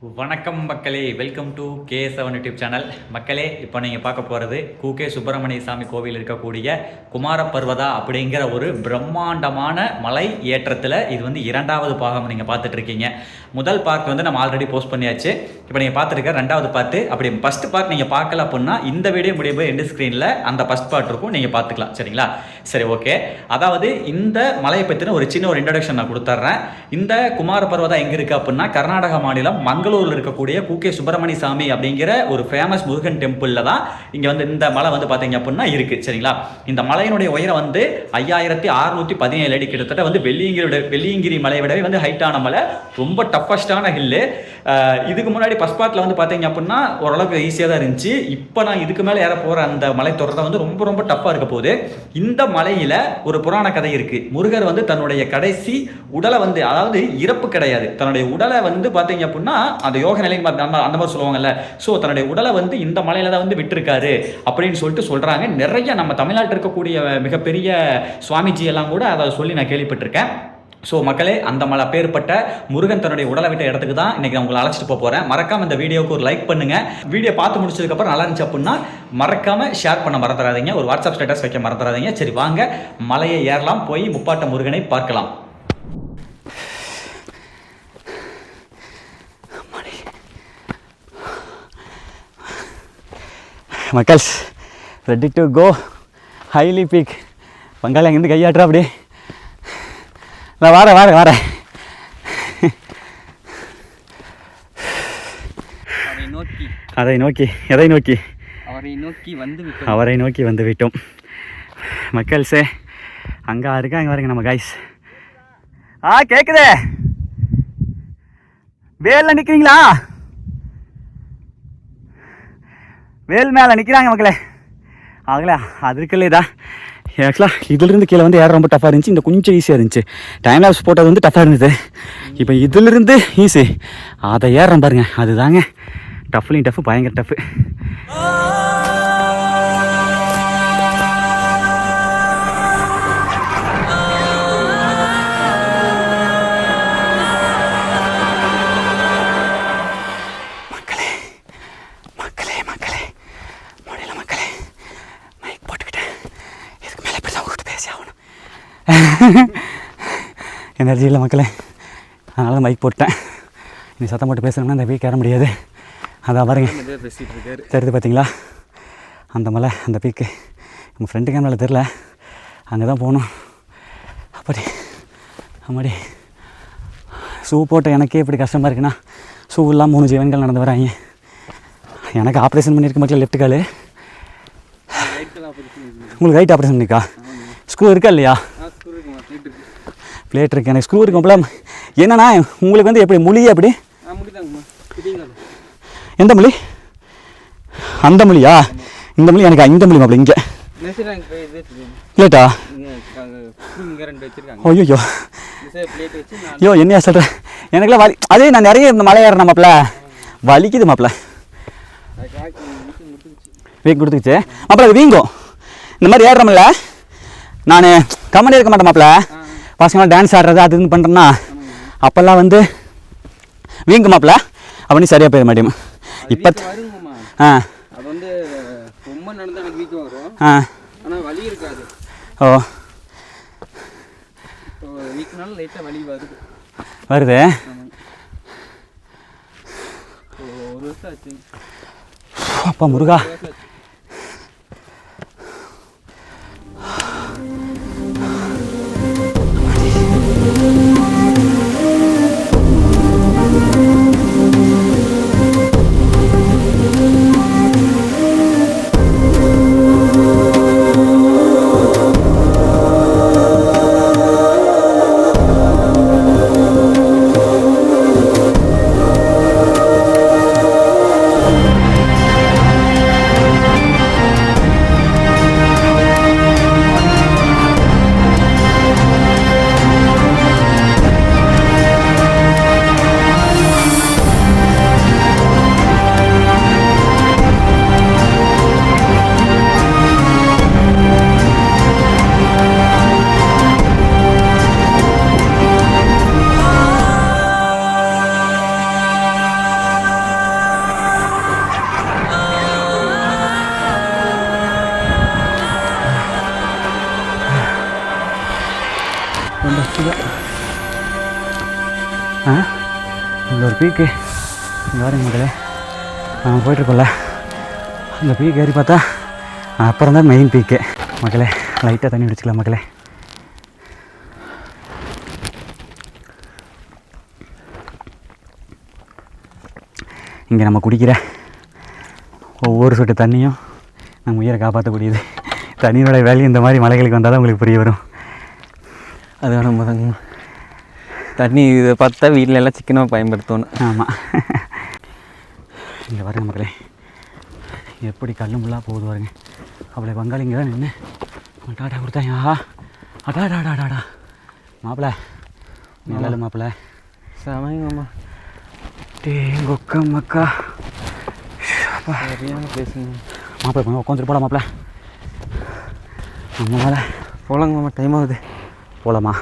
வணக்கம் மக்களே, welcome to K7 YouTube channel. மக்களே, இப்போ நீங்கள் பார்க்க போகிறது கூகே சுப்பிரமணிய சாமி கோவில் இருக்கக்கூடிய குமாரபர்வதா அப்படிங்கிற ஒரு பிரம்மாண்டமான மலை ஏற்றத்தில் இது வந்து இரண்டாவது பாகம் நீங்கள் பார்த்துட்ருக்கீங்க. முதல் பார்ட் வந்து நம்ம ஆல்ரெடி போஸ்ட் பண்ணியாச்சு. இப்போ நீங்கள் பார்த்துருக்க ரெண்டாவது பார்ட்டு. அப்படி ஃபஸ்ட் பார்ட் நீங்கள் பார்க்கல அப்படின்னா இந்த வீடியோ முடியும் போய் எண்டு ஸ்க்ரீனில் அந்த ஃபஸ்ட் பார்ட் இருக்கும், நீங்கள் பார்த்துக்கலாம். சரிங்களா? சரி, ஓகே. அதாவது இந்த மலையை பற்றின ஒரு சின்ன ஒரு இன்ட்ரடக்ஷன் நான் கொடுத்துட்றேன். இந்த குமாரபர்வதா எங்கே இருக்குது அப்படின்னா கர்நாடகா மாநிலம் மங்களூரில் இருக்கக்கூடிய கூகே சுப்பிரமணிய சாமி அப்படிங்கிற ஒரு ஃபேமஸ் முருகன் டெம்பிளில் தான் இங்கே வந்து இந்த மலை வந்து பார்த்தீங்க அப்படின்னா இருக்குது. சரிங்களா? இந்த மலையினுடைய உயரம் வந்து 5617 அடி, கிட்டத்தட்ட வந்து வெள்ளியங்கிரி மலையை விடவே வந்து ஹைட்டான மலை, ரொம்ப டஃபஸ்டான ஹில்லு. இதுக்கு முன்னாடி ஃபஸ்ட் பார்ட்டில் வந்து பார்த்தீங்க அப்படின்னா ஓரளவுக்கு ஈஸியாக தான் இருந்துச்சு. இப்போ நான் இதுக்கு மேலே ஏற போகிற அந்த மலை தொடர்றத வந்து ரொம்ப ரொம்ப டஃப்பாக இருக்க போகுது. இந்த மலையில் ஒரு புராண கதை இருக்குது. முருகர் வந்து தன்னுடைய கடைசி உடலை வந்து, அதாவது இறப்பு கிடையாது, தன்னுடைய உடலை வந்து பார்த்தீங்க அப்படின்னா அந்த யோக நிலைக்கு அந்த மாதிரி சொல்லுவாங்கல்ல, ஸோ தன்னுடைய உடலை வந்து இந்த மலையில தான் வந்து விட்டுருக்காரு அப்படின்னு சொல்லிட்டு சொல்கிறாங்க. நிறைய நம்ம தமிழ்நாட்டில் இருக்கக்கூடிய மிகப்பெரிய சுவாமிஜி எல்லாம் கூட அதை சொல்லி நான் கேள்விப்பட்டிருக்கேன். ஸோ மக்களே, அந்த மலை பேர்பட்ட முருகன் தன்னுடைய உடலை விட்ட இடத்துக்கு தான் இன்றைக்கி நான் உங்களை அழைச்சிட்டு போகிறேன். மறக்காமல் இந்த வீடியோவுக்கு ஒரு லைக் பண்ணுங்கள். வீடியோ பார்த்து முடிச்சதுக்கப்புறம் நல்லா இருந்துச்சு அப்படின்னா மறக்காமல் ஷேர் பண்ண மறந்துடாதீங்க, ஒரு வாட்ஸ்அப் ஸ்டேட்டஸ் வைக்க மறந்துடாதீங்க. சரி வாங்க, மலையை ஏறலாம், போய் முப்பாட்ட முருகனை பார்க்கலாம். மக்கள்ஸ், ready to go highly peak. பங்காளி அங்கேருந்து கையாட்டுறா அப்படி. நான் வாரேன். எதை நோக்கி அவரை நோக்கி வந்து விட்டோம் மக்கள்ஸே. அங்கே இருக்காங்க பாருங்க நம்ம காய்ஸ். கேட்குதே? வேலில் நிற்கிறீங்களா? வேல் மேலே நிற்கிறாங்க மக்களே. ஆகல அது இருக்குல்ல. இதா ஆக்சுவலாக இதிலிருந்து கீழே வந்து ஏற ரொம்ப டஃப்பாக இருந்துச்சு. இந்த கொஞ்சம் ஈஸியாக இருந்துச்சு. டைம் லாப்ஸ் போட்டது வந்து டஃப்பாக இருந்தது. இப்போ இதிலிருந்து ஈஸி, அதை ஏறுறோம் பாருங்க, அதுதாங்க டஃப்லையும் டஃப்பு, பயங்கர டஃப்பு. எனர்ஜி இல்லை மக்களே, அதனால தான் மைக் போட்டேன். நீ சத்தம் போட்டு பேசணும்னா இந்த பீக் ஏற முடியாது. அதான் பாருங்க தெரியுது பார்த்தீங்களா அந்த மலை, அந்த பீக்கு. உங்கள் ஃப்ரெண்டு கேமராவில் தெரில, அங்கே தான் போகணும். அப்படி ஷூ போட்ட எனக்கே இப்படி கஷ்டமாக இருக்குன்னா ஷூ இல்லாமல் 3 ஜீவன்கள் நடந்து வராங்க. எனக்கு ஆப்ரேஷன் பண்ணியிருக்க மக்கள் லெஃப்ட் கால். உங்களுக்கு ரைட் ஆப்ரேஷன் பண்ணிக்கா? ஸ்க்ரூ இருக்கா இல்லையா? பிளேட் இருக்கு, எனக்கு ஸ்க்ரூ இருக்கும்ல. என்னன்னா உங்களுக்கு வந்து எப்படி மொழி? அப்படி எந்த மொழி? அந்த மொழியா? இந்த மொழி எனக்கு இந்த மொழி மாப்பிள்ள. இங்கே பிளேட்டா? ஐயோ என்னையா சொல்கிறேன், எனக்குலாம் வலி. அதே நான் நிறைய இந்த மலை ஏறேன் மாப்பிள்ள, வலிக்குது மாப்பிள்ள. வீக் கொடுத்துச்சு மாப்பிள்ள, அது வீங்கும். இந்த மாதிரி ஏறுறோம்ல, நான் கமெண்ட் இருக்க மாட்டேன் மாப்பிள்ள. பசங்களாம் டான்ஸ் ஆடுறது அது இது பண்ணுறேன்னா அப்போல்லாம் வந்து வீங்க மாப்பிள்ள, அப்படின்னு சரியாக போயிட மாட்டேன். இப்போ வருது. அப்பா முருகா, பீக்கு இங்கே வரேங்க மக்களே. நம்ம போயிட்டுருக்கோம்ல அந்த பீக் ஏறி பார்த்தா அப்புறம் தான் மெயின் பீக்கு மக்களே. லைட்டாக தண்ணி குடிச்சிக்கலாம் மக்களே. இங்கே நம்ம குடிக்கிற ஒவ்வொரு சொட்டு தண்ணியும் நம்ம உயிரை காப்பாற்றக்கூடியது. தண்ணியோட வேல்யூ இந்த மாதிரி மலைகளுக்கு வந்தால் தான் உங்களுக்கு புரிய வரும். அது நம்ம தாங்க தண்ணி இதை பார்த்தா வீட்டில் எல்லாம் சிக்கனாக பயன்படுத்தணும். ஆமாம். இங்கே பாருங்க மக்களே, எப்படி கல் முள்ளாக போகுது பாருங்க. அவளை பங்காளிங்க தான் நின்று டாட்டா கொடுத்தாங்க. அடாடாடாடாடா மாப்பிள்ள நல்லா மாப்பிள்ள சமயங்கம்மா டேங்கொக்கம் மக்கா சரியான பேசுங்க மாப்பிள்ள உட்காந்துட்டு போகலாம் மாப்பிள்ள. நம்ம மேலே போகலாங்க மாமா, டைம் ஆகுது. போகலாமா?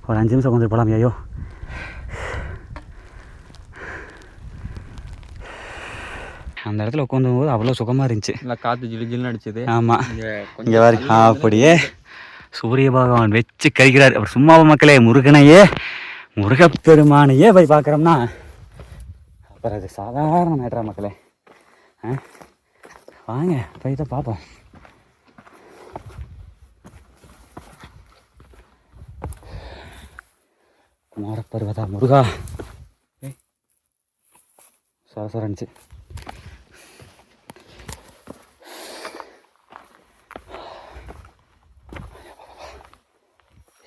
ஒரு 5 நிமிஷம் உட்காந்துட்டு போகலாம். ஐயோ அந்த இடத்துல உட்காந்தும் அவ்வளோ சுகமாக இருந்துச்சு. நல்லா காற்று ஜிலு ஜில்னு அடிச்சது. ஆமாம் இங்கே பாரு அப்படியே சூரிய பகவான் வச்சு கழிக்கிறார். அப்புறம் சும்மாவ மக்களே, முருகனையே முருகப்பெருமானையே போய் பார்க்குறோம்னா அப்புறம் அது சாதாரண மேட்டரா மக்களே. வாங்க போய் தான் பார்ப்போம். குமாரப்பர்வதா முருகா சரசரன்ச்சு.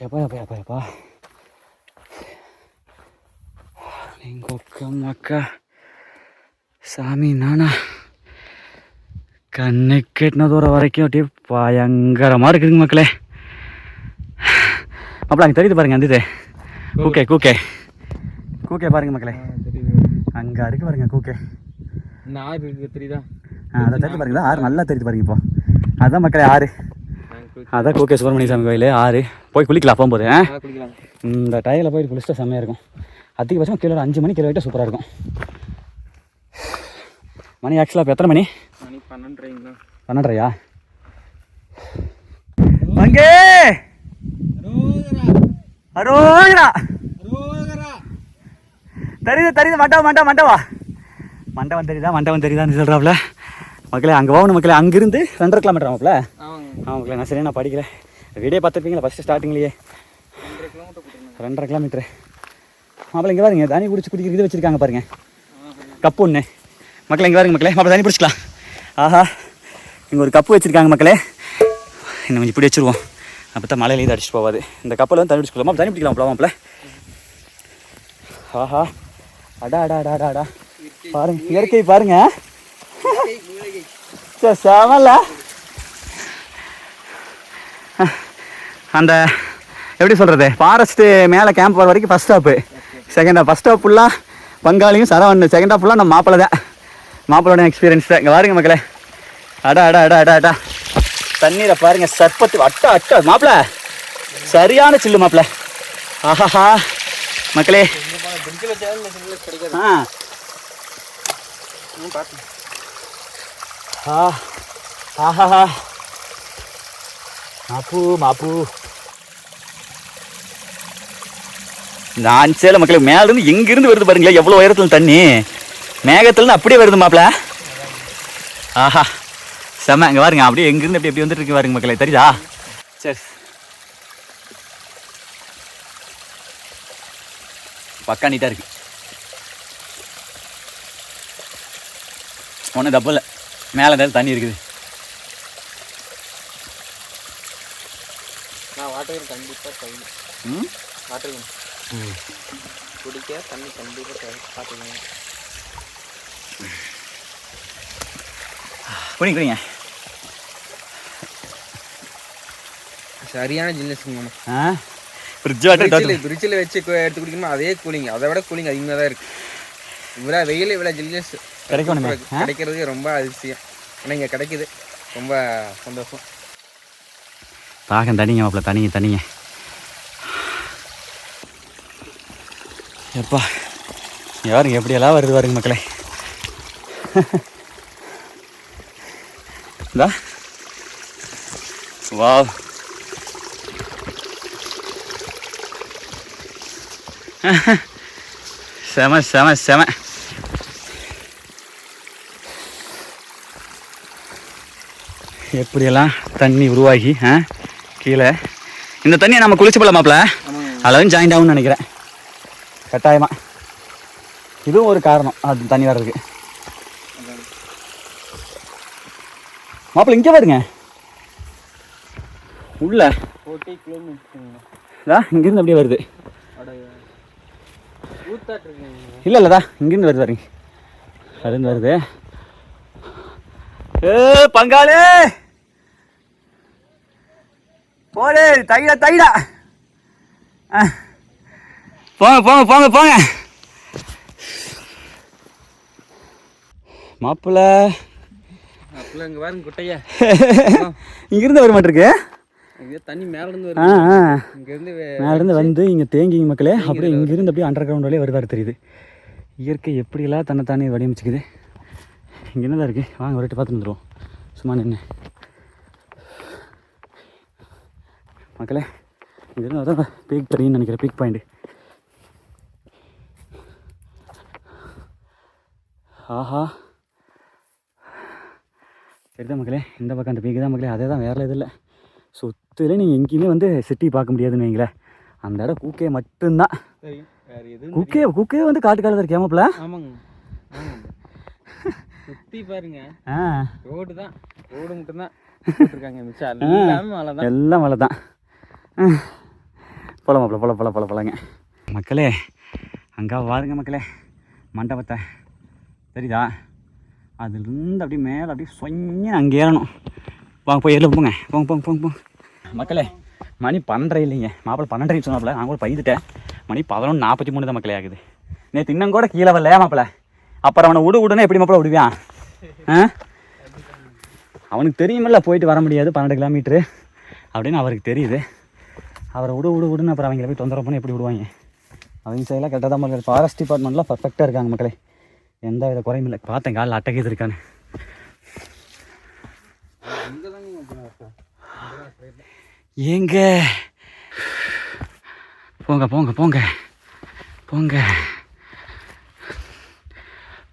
எப்பா எப்பா எப்பா எப்பா எங்கொக்கம் அக்கா சாமி நானா கண்ணு கெட்டின தூரம் வரைக்கும் அப்படியே பயங்கரமாக இருக்குதுங்க மக்களே. அப்போ அங்கே தெரியுது பாருங்க. அந்த இது கூக்கே கூக்கே கூக்கே பாருங்க மக்களே. அங்கே இருக்கு பாருங்க கூக்கே. ஆறு தெரியுதா? அதை தெரிஞ்சு பாருங்களா, ஆறு நல்லா தெரியுது பாருங்க. இப்போ அதுதான் மக்களே ஆறு. அதான் கூக்கே சுப்பிரமணிய சாமி கோயில் ஆறு. போய் குளிக்கலாம் போகும்போது. இந்த டயரில் போய் குளிச்சுட்டா செம்மையாக இருக்கும். அதிகபட்சம் கீழே 5 மணி கிலோ சூப்பராக இருக்கும். மணி ஆக்சுவலாக இப்போ எத்தனை மணி? 12:30. 12:30யா? அங்கே அரோகரா தெரியுது தெரியுது. மண்டபம் தெரியுதான்னு சொல்கிறாப்புல மக்களே. அங்கே போகணும் மக்களே. அங்கேருந்து 2.5 கிலோமீட்டர் ஆமாப்ல. ஆமாம் மக்களே, நான் சரியா நான் படிக்கிறேன். வீடியோ பார்த்துருப்பீங்களா ஃபஸ்ட்டு ஸ்டார்டிங்லேயே? 2.5 கிலோமீட்டரு மாப்பிள்ள. இங்கே பாருங்க தண்ணி குடிக்கிற இது வச்சுருக்காங்க பாருங்க, கப்பு ஒன்று மக்களே. இங்கே பாருங்க மக்களே, மாப்பிள்ள தண்ணி பிடிச்சிக்கலாம். ஆஹா, இங்கே ஒரு கப்பு வச்சுருக்காங்க மக்களே. இன்னும் கொஞ்சம் இப்படி வச்சுருவோம், அப்போ தான் மழையில இது அடிச்சுட்டு போகாது. இந்த கப்பில் வந்து தண்ணி பிடிச்சிக்கலாம். தண்ணி பிடிக்கலாம் மாப்பிள்ள. ஆஹா அடா அடா அடா அடா அடா பாருங்க, இயற்கை பாருங்க. சரி செமல்ல. அந்த எப்படி சொல்கிறது, ஃபாரஸ்ட்டு மேலே கேம்ப் வர வரைக்கும் ஃபஸ்ட் ஸ்டாப்பு. ஃபஸ்ட் ஸ்டாப் ஃபுல்லாக பங்காளியும் சரவணன். செகண்ட் ஸ்டாப் ஃபுல்லாக நம்ம மாப்பிள்ளை தான். மாப்பிள்ளோட எக்ஸ்பீரியன்ஸ் தான். இங்கே பாருங்க மக்களே. அடா அடா அடா அடா அடா தண்ணீரை பாருங்க. சர்பத்து அட்டா அட்டா மாப்பிள்ள, சரியான சில்லு மாப்பிள்ள. ஆஹாஹா மக்களே. ஆஹாஹா மாப்பு இந்த ஆன்சேல மக்களே. மேலேருந்து எங்கிருந்து வருது பாருங்களேன், எவ்வளோ உயரத்தில் தண்ணி. மேகத்துலேருந்து அப்படியே வருது மாப்பிள்ள. ஆஹா செம்ம. இங்கே பாருங்க அப்படியே எங்கிருந்து எப்படி வந்துட்டு இருக்கு பாருங்க மக்களே, தெரியுதா? சரி பக்கா நீட்டாக இருக்கு. ஒன்றும் தப்பு இல்லை, மேலே இருந்தாலும் தண்ணி இருக்குது. வாட்டர் கண்டிப்பாக தேவை. வாட்டர் குடிக்க தண்ணி கண்டிப்பாக தேவை. பார்த்துக்கோங்க. குடிங்க சரியான ஜில்னஸ்ங்க. ஃப்ரிட்ஜில் வச்சு எடுத்து குடிக்கணுமா அதே கூலிங், அதை விட கூலிங் அதிகமாக தான் இருக்குது. இவ்வளோ வெயில் இவ்வளோ ஜில்னஸ் கிடைக்கிறது ரொம்ப அதிசயம். ஆனால் இங்கே கிடைக்குது, ரொம்ப சந்தோஷம். தாகம் தனிங்க மாப்பிள்ள, தனிங்க எப்பா. யாருங்க எப்படியெல்லாம் வருது பாருங்க மக்களே. வாவ் செம செம செம. எப்படியெல்லாம் தண்ணி உருவாகி கீழே இந்த தண்ணியை நம்ம குளிச்சு போகலாமாப்ல, அளவும் ஜாயிண்ட் ஆகும்னு நினைக்கிறேன் கட்டாயமாக. இதுவும் ஒரு காரணம் அது தண்ணி வர்றதுக்கு. மாப்பிள்ள இங்கே பாருங்க உள்ள 40 கிலோமீட்டர் இங்கேருந்து அப்படியே வருது. இல்லை இல்லைதா இங்கேருந்து வருது பாருங்க, அதுலேருந்து வருது. பங்காளி போடு தைடா தைடா. போங்க போங்க போங்க போங்க. மாப்பிள்ள இங்கே பாருங்க குட்டையா இங்கிருந்து வர மாட்டிருக்கு. தண்ணி மேலேருந்து இங்கேருந்து மேலேருந்து வந்து இங்கே தேங்கிங்க மக்களே. அப்படியே இங்கிருந்து அப்படியே அண்டர் கிரவுண்ட் வழியே வருவார் தெரியுது. இயற்கை எப்படியெல்லாம் தன்னைத்தானே வடிவமைச்சிக்குது. இங்கே என்னதான் இருக்குது, வாங்க ஒரு பார்த்து வந்துடுவோம் சும்மா நின்று. மக்களே இங்கிருந்து அதான் பீக் தெரியும்னு நினைக்கிறேன், பீக் பாயிண்ட். ஆஹா சரிதான் மக்களே, இந்த பக்கம் அந்த பீக்கு தான் மக்களே. அதே தான், வேறு எதுவும் இல்லை. சுற்றிலே நீங்கள் எங்கேயுமே வந்து சிட்டி பார்க்க முடியாதுன்னு வைங்களேன். அந்த இடம் கூக்கே மட்டும்தான். கூக்கே வந்து காட்டு காலத்தில் இருக்கே மாப்பிள்ள. ஆமாங்க சுற்றி பாருங்க, ரோடு தான், ரோடு மட்டும்தான் எல்லாம் மழை தான். போல மாப்பிள்ள போல போல போல போலங்க மக்களே. அங்கே பாருங்க மக்களே மண்டபத்தை தெரியுதா, அதுலேருந்து அப்படியே மேலே அப்படியே சொன்னி அங்கே ஏறணும். வாங்க போய் ஏறல போங்க, போங்க போங்க போங்க போங்க மக்களே. மணி 12 இல்லைங்க, மாப்பிள்ளை 12 சொன்னாப்பில். நான் கூட பைந்துட்டேன். மணி 11:43 தான் மக்களே ஆகுது. நேற்று இன்னும் கூட கீழே வரலையா மாப்பிள்ளை. அப்புறம் அவனை விடுனா எப்படி மாப்பிள்ளை விடுவான்? அவனுக்கு தெரியுமில்ல போயிட்டு வர முடியாது 12 கிலோமீட்ரு அப்படின்னு அவருக்கு தெரியுது. அவரை விடுன்னு அப்புறம் அவங்கள போய் தொந்தரவு பண்ணி எப்படி விடுவாங்க? அவங்க சைடெலாம் கரெக்டாக தான் மக்கள். ஃபாரஸ்ட் டிபார்ட்மெண்ட்லாம் பர்ஃபெக்டாக இருக்காங்க மக்களே, எந்த வித குறையும் இல்லை. பார்த்தேன் காலில் அட்டகீது இருக்கான்னு. ஏங்க போங்க போங்க போங்க போங்க.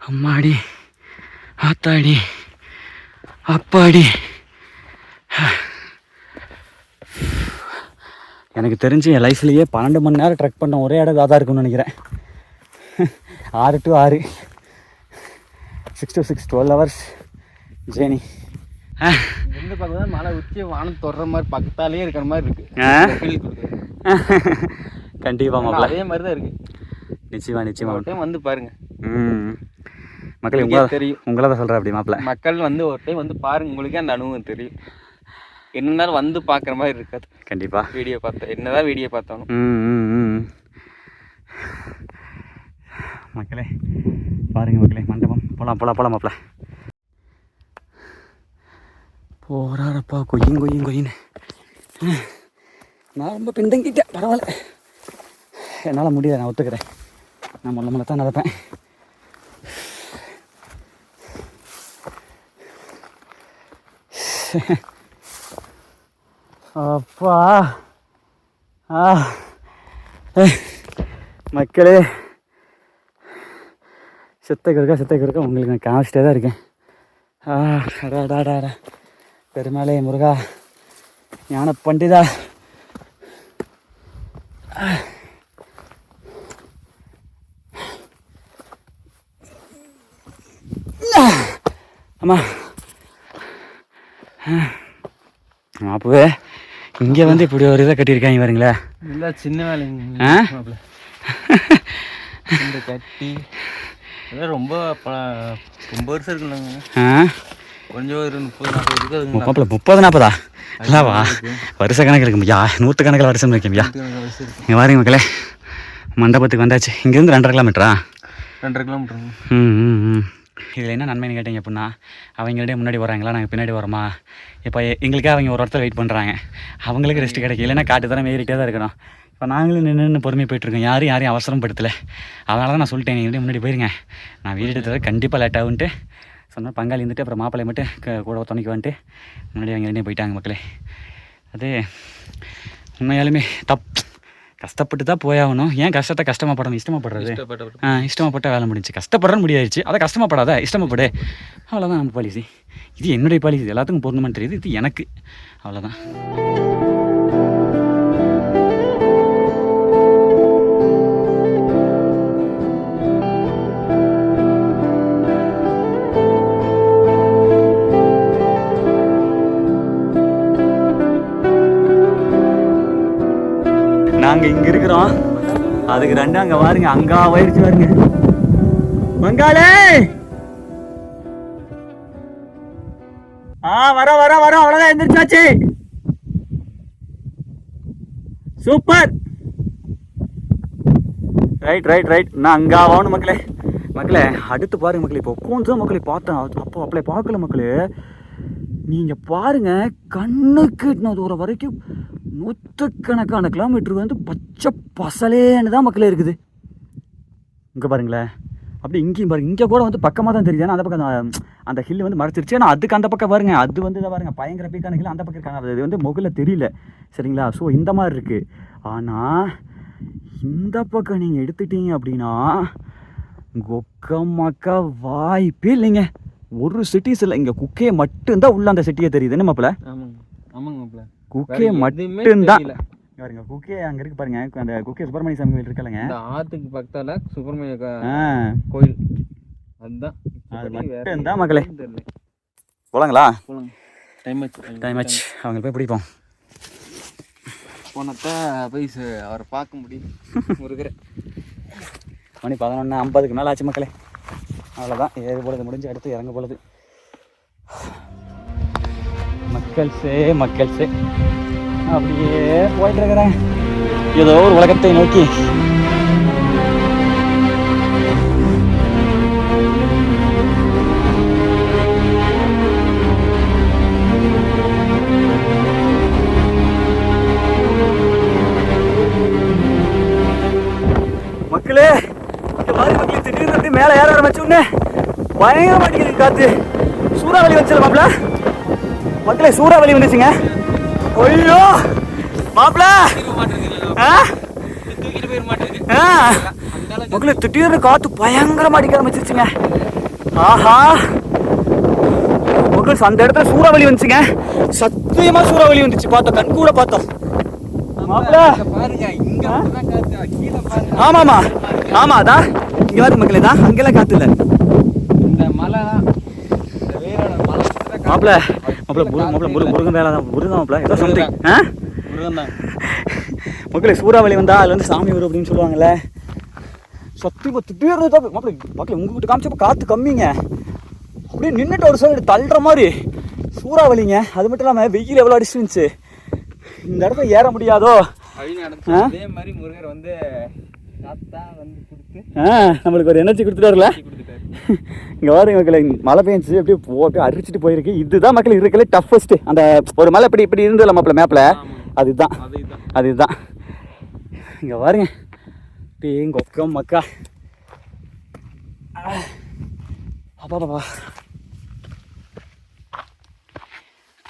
அம்மாடி ஆத்தாடி அப்பாடி. எனக்கு தெரிஞ்சு என் லைஃப்லேயே 12 மணி நேரம் ட்ரெக் பண்ண ஒரே இடம் அதான் இருக்குன்னு நினைக்கிறேன். 6 to 6 6 to 6 12 hours ஜேர்னி. இருந்து பார்க்க மலை உச்சி வானம் தொடர மாதிரி பக்கத்தாலே இருக்கிற மாதிரி இருக்கு. கண்டிப்பாக மாப்பிள்ள அதே மாதிரி தான் இருக்கு. நிச்சயமா நிச்சயமா ஒரு டைம் வந்து பாருங்க. மக்கள் உங்களை தெரியும், உங்களை தான் சொல்கிறேன் அப்படி மாப்பிள்ள. மக்கள் வந்து ஒரு டைம் வந்து பாருங்க, உங்களுக்கே அந்த அனுபவம் தெரியும். என்னன்னாலும் வந்து பார்க்குற மாதிரி இருக்காது. கண்டிப்பாக வீடியோ பார்த்தேன், என்னதான் வீடியோ பார்த்தாலும். மக்களே பாருங்க மக்களே மண்டபம். போகலாம் போகலாம் போகலாம் மாப்பிள்ள. போகிறாரப்பா கொய்யின்னு. நான் ரொம்ப பின்தங்கிட்டேன், பரவாயில்ல, என்னால் முடியாது, நான் ஒத்துக்கிறேன். நான் முள்ள தான் நடப்பேன். அப்பா மக்களே செத்த கிருக்கா உங்களுக்கு நான் காமிச்சிட்டே தான் இருக்கேன். அடாடாடா பெருமாளே முருகா ஞான பண்டிதா. அம்மா மாப்புவே இங்கே வந்து இப்படி ஒரு இதை கட்டியிருக்காங்க பாருங்களே. இல்லை சின்ன வேலைங்க இந்த கட்டி இதெல்லாம் ரொம்ப வருஷம் இருக்குல்லங்க. கொஞ்சம் ஒரு 30-40 இருக்கு. மாப்பிள்ள 30-40 இல்லவா? வருஷ கணக்கில் இருக்கும்யா, 100 கணக்கில் வருஷம் இருக்கும்யா. இங்கே பாருங்க மக்களே மண்டபத்துக்கு வந்தாச்சு. இங்கேருந்து 2.5 கிலோமீட்டரா? 2.5 கிலோமீட்டர். இதில் என்ன நன்மைன்னு கேட்டிங்க அப்படின்னா, அவங்கள்டே முன்னாடி வராங்களா, நாங்கள் பின்னாடி வரோமா. இப்போ எங்களுக்கே அவங்க ஒரு இடத்துல வெயிட் பண்ணுறாங்க, அவங்களுக்கு ரெஸ்ட் கிடைக்கும். இல்லைன்னா காட்டு தரம் ஏறிக்கிட்டே தான் இருக்கணும். இப்போ நாங்களும் நின்று பொறுமையாக போய்ட்டுருக்கோம், யாரையும் அவசரம் படுத்தலை. அதனால தான் நான் சொல்லிட்டேன், நீங்கள் முன்னாடி போயிருங்க, நான் வீடு எடுத்தது கண்டிப்பாக லேட் ஆகுன்ட்டு சொன்னால் பங்காளி இருந்துட்டு அப்புறம் மாப்பிள்ளை மட்டும் கூட துணைக்கு வந்துட்டு முன்னாடி அவங்க ரெண்டே போயிட்டாங்க மக்களே. அது உண்மையாலுமே கஷ்டப்பட்டு தான் போயாகணும். ஏன் கஷ்டத்தை கஷ்டமாக படணும், இஷ்டமாக படுறது. இஷ்டமாப்பட்ட வேலை முடிஞ்சு. கஷ்டப்படுறன்னு முடியாயிடுச்சு, அதை கஷ்டமாப்படாத, இஷ்டமாப்படு. அவ்வளோதான் நம்ம பாலிசி. இது என்னுடைய பாலிசி, இது எல்லாத்துக்கும் பொருந்துமான்னு தெரியுது, இது எனக்கு. அவ்வளோதான். நாங்கள் இங்கே இருக்கிறோம், அதுக்கு ரெண்டு அங்கே பாருங்க, அங்கே போயிடுச்சு பாருங்க. மங்காளே வர வர வர அவ்வளோதான், எந்திரிச்சாச்சு. சூப்பர். Right right right. நான் அங்கே ஆகணும் மக்களே. மக்களே அடுத்து பாருங்க மக்களே, இப்போ உட்காந்து மக்களே பார்த்தேன், அப்போ அப்படியே பார்க்கல மக்களே. நீங்கள் பாருங்க, கண்ணுக்கு தூரம் வரைக்கும் நூற்றுக்கணக்கான கிலோமீட்டருக்கு வந்து பச்சை பசலேன்னு தான் மக்களே இருக்குது. இங்கே பாருங்களேன், அப்படி இங்கேயும் பாருங்க, இங்கே கூட வந்து பக்கமாக தான் தெரியுது. ஏன்னா அந்த பக்கம் அந்த ஹில் வந்து மறைச்சிருச்சு. ஆனால் அதுக்கு அந்த பக்கம் பாருங்க, அது வந்து இதை பாருங்க பயங்கர பீக்கான ஹில் அந்த பக்கம் இருக்காங்க. அது வந்து முகல தெரியல, சரிங்களா? ஸோ இந்த மாதிரி இருக்குது. ஆனால் இந்த பக்கம் நீங்கள் எடுத்துட்டீங்க அப்படின்னா கொக்கமாக்கா வாய்ப்பே இல்லைங்க. ஒரு சிட்டிஸ் இல்லை, இங்கே குக்கே மட்டும்தான் உள்ள அந்த சிட்டியை தெரியுது. என்ன மாப்பிள்ள? ஆமாங்க மாப்பிள்ள, குக்கே மட்டும்தான் பாருங்க. குக்கே அங்கே இருக்கு பாருங்க, அந்த குக்கே சுப்பிரமணிய சாமி கோயில் இருக்குல்லங்க, அந்த ஆத்துக்கு பக்கத்தால சுப்பிரமணிய கோயில், அதுதான். அது மட்டும்தான் மக்களே. போலாங்களா? டைம் ஆச்சு. அவங்க போய் பிடிப்போம். போனத்தா போய் அவரை பார்க்க முடியும். முருகரை மணி 11:50க்கு மேலே ஆச்சு மக்களே. அவ்வளோதான், ஏறு பொழுது முடிஞ்சு அடுத்து இறங்க பொழுது. மக்கள்ஸே அப்படியே போயிட்டு இருக்கிறேன் ஏதோ ஒரு உலகத்தை நோக்கி. மக்களே இந்த மாதிரி மக்களே திடீர்னு அப்படி மேலே ஏற ஆரம்பிச்சோன்னே பயங்கர மாட்டேங்குது காற்று. சூறாவளி வந்துச்சு மாப்பிள்ள. மக்களே சூறாவளி வந்துச்சுங்க. ஐயோ மாப்பிள்ள, மக்களே திடீர்னு காற்று பயங்கரமா அடிக்க ஆரம்பிச்சிருச்சுங்க. ஆஹா மக்களே, அந்த இடத்துல சூறாவளி வந்துச்சுங்க. சத்தியமா சூறாவளி வந்துச்சு, பார்த்தோம், கண் கூட பார்த்தோம். ஆமாமா ஆமா, அதான் இங்க பாருங்க மக்களே, தான் அங்கெல்லாம் காத்து இல்லை. இந்த மலை மாப்பிள்ள முருகன் வேலை தான், முருகன் மாப்பிள்ள ஏதோ சம்திங். மக்களே சூறாவளி வந்தா அதுல வந்து சாமி வரும் அப்படின்னு சொல்லுவாங்கல்ல. சத்தியமா திடீர்னு தான் மாப்பிள்ள மக்களே உங்ககிட்ட காமிச்சப்ப காத்து கம்மிங்க, அப்படியே நின்றுட்டு ஒரு சைடு தள்ளுற மாதிரி சூறாவளிங்க. அது மட்டும் இல்லாமல் வெயில் எவ்வளோ அடிச்சுருந்துச்சு. இந்த இடத்துல ஏற முடியாதோ. அதே மாதிரி முருகர் வந்து நம்மளுக்கு ஒரு எனர்ஜி கொடுத்துட்டாருல. இங்கே பாருங்க மக்களே, மழை பெஞ்சு அப்படியே அரிச்சிட்டு போயிருக்கு. இதுதான் மக்கள் இருக்கல டஃபஸ்ட்டு. அந்த ஒரு மலை இப்படி இருந்ததில்ல மாப்பிள்ள மேப்பில், அதுதான். இங்கே பாருங்க கொக்கம் மக்கா. அப்பா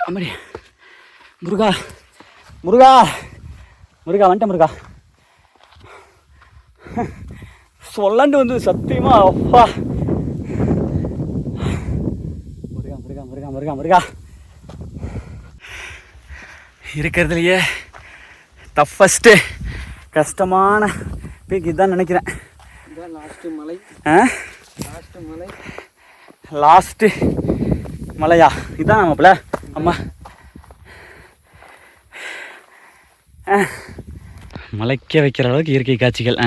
அம்மாடி, முருகா வந்துட்டேன் முருகா. சொல்லாண்டு வந்து சத்தியமா அப்பா. முருகா இருக்கிறதுலையே டஃபஸ்ட்டு கஷ்டமான பீக் இதுதான் நினைக்கிறேன். லாஸ்ட்டு மலையா இதுதான் மாப்பிள்ள. அம்மா மலைக்க வைக்கிற அளவுக்கு இயற்கை காட்சிகள்.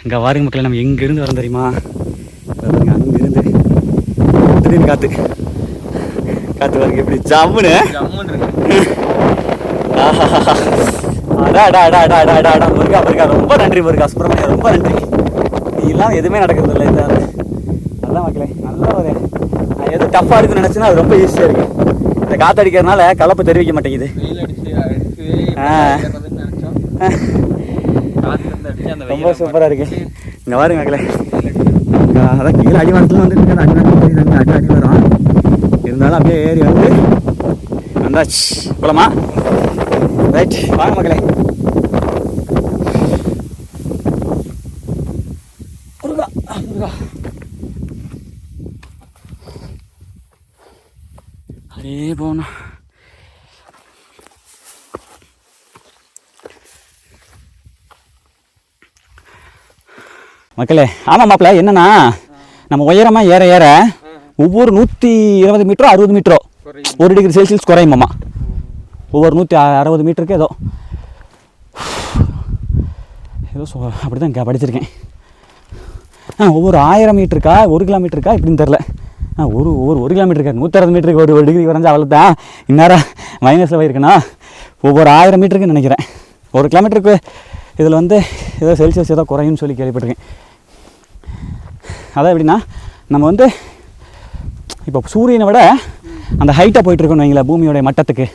இங்கே வாருங்க மக்களை, நம்ம எங்கேருந்து வரோம் தெரியுமா? அங்கேருந்து திடீர்னு காற்று பாருங்க எப்படி ஜம்முன்னு. முருகா ரொம்ப நன்றி முருகா, சுப்பிரமணியா ரொம்ப நன்றி. நீ இல்லாமல் எதுவுமே நடக்கிறது இல்லை. இந்த அதான் மக்களே, நல்ல ஒரு எது டஃப்பாக இருக்குன்னு நினச்சுன்னா அது ரொம்ப ஈஸியாக இருக்குது. இந்த காற்று அடிக்கிறதுனால கலப்பு தெரிவிக்க மாட்டேங்குது. ரொம்ப சூப்பராக இருக்கு. இங்கே பாருங்க மக்களே, அதான் கீழே அடிவாரத்தில் வந்துட்டு அடி வரும். இருந்தாலும் அப்படியே ஏறி வந்து வந்தாச்சு. போலாமா? ரைட் வாங்க மக்களே. அப்படியே போகணும். மக்களே ஆமாம் மாப்பிள்ள, என்னன்னா நம்ம உயரமாக ஏற ஏற ஒவ்வொரு 120 மீட்டரோ 60 மீட்டரோ 1 டிகிரி செல்சியஸ் குறையுமாம்மா. ஒவ்வொரு 160 மீட்டருக்கு ஏதோ அப்படி தான் படிச்சிருக்கேன். ஒவ்வொரு 1000 மீட்டருக்கா 1 கிலோமீட்டருக்கா இப்படின்னு தெரில. ஒரு கிலோமீட்டருக்கு 160 மீட்டருக்கு ஒரு டிகிரி குறைஞ்சா அவ்வளோ தான். இந்நேரம் மைனஸில் போயிருக்குண்ணா. ஒவ்வொரு 1000 மீட்டருக்கு நினைக்கிறேன். 1 கிலோமீட்டருக்கு இதில் வந்து ஏதோ செல்சியஸ் ஏதோ குறையும்னு சொல்லி கேள்விப்பட்டிருக்கேன். அதான் எப்படின்னா நம்ம வந்து இப்போ சூரியனை விட அந்த ஹைட்டாக போயிட்டுருக்கோன்னு வைங்களேன், பூமியோடைய மட்டத்துக்கு.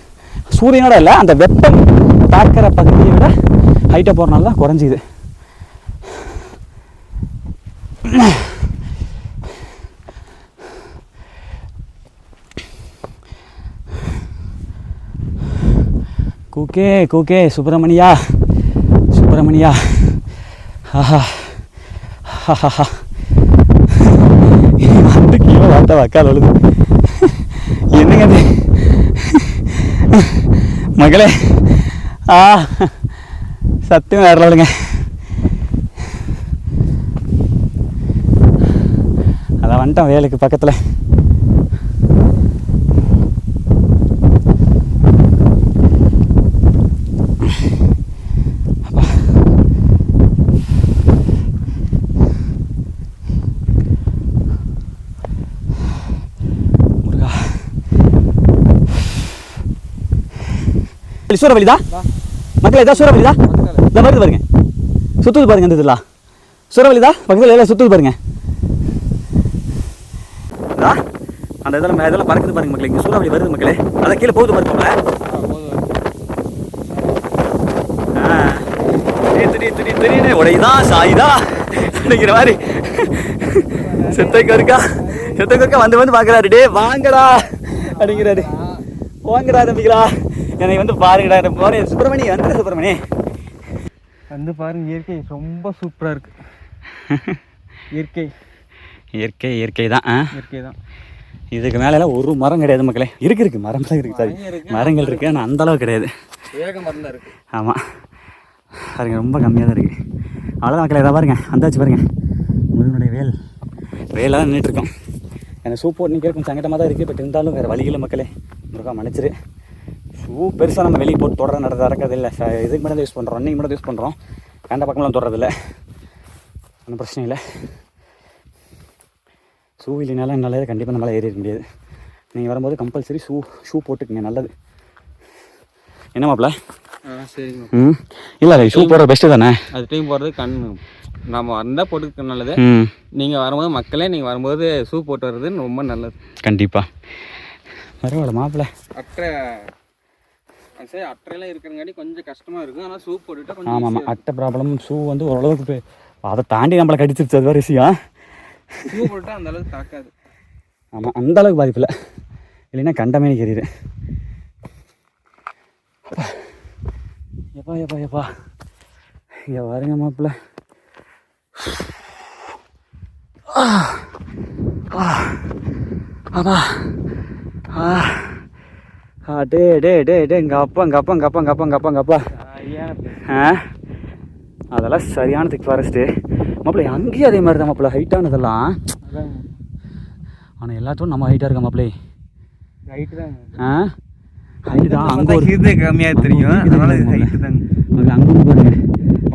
சூரியனோட இல்லை, அந்த வெப்பம் தாக்கிற பகுதியை விட ஹைட்டாக போகிறனால தான் குறைஞ்சிது. கூக்கே சுப்பிரமணியா ஆஹா ஆஹா வந்து கீழே வார்த்தா வக்கால் வருது. என்னங்க அது மகளே? சத்தியம் வேற லெவலுங்க. அதான் வந்துட்டோம் வேலுக்கு பக்கத்தில். சூறாவளிதா மக்கள், ஏதாவது சூறாவளிதா இந்த வருது பாருங்க, சுத்துது பாருங்க. இந்த இதெல்லாம் சூறாவளிதா பக்கத்தில் எல்லாம் சுத்துது பாருங்க. அந்த இதெல்லாம் பறக்குது பாருங்க மக்களே. இங்கே சூறாவளி வருது மக்களே. அதான் கீழே போகுது பாருங்க. திடீர்னு உடையதான் சாயுதா அப்படிங்கிற மாதிரி செத்தைக்கு இருக்கா வந்து பார்க்குறாரு. டே வாங்கடா அப்படிங்கிறாரு. வாங்கடா தம்பிங்களா, என்னை வந்து பாருங்கடா. சுப்பிரமணி வந்து சுப்பிரமணி வந்து பாருங்க. இயற்கை ரொம்ப சூப்பராக இருக்கு. இயற்கை தான். இதுக்கு மேலே ஒரு மரம் கிடையாது மக்களே. இருக்கு மரம் தான் இருக்குது. சாரி, மரங்கள் இருக்குது, ஆனால் அந்த அளவு கிடையாது. மரம் தான் இருக்கு. ஆமாம் பாருங்க, ரொம்ப கம்மியாக தான் இருக்குது. அவ்வளோதான் மக்களே. எதாவது பாருங்க, வந்தாச்சு பாருங்க. முருகனுடைய வேலாக தான் நின்றுட்டுருக்கோம். எனக்கு ஷூ போட்டு நிற்கிற கொஞ்சம் சங்கடமாக தான் இருக்குது. பட் இருந்தாலும் வேறு வழியில் மக்களே. முருகா மன்னிச்சிரு. ஷூ பெருசாக நம்ம வெளியே போட்டு தொடர நடக்கிறது இல்லை. இதுக்கு மட்டும் தான் யூஸ் பண்ணுறோம், ரன்னிங் மட்டும் யூஸ் பண்ணுறோம். கண்ட பக்கமெல்லாம் தொடரதில்லை, ஒன்றும் பிரச்சனை இல்லை. ஷூ இல்லைனாலும் என்னால் கண்டிப்பாக நம்மளால் ஏறி இருக்க முடியாது. நீங்கள் வரும்போது கம்பல்சரி ஷூ போட்டுக்குங்க, நல்லது. என்ன மாப்பிள்ள? சரிங்க. இல்லை ஷூ போடுறது பெஸ்ட்டு தானே. அது டைம் போடுறது நம்ம வந்தால் போட்டுக்க நல்லது. நீங்கள் வரும்போது மக்களே, நீங்கள் வரும்போது ஷூ போட்டு வர்றது ரொம்ப நல்லது. கண்டிப்பாக பரவாயில்ல மாப்பிள்ள. அட்டையெல்லாம் இருக்கிறங்காட்டி கொஞ்சம் கஷ்டமாக இருக்கும். ஆனால் ஷூ போட்டுவிட்டா கொஞ்சம். ஆமாம், அட்டை ப்ராப்ளம். ஷூ வந்து ஓரளவுக்கு அதை தாண்டி நம்மளை கடிச்சிருச்சு, அது வேறு விஷயம். ஷூ போட்டால் அந்த அளவுக்கு தாக்காது. ஆமாம், அந்த அளவுக்கு பாதிப்பு இல்லை. இல்லைன்னா கண்டமேனி கறியுது. எப்பா இங்கே வருங்க மாப்பிள்ள. ஆமா டே எங்கள் அப்பா அதெல்லாம் சரியான திக் ஃபாரஸ்ட்டு மாப்பிள்ளை. அங்கேயும் அதே மாதிரி தான் மாப்பிள்ள, ஹைட்டானதெல்லாம். ஆனால் எல்லாத்தோடும் நம்ம ஹைட்டாக இருக்கா மாப்பிள்ளை. ஹைட்டு தான். ஹைட்டு தான். அங்கே ஒரு இது கம்மியாக தெரியும், அதனால ஹைட்டு தாங்க. அங்கே ஒன்று பாருங்க,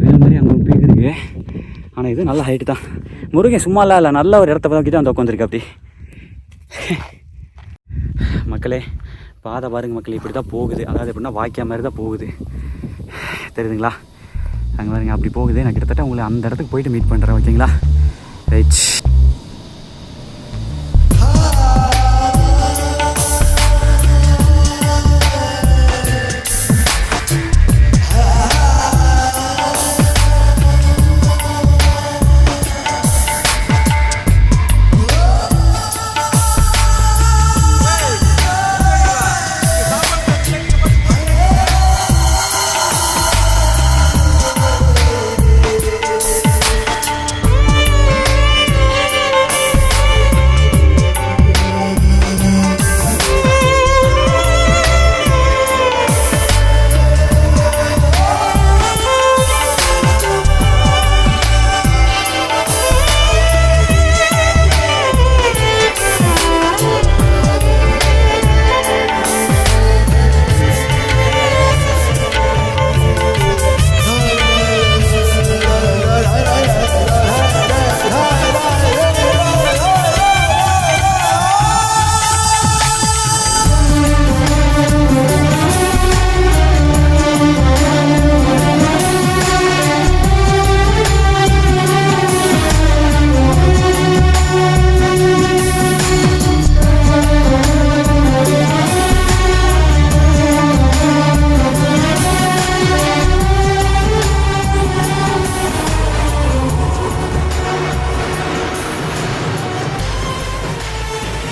வேறு மாதிரி அங்கே ஒரு பீக் இருக்கு. ஆனால் இது நல்ல ஹைட்டு தான். முருகன் சும்மாலாம் இல்லை, நல்ல ஒரு இடத்த நோக்கி தான் வந்து உட்காந்துருக்கு அப்படி. மக்களே பாதை பாருங்க மக்களே, இப்படி தான் போகுது. அதாவது எப்படின்னா வாய்க்கா மாதிரி தான் போகுது, தெரியுதுங்களா? அங்கே பாருங்க அப்படி போகுது. நான் கிட்டத்தட்ட உங்களை அந்த இடத்துக்கு போயிட்டு மீட் பண்ணுறேன், ஓகேங்களா? ரைட்.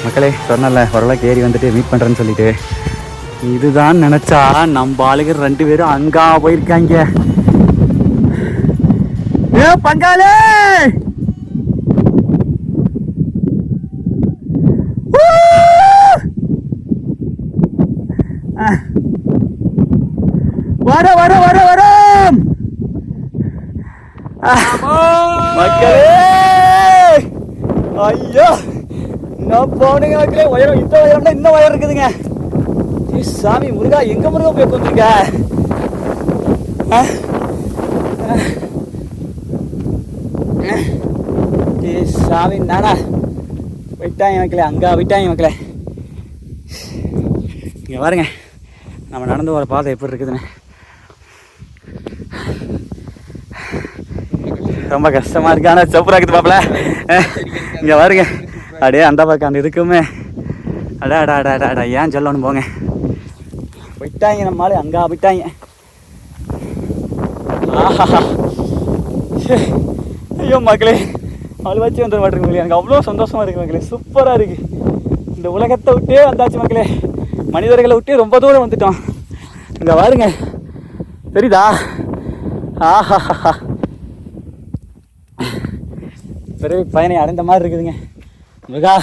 மக்களே சொன்னல ஓரளவுக்கு ஏறி வந்துட்டு மீட் பண்ணுறேன்னு சொல்லிட்டு இதுதான் நினச்சா நம்ம ஆளுங்க 2 பேரும் அங்கா போயிருக்காங்க. ஏ பங்காளி வர வர வர வர மக்களே ஐயோ நான் போனுங்க மக்களே. உயரம் இந்த உயரம்னா இந்த உயரம் இருக்குதுங்க. சாமி முருகா எங்க முருகா போய் உட்காந்துருக்க? சாமி நானா விட்டாங்க மக்களே, அங்கா விட்டாங்க மக்களே. இங்க பாருங்க நம்ம நடந்து போகிற பாதை எப்படி இருக்குதுன்னு. ரொம்ப கஷ்டமா இருக்கு, ஆனால் சூப்பராக இருக்குது பாப்பல. இங்கே பாருங்க அப்படியே அந்த பக்கம் அந்த இதுக்குமே அடா அடா அடா அடா அடா ஏன் சொல்லணும் போங்க. விட்டாங்க நம்மளால அங்கா விட்டாங்க. ஆஹா ஐயோ மக்களே அவளை வச்சு வந்துட மாட்டேங்க மக்களே. எனக்கு அவ்வளோ சந்தோஷமா இருக்கு மக்களே, சூப்பராக இருக்கு. இந்த உலகத்தை விட்டே வந்தாச்சு மக்களே, மனிதர்களை விட்டே ரொம்ப தூரம் வந்துட்டோம். இங்கே பாருங்க தெரியுதா? ஆஹா பிறகு பயனை அடைந்த மாதிரி இருக்குதுங்க முருகா.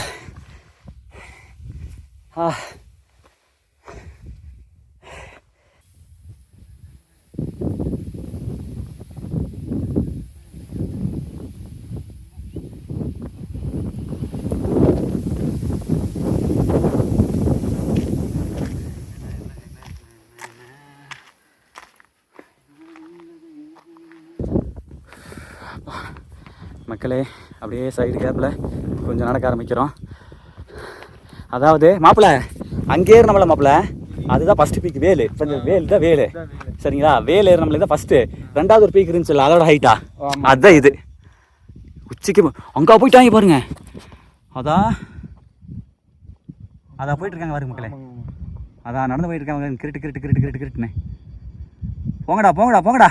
மக்களே அப்படியே சைடு கேப்பில் கொஞ்சம் நடக்க ஆரம்பிக்கிறோம். அதாவது மாப்பிள்ள அங்கே ஏறினோம்ல மாப்பிள்ள, அதுதான் ஃபஸ்ட்டு பீக் வேலு. இப்போ இந்த வேல் தான் வேலு சரிங்களா? வேல் ஏறினோம்ல தான் ஃபஸ்ட்டு. 2வது ஒரு பீக் இருந்துச்சு அதோட ஹைட்டா, அதுதான் இது. உச்சிக்கு அங்கே போயிட்டாங்க பாருங்க. அதான் போயிட்டு இருக்காங்க பாருங்க மக்களே. அதான் நடந்து போயிட்டு இருக்காங்க. கிரிட்டு கிரிட்டு கிரிட்டு கிரிட்டு கிரிட்டுன்னு போங்கடா போங்கடா போங்கடா.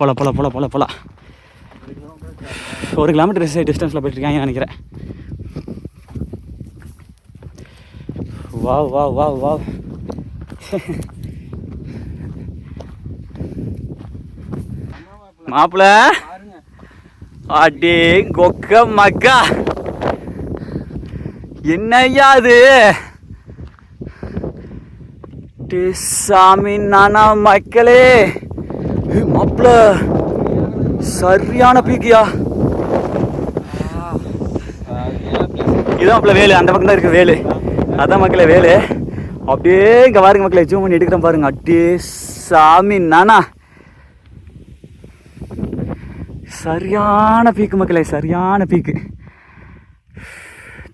போலாம் போலாம் போலாம் போலாம் போலாம். 1 கிலோமீட்டர் டிஸ்டன்ஸில் போயிட்டுருக்காங்கன்னு நினைக்கிறேன். Wow wow wow wow. மாப்பிள்ள அடே கொக்க மக்கா, என்னையா அது? சாமி நானா மக்களே. மாப்பிள்ள சரியான பீக்கியா. இதுதான் மாப்பிள்ள வேலு, அந்த பக்கம் தான் இருக்கு வேலு. அதான் மக்களே வேலு. அப்படியே இங்கே பாருங்க மக்களே, ஜூம் பண்ணி எடுக்கிறேன் பாருங்க. அட்டே சாமி நானா சரியான பீக்கு மக்களே, சரியான பீக்கு.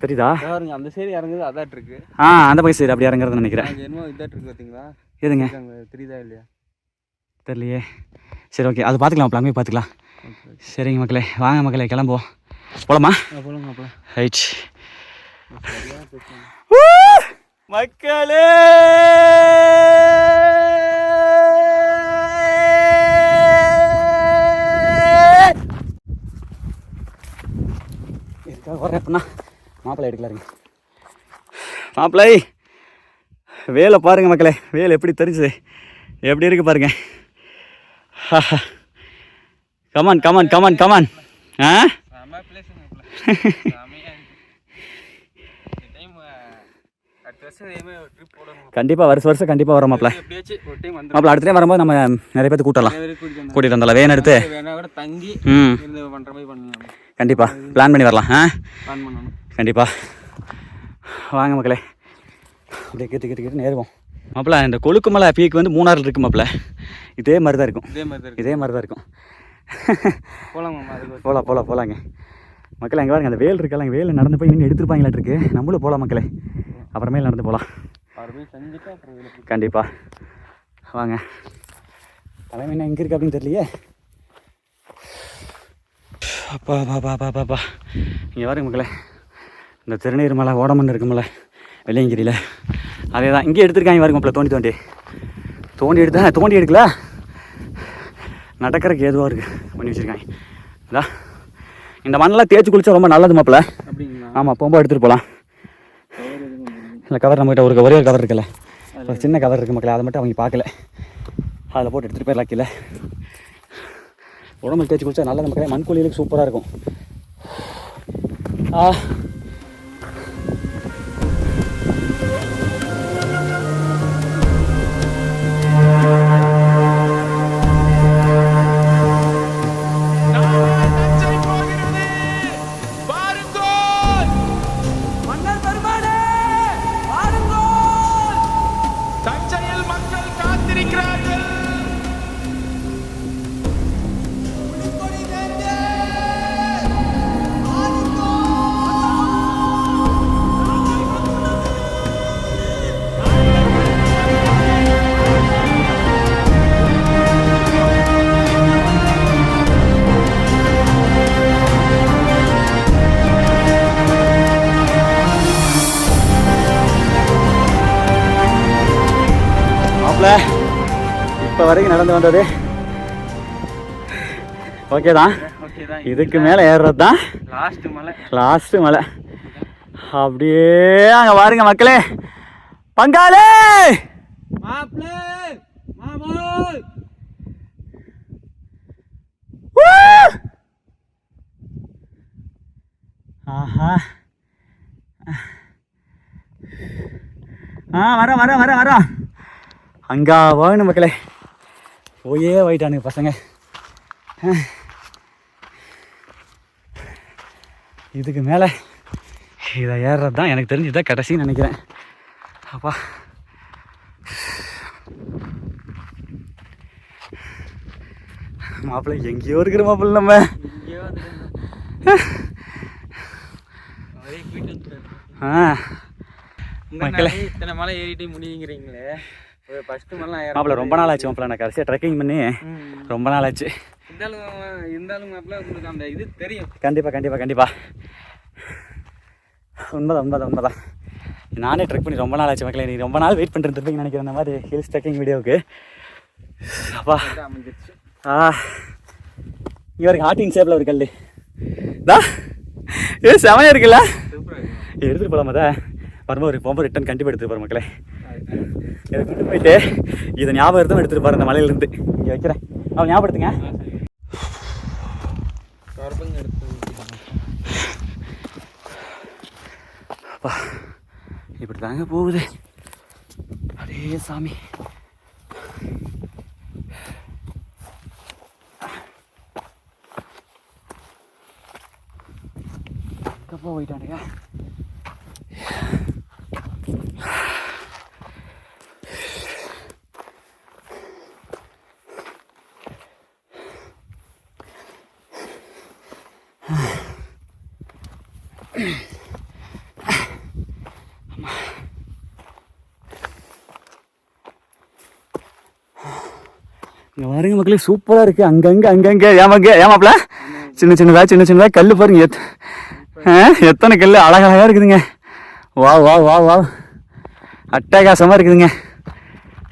தெரியுதா? அந்த சைடு இறங்குது அதாட்டு இருக்கு. அந்த பக்கம் சைடு அப்படி இறங்குறதுன்னு நினைக்கிறேன். என்னமோ இதாட்டு இருக்கு பார்த்தீங்களா? எதுங்க தெரியுதா இல்லையா தெரியலையே. சரி ஓகே, அது பார்த்துக்கலாம், அங்கே பார்த்துக்கலாம். சரிங்க மக்களே, வாங்க மக்களே கிளம்புவோம். போலாமா? போலாம் ரைட் மக்களே. வரேன்னா மாப்பிள்ளை எடுக்கலாருங்க. மாப்பிள்ளை வேலை பாருங்க மக்களே, வேலை எப்படி தெரிஞ்சுது, எப்படி இருக்கு பாருங்க. Come on come on come on come on. கண்டிப்பாக வருஷம் கண்டிப்பாக வரோம் மாப்பிள்ள. மாப்பிள்ள அடுத்த டைம் வரும்போது நம்ம நிறைய பேர் கூட்டிகிட்டு வந்தால வேன் எடுத்து கண்டிப்பாக பிளான் பண்ணி வரலாம். கண்டிப்பாக வாங்க மக்களே, அப்படியே கிட்டு நேருவோம். மாப்பிள்ள இந்த கொழுக்குமலை பீக்கு வந்து 3 இருக்கு மாப்பிள்ள. இதே மாதிரி தான் இருக்கும். போகலாங்க மக்களே. அங்கே பாருங்க அந்த வேல் இருக்கலாம், அங்கே வேல் நடந்து போய் நீங்கள் எடுத்துருப்பாங்களாட்டு இருக்கு. நம்மளும் போகலாம் மக்களே, அப்புறமேல் நடந்து போகலாம். கண்டிப்பாக வாங்க. தலைமை என்ன எங்கே இருக்குது அப்படின்னு தெரியலையே. அப்பா இங்கே பாருங்க மக்களே, இந்த திருநீர் மலை ஓடமண் இருக்குமில்ல வெள்ளையங்கிரியில், அதே தான் இங்கே எடுத்துருக்காங்க பாருங்க மாப்பிள்ள. தோண்டி எடுக்கல, நடக்கிறதுக்கு ஏதுவாக இருக்குது பண்ணி வச்சுருக்காங்க. இதான் இந்த மண்ணெல்லாம் தேய்ச்சி குளிச்சா ரொம்ப நல்லது மாப்பிள்ள. ஆமாம், போகும்போது எடுத்துகிட்டு போகலாம். இல்லை கவர் நம்மகிட்ட ஒரே ஒரு கவர் இருக்குல்ல, ஒரு சின்ன கவர் இருக்குது மக்களே, அதை மட்டும் அவங்க பார்க்கல. அதில் போட்டு எடுத்துகிட்டு போயிடலாம் கீழே. உடம்புல தேய்ச்சி குடிச்சா நல்லது மக்களே, மண் குளியலுக்கு சூப்பராக இருக்கும். இப்போ வரைக்கும் நடந்து வந்தது ஓகே தான். இதுக்கு மேலே ஏறுறது தான் லாஸ்ட்டு மலை. அப்படியே அங்கே பாருங்க மக்களே, பங்காளே ஆஹா வரோம். அங்கே வேணும் மக்களே, போயே போயிட்டானுங்க பசங்க. இதுக்கு மேலே இதை ஏறுறது தான் எனக்கு தெரிஞ்சு இதான் கடைசின்னு நினைக்கிறேன். அப்பா மாப்பிள்ளை எங்கேயோ இருக்கிற மாப்பிள்ளை நம்ம மக்களே. இத்தனை மலை ஏறிட்டு முடியுங்கிறீங்களே, மாப்பிள்ள ரொம்ப நாள் ஆச்சு மாப்பிள்ள, நான் கடைசியாக ட்ரெக்கிங் பண்ணி ரொம்ப நாள் ஆச்சு. இருந்தாலும் மாப்பிள்ள உங்களுக்கு அந்த இது தெரியும். கண்டிப்பாக உண்மைதான். நானே ட்ரெக் பண்ணி ரொம்ப நாள் ஆச்சு மக்களே. நீ ரொம்ப நாள் வெயிட் பண்ணிட்டு இருப்பீங்கன்னு நினைக்கிறேன் இந்த மாதிரி ஹில்ஸ் ட்ரெக்கிங் வீடியோவுக்கு. அப்பா இங்கே வரைக்கும் ஹார்டிங் ஷேப்பில் ஒரு கல் செமையாக இருக்குல்ல, எடுத்துகிட்டு போகலாமா தான் வரும்போது ரிட்டன் கண்டிப்பாக எடுத்துகிட்டு போகிற மக்களே. எடுத்துகிட்டு போயிட்டு இதை ஞாபகம் எடுத்துகிட்டு போகிறேன் இந்த மலையிலேருந்து. இங்கே வைக்கிறேன், அவன் ஞாபகப்படுத்துங்க. இப்படி தாங்க போகுது. அடே சாமி, எங்கப்பா போயிட்டானுங்க. இங்கே பாருங்க மக்களே, சூப்பராக இருக்குது. அங்கங்கே ஏமாப்ல சின்ன சின்னதாக கல் பாருங்க, எத்தனை கல் அழகழகாக இருக்குதுங்க. வா அட்டகாசமாக இருக்குதுங்க.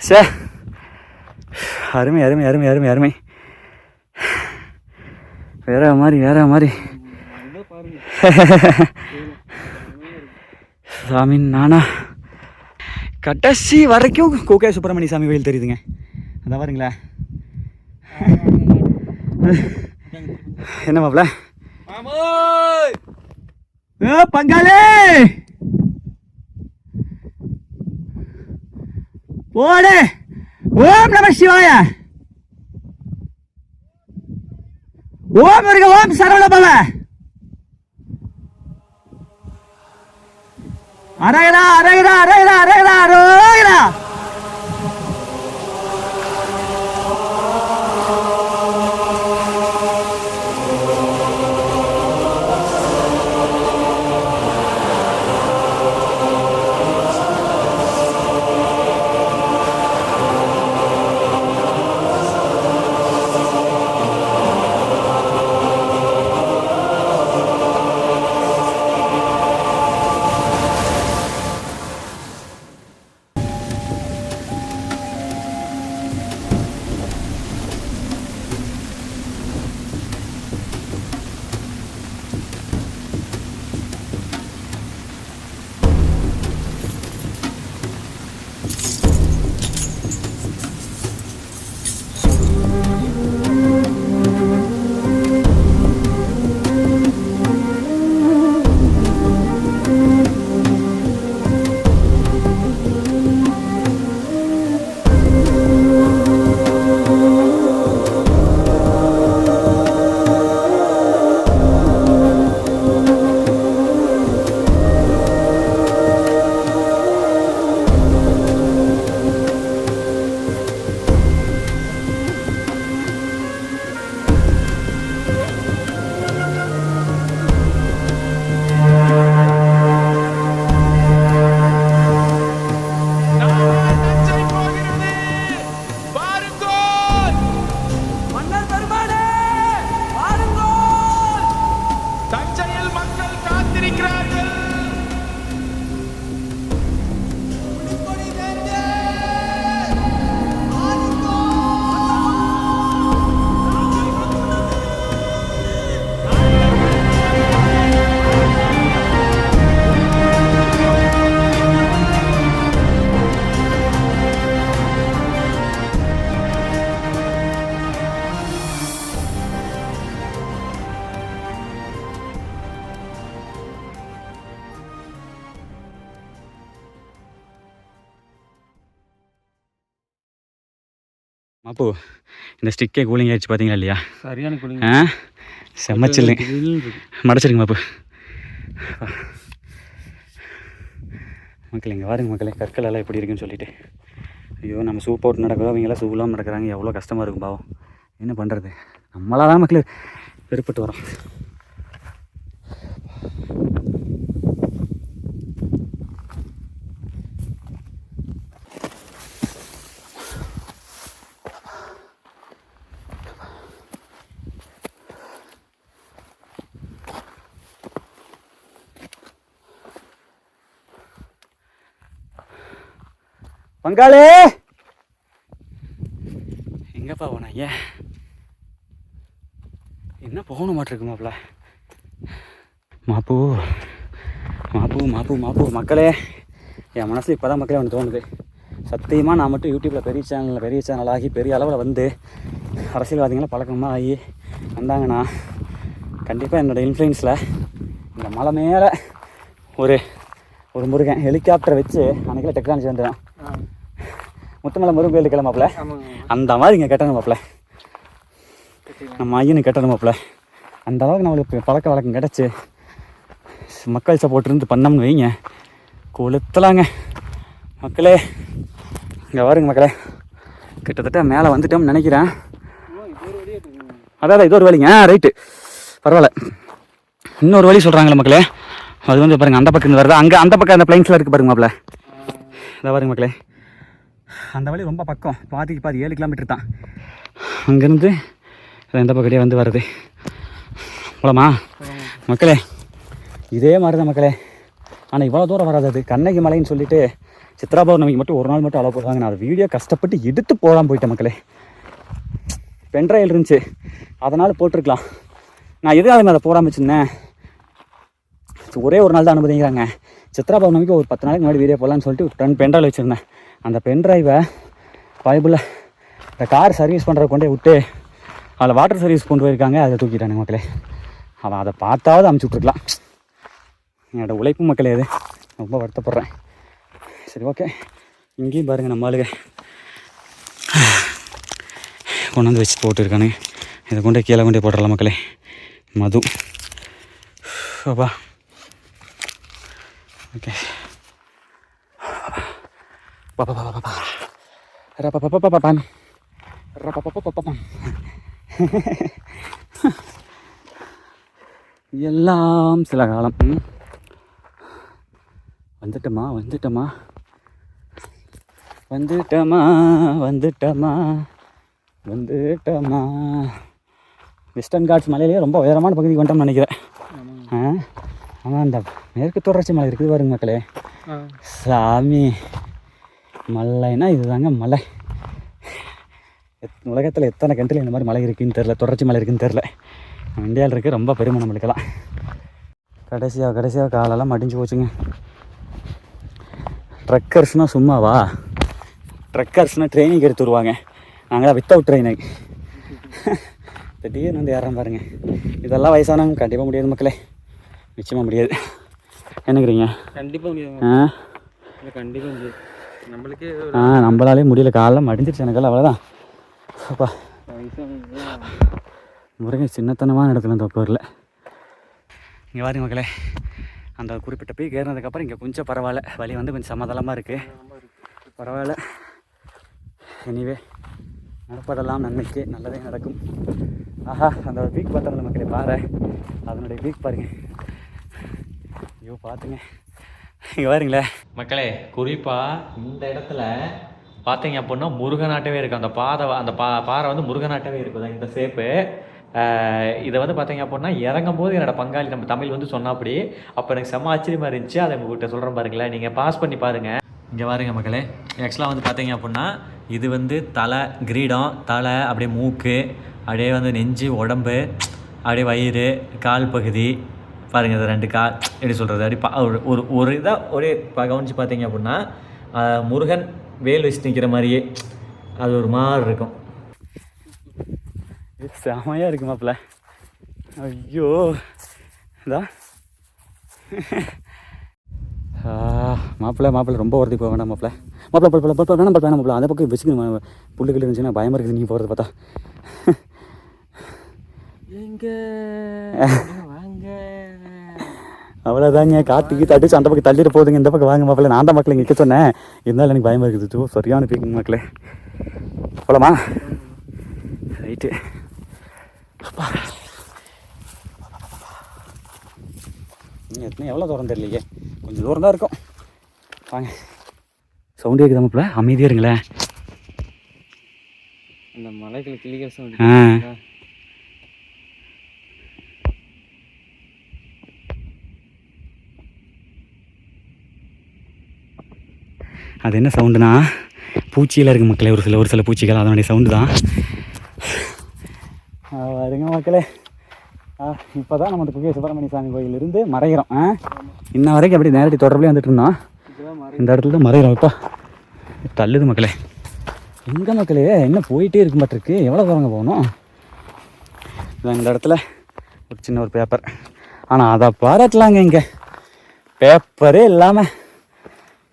சே அருமை வேற மாதிரி சாமி. நானா கடைசி வரைக்கும் கூகே சுப்பிரமணிய சாமி கோயில் தெரியுதுங்க. அதான் பாருங்களா, என்ன மாப்பிள்ள பங்காளே போடு. ஓம் நம சிவாய, ஓம் முருக, ஓம் சரவண பவ, அரகரா அரோகரா. மாப்பு இந்த ஸ்டிக்கே கூலிங் ஆயிடுச்சு பார்த்தீங்களா இல்லையா? சரியான கூலிங். செம்மச்சில்லை மடைச்சிருங்க மாப்பு. மக்கள் இங்கே வாருங்க மக்களே, கற்கள் எல்லாம் எப்படி இருக்குன்னு சொல்லிட்டு. ஐயோ நம்ம ஷூ போட்டு நடக்கிறோம், அவங்களாம் ஷூ இல்லாமல் நடக்கிறாங்க. எவ்வளோ கஷ்டமாக இருக்கும் பாவம். என்ன பண்ணுறது, நம்மளாக தான் மக்கள் வெறுப்பட்டு வரோம். பங்காளி எங்கப்பா போனா? ஏன் என்ன போகணும் மாட்டிருக்கு மாப்பிள்ள? மாப்பு மாப்பு மாப்பு மாப்பு மக்களே, என் மனசில் இப்போ தான் மக்களே ஒன்று தோணுது. சத்தியமாக நான் மட்டும் யூடியூப்பில் பெரிய சேனல் ஆகி பெரிய அளவில் வந்து அரசியல்வாதிகளை பழக்கமாக ஆகி வந்தாங்கன்னா கண்டிப்பாக என்னோடய இன்ஃப்ளூயன்ஸில் இந்த மலை மேலே ஒரு முருகன் ஹெலிகாப்டரை வச்சு அன்றைக்கில் டெக்னாலஜி வந்துடும். முத்துமலை முருகன் கோயில் கிளம்பாப்புல அந்த மாதிரி இங்கே கட்டணும் மாப்பிள்ள. நம்ம ஐயனு கட்டணும் மாப்பிள்ள. அந்த அளவுக்கு நம்மளுக்கு பழக்க வழக்கம் கிடச்சி மக்கள் சப்போர்ட் இருந்து பண்ணோம்னு வைங்க, கொளுத்தலாங்க மக்களே. இங்கே வருங்க மக்களே, கிட்டத்தட்ட மேலே வந்துட்டோம்னு நினைக்கிறேன். அதான் இது ஒரு வழிங்க, ரைட்டு பரவாயில்ல. இன்னொரு வழி சொல்கிறாங்களே மக்களே, அது வந்து பாருங்கள் அந்த பக்கம் இருந்து வருது. அங்கே அந்த பக்கம் அந்த பிளைன்ஸில் இருக்குது பாருங்க மாப்பிள்ள. இதை பாருங்க மக்களே, அந்த வழி ரொம்ப பக்கம், பாதிக்கு 7 கிலோமீட்டர் தான். அங்கேருந்து இந்த பக்கடியே வந்து வருது. போலாமா மக்களே? இதே மாதிரி தான் மக்களே, ஆனால் இவ்வளோ தூரம் வராது. அது கண்ணகி மலைன்னு சொல்லிட்டு சித்ரா பௌர்ணமிக்கு மட்டும் ஒரு நாள் மட்டும் அளவு போடுவாங்க. நான் அது வீடியோ கஷ்டப்பட்டு எடுத்து போடாமல் போயிட்டேன் மக்களே. பென்ட்ரைவ் இருந்துச்சு, அதனால் போட்டிருக்கலாம். நான் எதுவும் அதை போடாமல் வச்சுருந்தேன். ஒரே ஒரு நாள் தான் அனுமதிங்கிறாங்க. சித்ரா பௌர்ணமிக்கு ஒரு 10 நாளைக்கு முன்னாடி வீடியோ போடலான்னு சொல்லிட்டு ஒரு பென்ட்ரைவ் வச்சுருந்தேன். அந்த பென்ட்ரைவை பைபிளில் இந்த கார் சர்வீஸ் பண்ணுறத கொண்டே விட்டு அதில் வாட்டர் சர்வீஸ் கொண்டு போயிருக்காங்க. அதை தூக்கிட்டானுங்க மக்களே. அவன் அதை பார்த்தாவது அமுச்சு விட்ருக்கலாம். என்னோடய உழைப்பு மக்களே, அது ரொம்ப வருத்தப்படுறேன். சரி ஓகே, இங்கேயும் பாருங்கள் நம்ம ஆளுங்க கொண்டு வந்து வச்சு போட்டுருக்கானுங்க. இதை கொண்டே கீழே கொண்டே போட்டுடலாம் மக்களே. மது அப்பா ஓகே எல்லாம் சில காலம். வந்துட்டோமா வந்துட்டோமா வந்துட்டோமா வந்துட்டோமா வந்துட்டோமா. வெஸ்டர்ன் காட்ஸ் மலையிலேயே ரொம்ப உயரமான பகுதிக்கு வந்துட்டோம்னு நினைக்கிறேன். ஆனால் அந்த மேற்கு தொடர்ச்சி மலை இருக்குது பாருங்க மக்களே. சாமி மலைன்னா இதுதாங்க மலை. உலகத்தில் எத்தனை கண்ட்ரியில் இந்த மாதிரி மலை இருக்குதுன்னு தெரில, தொடர்ச்சி மலை இருக்குதுன்னு தெரில. இந்தியாவில் இருக்குது, ரொம்ப பெருமை நம்மளுக்கெல்லாம். கடைசியாக காலெல்லாம் மடிஞ்சு போச்சுங்க. ட்ரக்கர்ஸ்னால் சும்மாவா? ட்ரக்கர்ஸ்னால் ட்ரைனிங் எடுத்து வருவாங்க, நாங்களாம் வித்தவுட் ட்ரைனிங். திடீர்னு வந்து ஏறாம பாருங்க. இதெல்லாம் வயசானவங்க கண்டிப்பாக முடியாது மக்களே, நிச்சயமாக முடியாது. என்னங்கிறீங்க? கண்டிப்பாக முடியாது. கண்டிப்பாக முடியாது. நம்மளுக்கே நம்மளாலே முடியல, காலெல்லாம் மடிஞ்சிருச்சு எனக்கெல்லாம். அவ்வளோதான். அப்பா முருகன் சின்னத்தனமான இடத்துல இந்த உட்காரில். இங்கே பாருங்க மக்களே, அந்த குறிப்பிட்ட பீக் ஏறினதுக்கப்புறம் இங்கே கொஞ்சம் பரவாயில்ல, வழி வந்து கொஞ்சம் சமதளமாக இருக்குது. பரவாயில்ல. எனிவே நடப்பதெல்லாம் நன்மைக்கு, நல்லதே நடக்கும். ஆஹா, அந்த ஒரு பீக் பார்த்தோம்ல மக்களே, பாரு அதனுடைய பீக் பாருங்க. ஐயோ பார்த்துங்க, இங்கே பாருங்களேன் மக்களே. குறிப்பாக இந்த இடத்துல பார்த்தீங்க அப்படின்னா முருகனாட்டவே இருக்குது. அந்த பாறை வந்து முருகனாட்டவே இருக்குது. இந்த ஷேப்பு இதை வந்து பார்த்தீங்க அப்படின்னா இறங்கும் போது என்னோட பங்காளி நம்ம தமிழ் வந்து சொன்னாப்படி அப்போ எனக்கு செம்ம ஆச்சரியமாக இருந்துச்சு. அதை உங்கள்கிட்ட சொல்கிறேன் பாருங்களேன், நீங்கள் பாஸ் பண்ணி பாருங்கள். இங்கே பாருங்க மக்களே, ஆக்சுவலாக வந்து பார்த்தீங்க அப்படின்னா இது வந்து தலை கிரீடம், தலை அப்படியே மூக்கு, அப்படியே வந்து நெஞ்சு, உடம்பு, அப்படியே வயிறு, கால் பகுதி பாருங்கள். இது 2 கால் எப்படி சொல்கிறது, அப்படி ஒரு இதாக ஒரே கவனித்து பார்த்தீங்க அப்படின்னா முருகன் வேல் வச்சு நிற்கிற மாதிரியே அது ஒரு மாதிரி இருக்கும். செமையாக இருக்கு மாப்பிள்ள. ஐயோ இதா மாப்பிள்ள ரொம்ப உறுதி போக வேண்டாம் மாப்பிள்ள. மாப்பிள்ள வேணாம் மாப்பிள்ள. அந்த பக்கம் வச்சுக்கணும் புல்லுகள் இருந்துச்சுன்னா பயமாக இருக்குது நீங்கள் போகிறது பார்த்தா. எங்கே வாங்க, அவ்வளோதாங்க. காற்றுக்கு தட்டிச்சு அந்த பக்கம் தள்ளிட்டு போகுதுங்க. இந்த பக்கம் வாங்க மாப்பிள்ள. நான் தான் மக்கள் இங்கே சொன்னேன், இருந்தாலும் எனக்கு பயமாக இருக்குது. சரியான பீக்குங்க மக்களே. போலாமா? ரைட்டு. அப்பா எத்தனை எவ்வளோ தூரம் தெரியலையே, கொஞ்சம் தூரம் தான் இருக்கும். வாங்க. சவுண்டு கேட்குதா மாப்பிள்ள? அமைதியாக இருங்களேன். அந்த மலைகள் கிளிகள் சவுண்ட். அது என்ன சவுண்டுனா பூச்சியில் இருக்குது மக்களே. ஒரு சில பூச்சிகள் அதனுடைய சவுண்டு தான். வருங்க மக்களே. இப்போ தான் நம்ம குகை சுப்பிரமணிய சாமி கோயிலிருந்து மறைகிறோம். இன்ன வரைக்கும் அப்படி நேரடி தொடர்பிலே வந்துட்டு இருந்தோம். இந்த இடத்துல தான் மறைகிறோம். இப்போ தள்ளுது மக்களே. எங்கே மக்களே என்ன போயிட்டே இருக்க மாட்டிருக்கு. எவ்வளோ தூரங்க போகணும்? இந்த இடத்துல ஒரு சின்ன ஒரு பேப்பர், ஆனால் அதை பாராட்டலாங்க. இங்கே பேப்பரே இல்லாமல்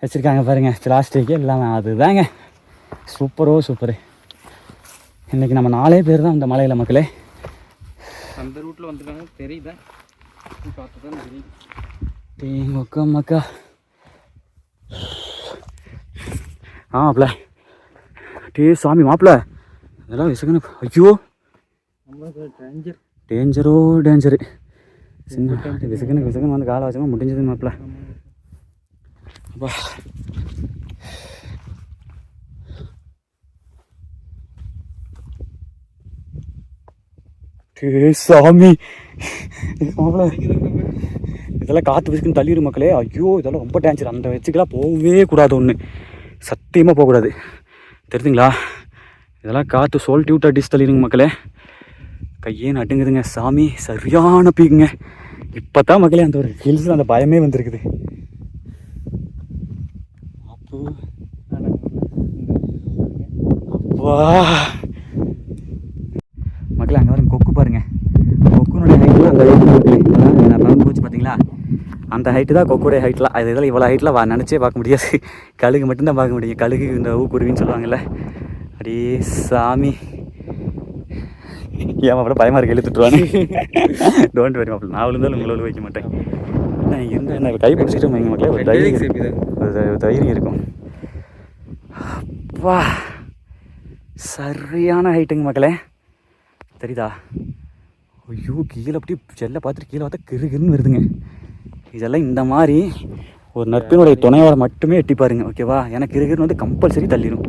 வச்சுருக்காங்க பாருங்கள், பிளாஸ்டிக்கே இல்லாமல். அதுதாங்க சூப்பரு. இன்றைக்கி நம்ம 4 பேர் தான் இந்த மலையில் மக்களே. அந்த ரூட்டில் வந்துட்டாங்க தெரியுதா? பார்த்து தான் தெரியுது. மக்கா மாப்பிள்ள. சாமி மாப்பிள்ள இதெல்லாம் விசகன. ஐயோ டேஞ்சரு. சின்ன விசகன் வந்து காலை வச்சோமா முடிஞ்சது மாப்பிள்ள. அப்பா சாமி மாப்பிள்ள, இதெல்லாம் காற்று விசுக்குன்னு தள்ளிடும் மக்களே. ஐயோ இதெல்லாம் ரொம்ப டேஞ்சர். அந்த வச்சுக்கெல்லாம் போகவே கூடாது. ஒன்று சத்தியமாக போகக்கூடாது, தெரியுதுங்களா? இதெல்லாம் காற்று சோல்ட்டி விட்டு அடிச்சு தள்ளிடுங்க மக்களே. கையே நடுங்குதுங்க சாமி. சரியான பீக்குங்க. இப்போ தான் மக்களே அந்த ஒரு ஹில்ஸில் அந்த பயமே வந்திருக்குது. அப்பா மக்களே, அங்கே வரும் கொக்கு பாருங்க. கொக்குனுடைய ஹைட்லாம் அந்த ஹைட்டு நான் ரவுண்ட் போச்சு பார்த்தீங்களா? அந்த ஹைட்டு தான் கொக்குடைய ஹைட்லாம். அது இதெல்லாம் இவ்வளோ ஹைட்டில் நினச்சே பார்க்க முடியாது. கழுகு மட்டும்தான் பார்க்க முடியும். கழுகு இந்த ஊக்குருவின்னு சொல்லுவாங்கள்ல. அப்படியே சாமி ஏன் மாப்பிள்ள பயமாக இருக்கு, எழுத்துட்டுருவானு. டோன்ட் வெரி மாப்பிள்ள, நான் விழுந்தாலும் உங்களை வைக்க மாட்டேன். இருந்தால் என்ன கை பிடிச்சிட்டு வைங்க மக்களே. ஒரு தைரியம் இருக்கும். அப்பா சரியான ஹைட்டுங்க மக்களே, தெரியுதா? ஐயோ கீழே அப்படி செல்லை பார்த்துட்டு கீழே பார்த்தா கிருகிருன்னு வருதுங்க. இதெல்லாம் இந்த மாதிரி ஒரு நட்பினுடைய துணையோட மட்டுமே எட்டி பாருங்க, ஓகேவா? ஏன்னா கிருகிருன்னு வந்து கம்பல்சரி தள்ளிடும்.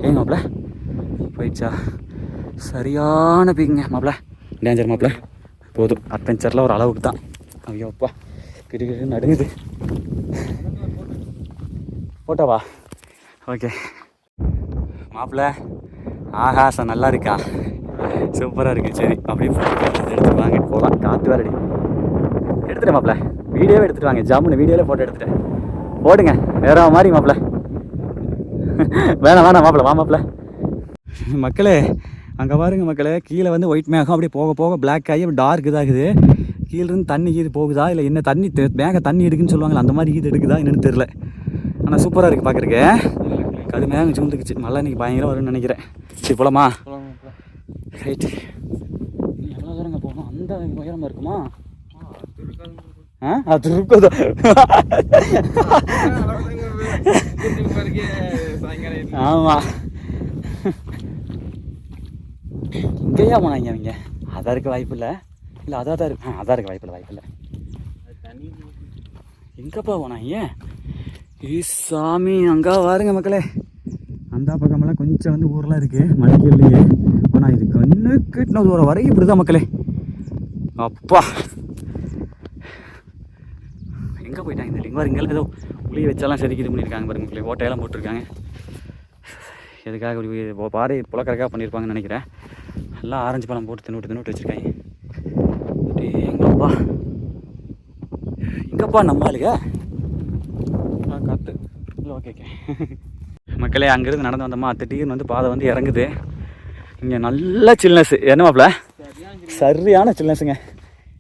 ஏங்க மாப்பிள்ள போயிடுச்சா? சரியான பீக்குங்க மாப்பிள்ள. டேஞ்சர் மாப்பிள்ள. போதும், அட்வென்ச்சரில் ஒரு அளவுக்கு தான். ஐயோ அப்பா கிருகிருன்னு நடுங்குது. போட்டோவா? ஓகே மாப்பிள்ள. ஆகாசம் நல்லா இருக்கா? சூப்பராக இருக்குது. சரி அப்படியே எடுத்துட்டு வாங்க போகலாம். காற்று வேறடி எடுத்துட்டேன் மாப்பிள்ள. வீடியோவே எடுத்துகிட்டு வாங்க. ஜம்முன்னு வீடியோவில் ஃபோட்டோ எடுத்துட்டேன். போடுங்க வேற மாதிரி மாப்பிள்ள. வேணாம் மாப்பிள்ள, வா மாப்பிள்ள. மக்களே அங்கே பாருங்க மக்களே, கீழே வந்து ஒயிட் மேகம் அப்படியே போக போக பிளாக் ஆகி அப்படி டார்க் இதாகுது. கீழேருந்து தண்ணி கீது போகுதா இல்லை என்ன தண்ணி மேக தண்ணி எடுக்குன்னு சொல்லுவாங்களே, அந்த மாதிரி இது எடுக்குதா என்னன்னு தெரில. ஆனால் சூப்பராக இருக்குது பார்க்குறக்கு. அது மேகம் சூழ்ந்துக்குச்சு. மழை இன்றைக்கி பயங்கரம் வரும்னு நினைக்கிறேன். சரி போலாமா? ரைட்டு. எவ்வளோ தூரங்க போகணும்? அந்த உயரமாக இருக்குமா? அது இருக்கும். ஆமாம் இங்கேயா போனாங்க அவங்க? அதான் இருக்க வாய்ப்பு இல்லை. இல்லை அதான் தான் இருக்கு. அதான் இருக்க வாய்ப்பு இல்லை. எங்கப்பா போனாங்க? சாமி அங்கே பாருங்க மக்களே. அந்த பக்கமெல்லாம் கொஞ்சம் வந்து ஊரெலாம் இருக்குது. மலைக்கு இல்லையே ஆனால் இது கண்ணுக்கு இன்னும் தூரம் வரைக்கும் இப்படி தான் மக்களே. அப்பா எங்கே போயிட்டாங்க இந்த லிங்க்? இங்கே ஏதோ புளியை வச்சாலாம் சரி இது பண்ணியிருக்காங்க பாருங்க மக்களே. ஓட்டையெல்லாம் போட்டிருக்காங்க. எதுக்காக இப்படி பாறை புலக்கறக்காக பண்ணியிருப்பாங்கன்னு நினைக்கிறேன். எல்லாம் ஆரஞ்சு பழம் போட்டு தின்னுட்டு வச்சுருக்காங்க. எங்கப்பா எங்கப்பா நம்ம ஆளுங்க காற்று இல்லை. ஓகே மக்களே, அங்கேருந்து நடந்து வந்தோமா திடீர்னு வந்து பாதை வந்து இறங்குது. இங்கே நல்ல சில்னஸ் என்னமாப்ல, சரியான சில்னஸுங்க.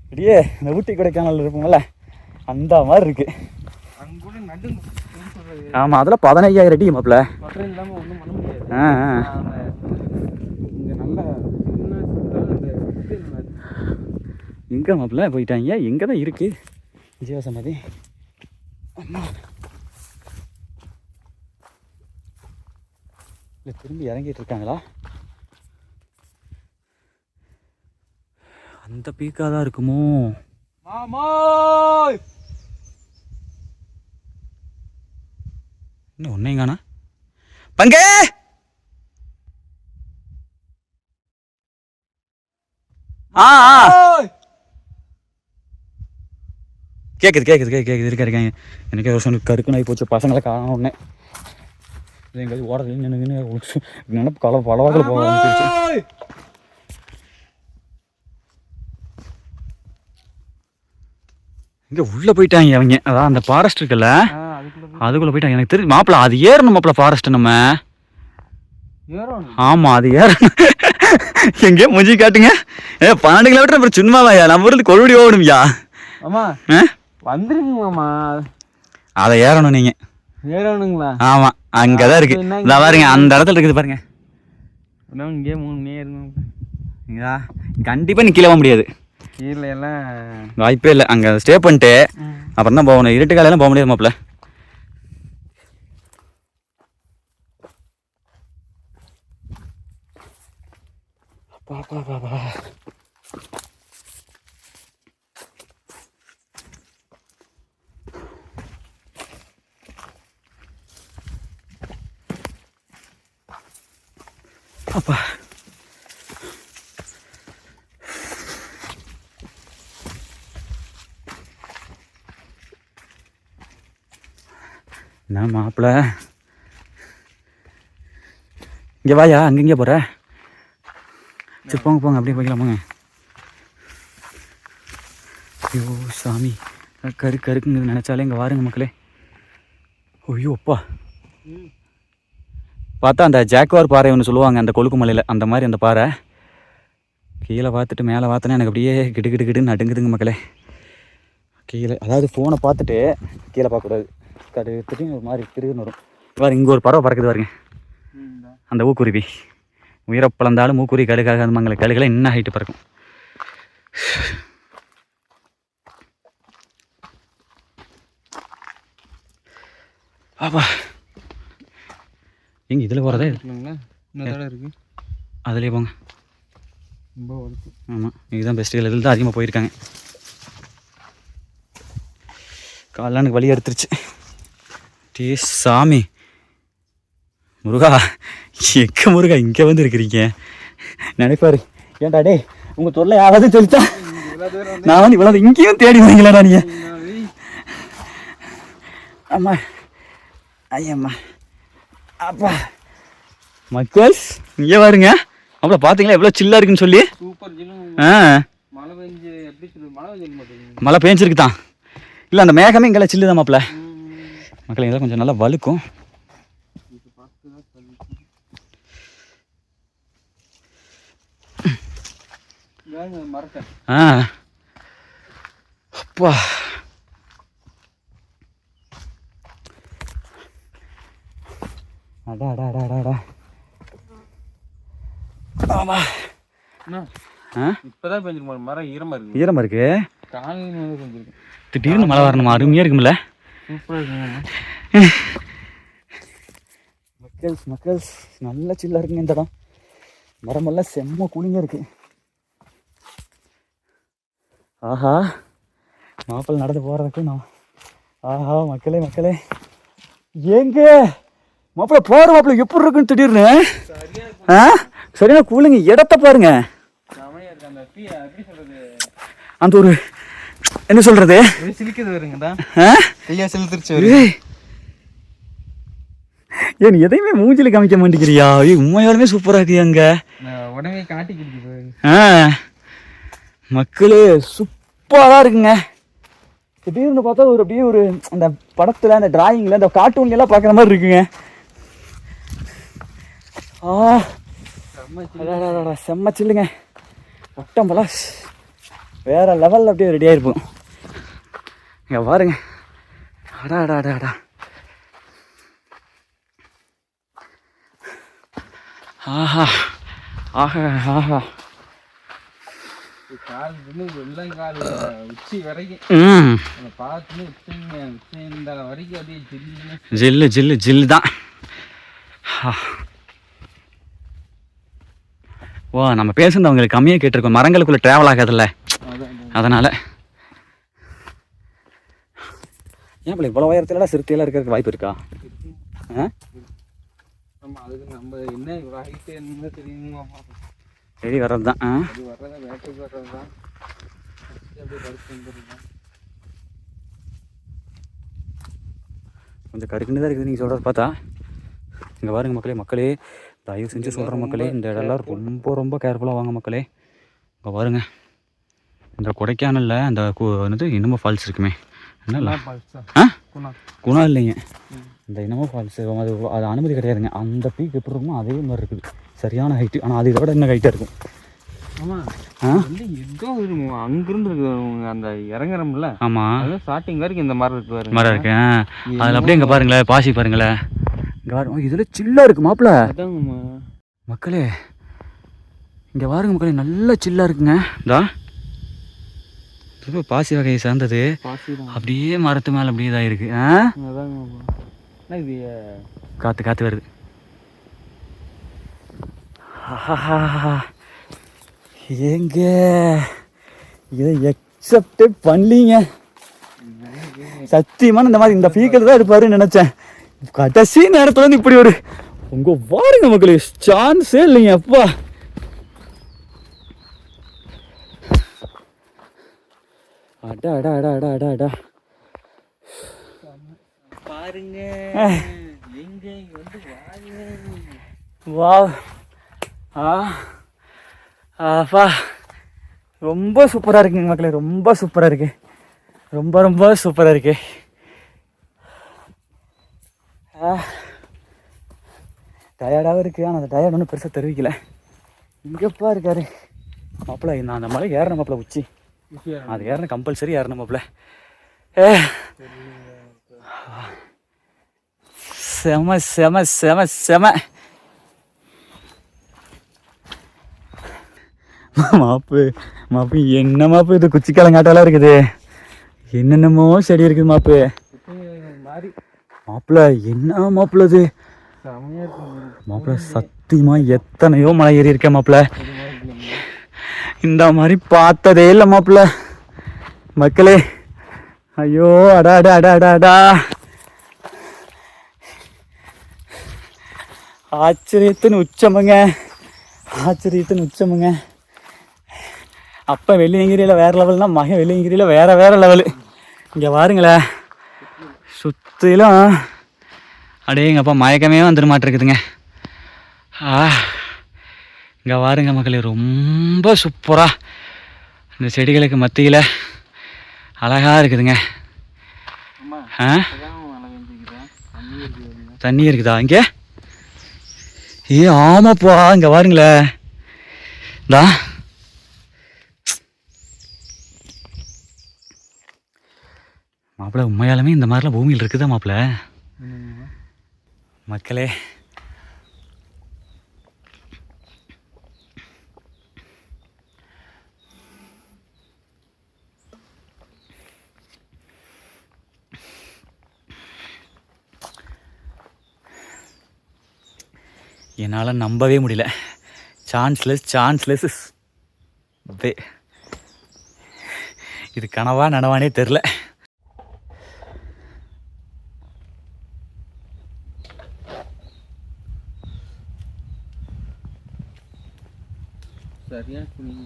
இப்படியே இந்த ஊட்டி கொடைக்கானல் இருப்போம்ல அந்த மாதிரி இருக்குது. ஆமாம், அதில் 15,000 அடி மாப்பிள்ள. எங்கே மாப்பிள்ள போயிட்டாங்க? எங்கே தான் இருக்குது ஜீவசமாதி? அம்மா இல்லை திரும்பி இறங்கிட்டு இருக்காங்களா? அந்த பீக்காக தான் இருக்குமோ? இன்னும் ஒன்னைங்கானா பங்கே. கேட்குது இருக்காங்க. எனக்கு ஒரு சொன்ன கருக்குன்னு ஆகி போச்சு. பசங்களை காணோம் ஒன்று எங்கேயாவது ஓடுறது நின்று நினைப்பு கலர் பலவாக்கில் போக ஆரம்பிச்சிருச்சு. இங்கே உள்ளே போயிட்டாங்க அவங்க. அதான் அந்த ஃபாரஸ்ட் இருக்குல்ல அதுக்குள்ளே போயிட்டாங்க. எனக்கு தெரிஞ்சு மாப்பிள்ள அது ஏறணும் மாப்பிள்ள ஃபாரஸ்ட் நம்ம. ஆமாம் அது ஏறணும். எங்கேயோ முஞ்சி காட்டுங்க. 12 கிலோமீட்டர் அப்புறம் சும்மாவாயா நம்ம ஊருக்கு கொழுடி ஓடும்யா. வந்துருங்கம்மா, அதை ஏறணும் நீங்கள். ஏறணுங்களா? ஆமாம் அங்கே தான் இருக்குது. இதான் பாருங்க அந்த இடத்துல இருக்குது பாருங்க. இங்கே 3 மணி நேரம் கண்டிப்பாக நீ கீழே போக முடியாது. கீழே எல்லாம் வாய்ப்பே இல்லை. அங்கே ஸ்டே பண்ணிட்டு அப்புறம் தான் போகணும். இருட்டு காலையெல்லாம் போக முடியாது மாப்பிள்ள. பாப்பா அப்பா என்ன மாப்பிள்ள இங்கே வாயா, அங்கங்கே போகிற? சரி போங்க அப்படியே போய்க்கலாம் போங்க. ஐயோ சாமி, கருக்குங்கிறது நினச்சாலே இங்கே வாருங்க மக்களே. ஐயோ அப்பா, பார்த்தா அந்த ஜாக்குவார் பாறை ஒன்று சொல்லுவாங்க அந்த கொழுக்கு மலையில், அந்த மாதிரி அந்த பாறை. கீழே பார்த்துட்டு மேலே பார்த்தோன்னா எனக்கு அப்படியே கிடுன்னு நடுங்குதுங்க மக்களே. கீழே அதாவது ஃபோனை பார்த்துட்டு கீழே பார்க்கக்கூடாது. திடீர்னு ஒரு மாதிரி திருன்னு வரும். பாருங்க இங்கே ஒரு பறவை பறக்குது பாருங்க, அந்த ஊக்குருவி. உயிரை பிளந்தாலும் மூக்குருவி கழுகாக அந்த மங்களை கழுகலை இன்னும் ஹைட்டு பறக்கும். ஆப்பா எங்க இதில் போகிறதே இருக்கு, அதுலேயே போங்க. ஆமாம் இதுதான் பெஸ்ட்டு. இதில் தான் அதிகமாக போயிருக்காங்க. காலைல எனக்கு வலி எடுத்துருச்சு. டே சாமி முருகா, எங்கே முருகா இங்கே வந்து இருக்கிறீங்க நினைப்பாரு. ஏன்டா டே உங்கள் தொல்லை யாராவது சொல்லிட்டா நான் வந்து இவ்வளோ இங்கேயும் தேடி வரீங்களாடா நீங்கள்? அம்மா ஐயம்மா அப்பா மக்கள்ஸ் இங்கே பாருங்க. அவ்வளோ பார்த்தீங்களா எவ்வளோ சில்லாக இருக்குன்னு சொல்லி. மழை பெஞ்சிருக்கு தான். இல்லை அந்த மேகமே இங்கெல்லாம் சில்லு தான் மாப்பிள்ள. மக்கள் இதெல்லாம் கொஞ்சம் நல்லா வழுக்கும். அப்பா அடா ஆமா இப்பதான் பெஞ்சிருக்கு மரம் ஈரமா இருக்கு. காலையில பெஞ்சிருக்கு. திடீர்னு மழை வரணுமா? அருமையா இருக்கும்ல. மக்கள்ஸ் நல்ல சில்லா இருக்குங்க இந்த இடம். மரமெல்லாம் செம்ம கூலிங்க இருக்கு. ஆஹா மாப்பிள்ளை நடந்து போறதுக்கு நான் ஆஹா மக்களே ஏங்க மாப்பிள்ளை போற மாப்பிள்ளை எப்படி இருக்குன்னு திடீர்னு சரியான கூலிங்க. இடத்த பாருங்க. செமையா இருக்கு. அந்த எப்படி சொல்றது, அந்த ஒரு என்ன சொல்றது சிலிக்குது வருங்கடா. ஆ? கையா செலுத்துருச்சு. ஏய், ஏன் எதையுமே மூஞ்சில காமிக்க மாட்டேங்கிறியா? ஏய் உண்மையாலுமே சூப்பரா இருக்கு அங்க. உடனே காட்டி கொடுக்குது. மக்களே சூப்பரா இருக்குங்க. திடீர்னு பார்த்தா ஒரு அப்படியே ஒரு அந்த படத்துல அந்த டிராயிங்ல அந்த கார்ட்டூன்ல எல்லாம் பார்க்குற மாதிரி இருக்குங்க. செம்ம சில்லுங்க. ஒட்டம்பெல்லாம் வேற லெவலில் அப்படியே ரெடியாக இருப்போம். இங்கே பாருங்க. அடா அடா அடா அடா. ஆஹா ஆஹா ஆஹா. உள்ளங்கால் உச்சி வரைக்கும் பார்த்து உச்ச வரைக்கும் அப்படியே ஜில்லு ஜில்லு ஜில்லு தான். ஓ நம்ம பேசுனது அவங்களுக்கு கம்மியாக கேட்டிருக்கோம். மரங்களுக்குள்ளே ட்ராவல் ஆகாதுல்ல, அதனால். ஏன் பிள்ளை இவ்வளோ உயரத்துலலாம் சிறுத்தையெல்லாம் இருக்கிறதுக்கு வாய்ப்பு இருக்கா? அதுக்கு நம்ம என்ன ஹைட்டு என்ன தெரியுமா, சரி வர்றது தான். அது வர்றதா வேட்டைக்கு வர்றது தான். அப்படியே படுத்து வந்துடுறோம். கொஞ்சம் கருக்குன்னு தான் இருக்குது நீங்கள் சொல்கிறது பார்த்தா. இங்கே பாருங்க மக்களே, மக்களே தயவு செஞ்சு சொல்கிற மக்களே, இந்த இடம்லாம் ரொம்ப ரொம்ப கேர்ஃபுல்லாக வாங்க மக்களே. இங்கே பாருங்க, இந்த கொடைக்கானலில் அந்த என்னது இன்னமும் ஃபால்ஸ் இருக்குமே, என்னல்ல குணா இல்லைங்க, இந்த இன்னமும் ஃபால்ஸ் அது அனுமதி கிடையாதுங்க. அந்த பீக் எப்படி இருக்குமோ அதே மாதிரி இருக்குது, சரியான ஹைட்டு. ஆனால் அது இதை விட இன்னும் ஹைட்டாக இருக்கும். ஏதோ அங்கிருந்து இருக்கு அந்த இறங்குறோம்ல. ஆமாம், அது ஸ்டார்டிங் வரைக்கும் இந்த மரம் இருக்கு. மரம் இருக்கு. அதில் அப்படியே இங்கே பாருங்களேன், பாசி பாருங்களேன். இதில் சில்லாக இருக்குது மாப்பிள்ள. மக்களே இங்கே பாருங்க மக்களே, நல்லா சில்லாக இருக்குங்க. இதா பாசி வகையை சேர்ந்தது அப்படியே மரத்து மேலே அப்படியே இதாக இருக்கு. காற்று காற்று வருது. ஏங்க இதை எக்ஸப்டே பண்ணலீங்க. சத்தியமான இந்த மாதிரி இந்த பீக்கில் தான் இருப்பாருன்னு நினச்சேன். கடைசி நேரத்தில் வந்து இப்படி ஒரு உங்க பாருங்க மக்களே, சான்ஸே இல்லைங்க. அப்பா அடா அடா அடா அடா அடா அடா பாருங்க. எங்க வந்து வா ஆப்பா ரொம்ப சூப்பராக இருக்குங்க மக்களே, ரொம்ப சூப்பராக இருக்கு, ரொம்ப ரொம்ப சூப்பராக இருக்கு. டயர்டாகவும் இருக்குது, ஆனால் அந்த டயர்ட் ஒன்றும் பெருசாக தெரிவிக்கல. இங்கேப்பா இருக்காரு மாப்பிள்ள. நான் அந்த மலை ஏறணும் மாப்பிள்ள, உச்சி அது ஏறணும், கம்பல்சரி ஏறணும் மாப்பிள்ள. செம செம செம செம. மாப்பு மாப்பு என்ன மாப்பு இது, குச்சிக்கிழங்காட்டெல்லாம் இருக்குது, என்னென்னமோ செடி இருக்குது மாப்பு. மாப்பிள்ள என்ன மாப்பிள்ள இது மாப்பிள்ள, சத்தியமா எத்தனையோ மலை ஏறி இருக்கேன் மாப்பிள்ள, இந்த மாதிரி பார்த்ததே இல்லை மாப்பிள்ள. மக்களே ஐயோ அடா அடா அடா அடா அடா. ஆச்சரியத்தின் உச்சமுங்க, ஆச்சரியத்தின் உச்சமுங்க. அப்போ வெள்ளியங்கிரியில் வேறு லெவல்னா மகன் வெள்ளியங்கிரியில் வேறு வேறு லெவலு. இங்கே பாருங்களேன் சுற்றிலும் அப்படியே எங்கள் அப்பா மயக்கமே வந்துட மாட்டேருக்குதுங்க. இங்கே பாருங்க மக்களே, ரொம்ப சூப்பராக இந்த செடிகளுக்கு மத்தியில் அழகாக இருக்குதுங்க. தண்ணி இருக்குதா இங்கே? ஆமாப்பா, இங்கே பாருங்களேன். தா மாப்பிள்ள, உண்மையாலுமே இந்த மாதிரிலாம் பூமியில் இருக்குதா மாப்பிள்ள? மக்களே என்னால் நம்பவே முடியல. சான்ஸ்லெஸ் இது கனவா நனவானே தெரில. சரியான கூலிங்.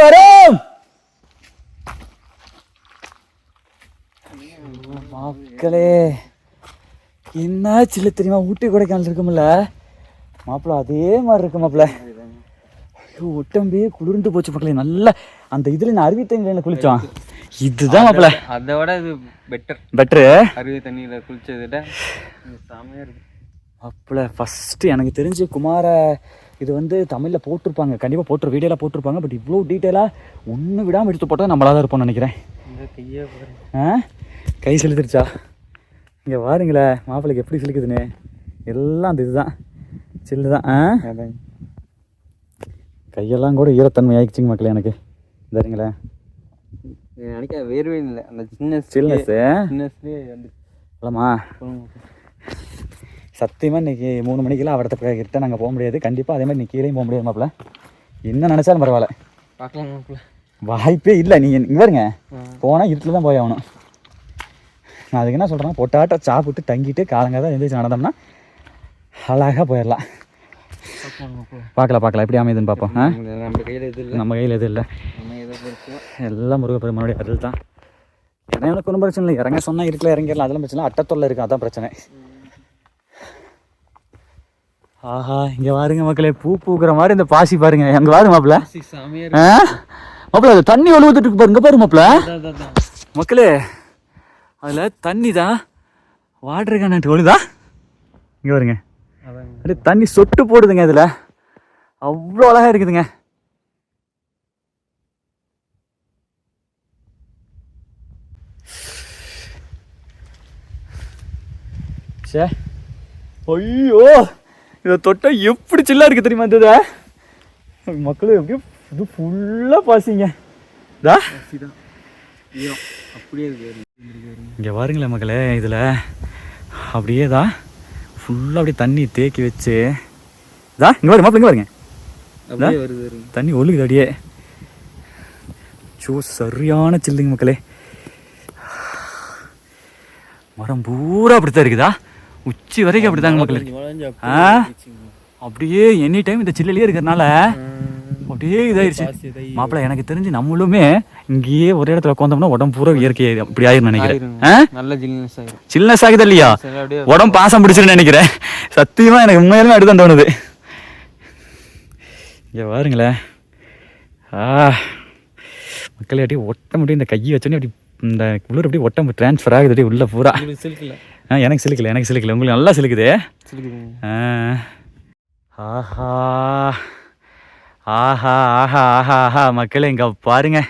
வரும் மக்களே. என்ன சில்லு தெரியுமா, ஊட்டி கொடைக்கானல் இருக்கும்ல மாப்பிள்ள, அதே மாதிரி இருக்கு மாப்பிள்ள. ஒட்டம்பே குளிர்ந்து போச்சு மக்களே. நல்லா அந்த இதுல நான் அருவி தண்ணியில குளிச்சோம், இதுதான் மாப்பிள்ள. அதை விட இது பெட்ரு. அருவி தண்ணியில குளிச்சதை விட செமையா இருக்கு மாப்பிள்ள. ஃபஸ்ட்டு எனக்கு தெரிஞ்சு குமார இது வந்து தமிழில் போட்டிருப்பாங்க, கண்டிப்பாக போட்டு வீடியோலாம் போட்டிருப்பாங்க. பட் இவ்வளோ டீட்டெயிலாக ஒன்று விடாமல் எடுத்து போட்டால் நம்மளாக தான் இருப்போம்னு நினைக்கிறேன். கை செலுத்துருச்சா? இங்கே வாருங்களேன் மாப்பிள்ளைக்கு எப்படி சிலுக்குதுன்னு. எல்லாம் அந்த இதுதான் சில்லு தான். கையெல்லாம் கூட ஈரத்தன்மை ஆயிடுச்சுங்க மக்களே எனக்கு. சரிங்களேன், நினைக்க வேர்வே இல்லை, அந்த சில்னஸ்லேயே இல்லைம்மா. சத்தியமாக இன்றைக்கி 3 மணிக்கெல்லாம் அவடத்த கிட்ட நாங்கள் போக முடியாது. கண்டிப்பாக அதே மாதிரி நீ கீழேயும் போக முடியாது மாப்பிள்ள. என்ன நினச்சாலும் பரவாயில்ல, பார்க்கலாம் மாப்பிள்ள. வாய்ப்பே இல்லை. நீங்கள் இங்கே பாருங்க, போனால் இருட்டில் தான் போய் ஆகணும். நான் அதுக்கு என்ன சொல்கிறேன்னா, பொட்டாட்ட சாப்பிட்டு தங்கிட்டு காலங்காக தான் எழுந்திரிச்சு நடந்தோம்னா அழகாக போயிடலாம். பார்க்கலாம் எப்படி அமைதுன்னு பார்ப்போம். நம்ம கையில் எதுவும் இல்லை, நம்ம கையில் எதுவும் இல்லை, நம்ம எதை பொறுத்து எல்லாம் முருகப்பெருமானுடைய அருள் தான். ஏன்னா எனக்கு ஒன்றும் பிரச்சனை இல்லை, இறங்க சொன்னால் இருட்டில் இறங்கிடலாம், அதெல்லாம் பிரச்சனை இல்லை. அட்டத்தொல்லை இருக்குது, அதான் பிரச்சனை. ஆஹா, இங்கே பாருங்க மக்களே, பூ பூக்கிற மாதிரி இந்த பாசி பாருங்க. அங்கே பாருங்க மாப்பிள்ள, மாப்பிள்ள அது தண்ணி ஒழுகுதுட்டு இருக்கு பாருங்க. பாருங்க மாப்பிள்ள மக்களே, அதில் தண்ணி தான் வாட்டர் கேன் ஒழுதா. இங்கே பாருங்க, அப்படியே தண்ணி சொட்டு போடுதுங்க. இதில் அவ்வளோ அழகாக இருக்குதுங்க. சே, ஐயோ, இதை தொட்டால் எப்படி சில்லா இருக்குது தெரியுமா இந்த இதை. மக்களும் எப்படியோ இது ஃபுல்லாக பாசிங்க. இதா அப்படியே இருக்கு. இங்கே பாருங்களேன் மக்களே, இதில் அப்படியே தான் ஃபுல்லாக அப்படியே தண்ணி தேக்கி வச்சு இதா. இங்கே பாருங்க மாப்பிள்ள, இங்கே பாருங்க, வருது தண்ணி ஒழுகுது அப்படியே. ஸோ சரியான சில்லுங்க மக்களே. மரம் பூரா அப்படித்தான் இருக்குதா, உச்சி வரைக்கும் அப்படிதாங்க மக்களே. அப்படியே எனி டைம் இந்த சில்லிலே இருக்கிறதுனால அப்படியே இதாயிருச்சு மாப்பிள்ள. எனக்கு தெரிஞ்சு நம்மளுமே இங்கேயே ஒரு இடத்துல உட்காந்தோம்னா உடம்பு பூரா இயற்கை இப்படி ஆயிரும் நினைக்கிறேன். நல்ல ஜில்னஸ் ஆயிரும். சில்னஸ் ஆகுது இல்லையா, உடம்பு பாசம் பிடிச்சிருன்னு நினைக்கிறேன். சத்தியமா எனக்கு உண்மையாலுமே அப்படிதான் தோணுது. இங்கே பாருங்களேன், மக்களே அப்படியே ஒட்ட முடியும். இந்த கையை வச்சோன்னே அப்படி இந்த குளிர் அப்படியே ஒட்ட ட்ரான்ஸ்ஃபர் ஆகுது அப்படியே உள்ள பூரா. எனக்கு சிலுக்கல, உங்களுக்கு நல்லா சிலுக்குது. ஆஹா ஆஹா ஆஹா ஆஹா ஆஹா மக்களே, இங்கே பாருங்க,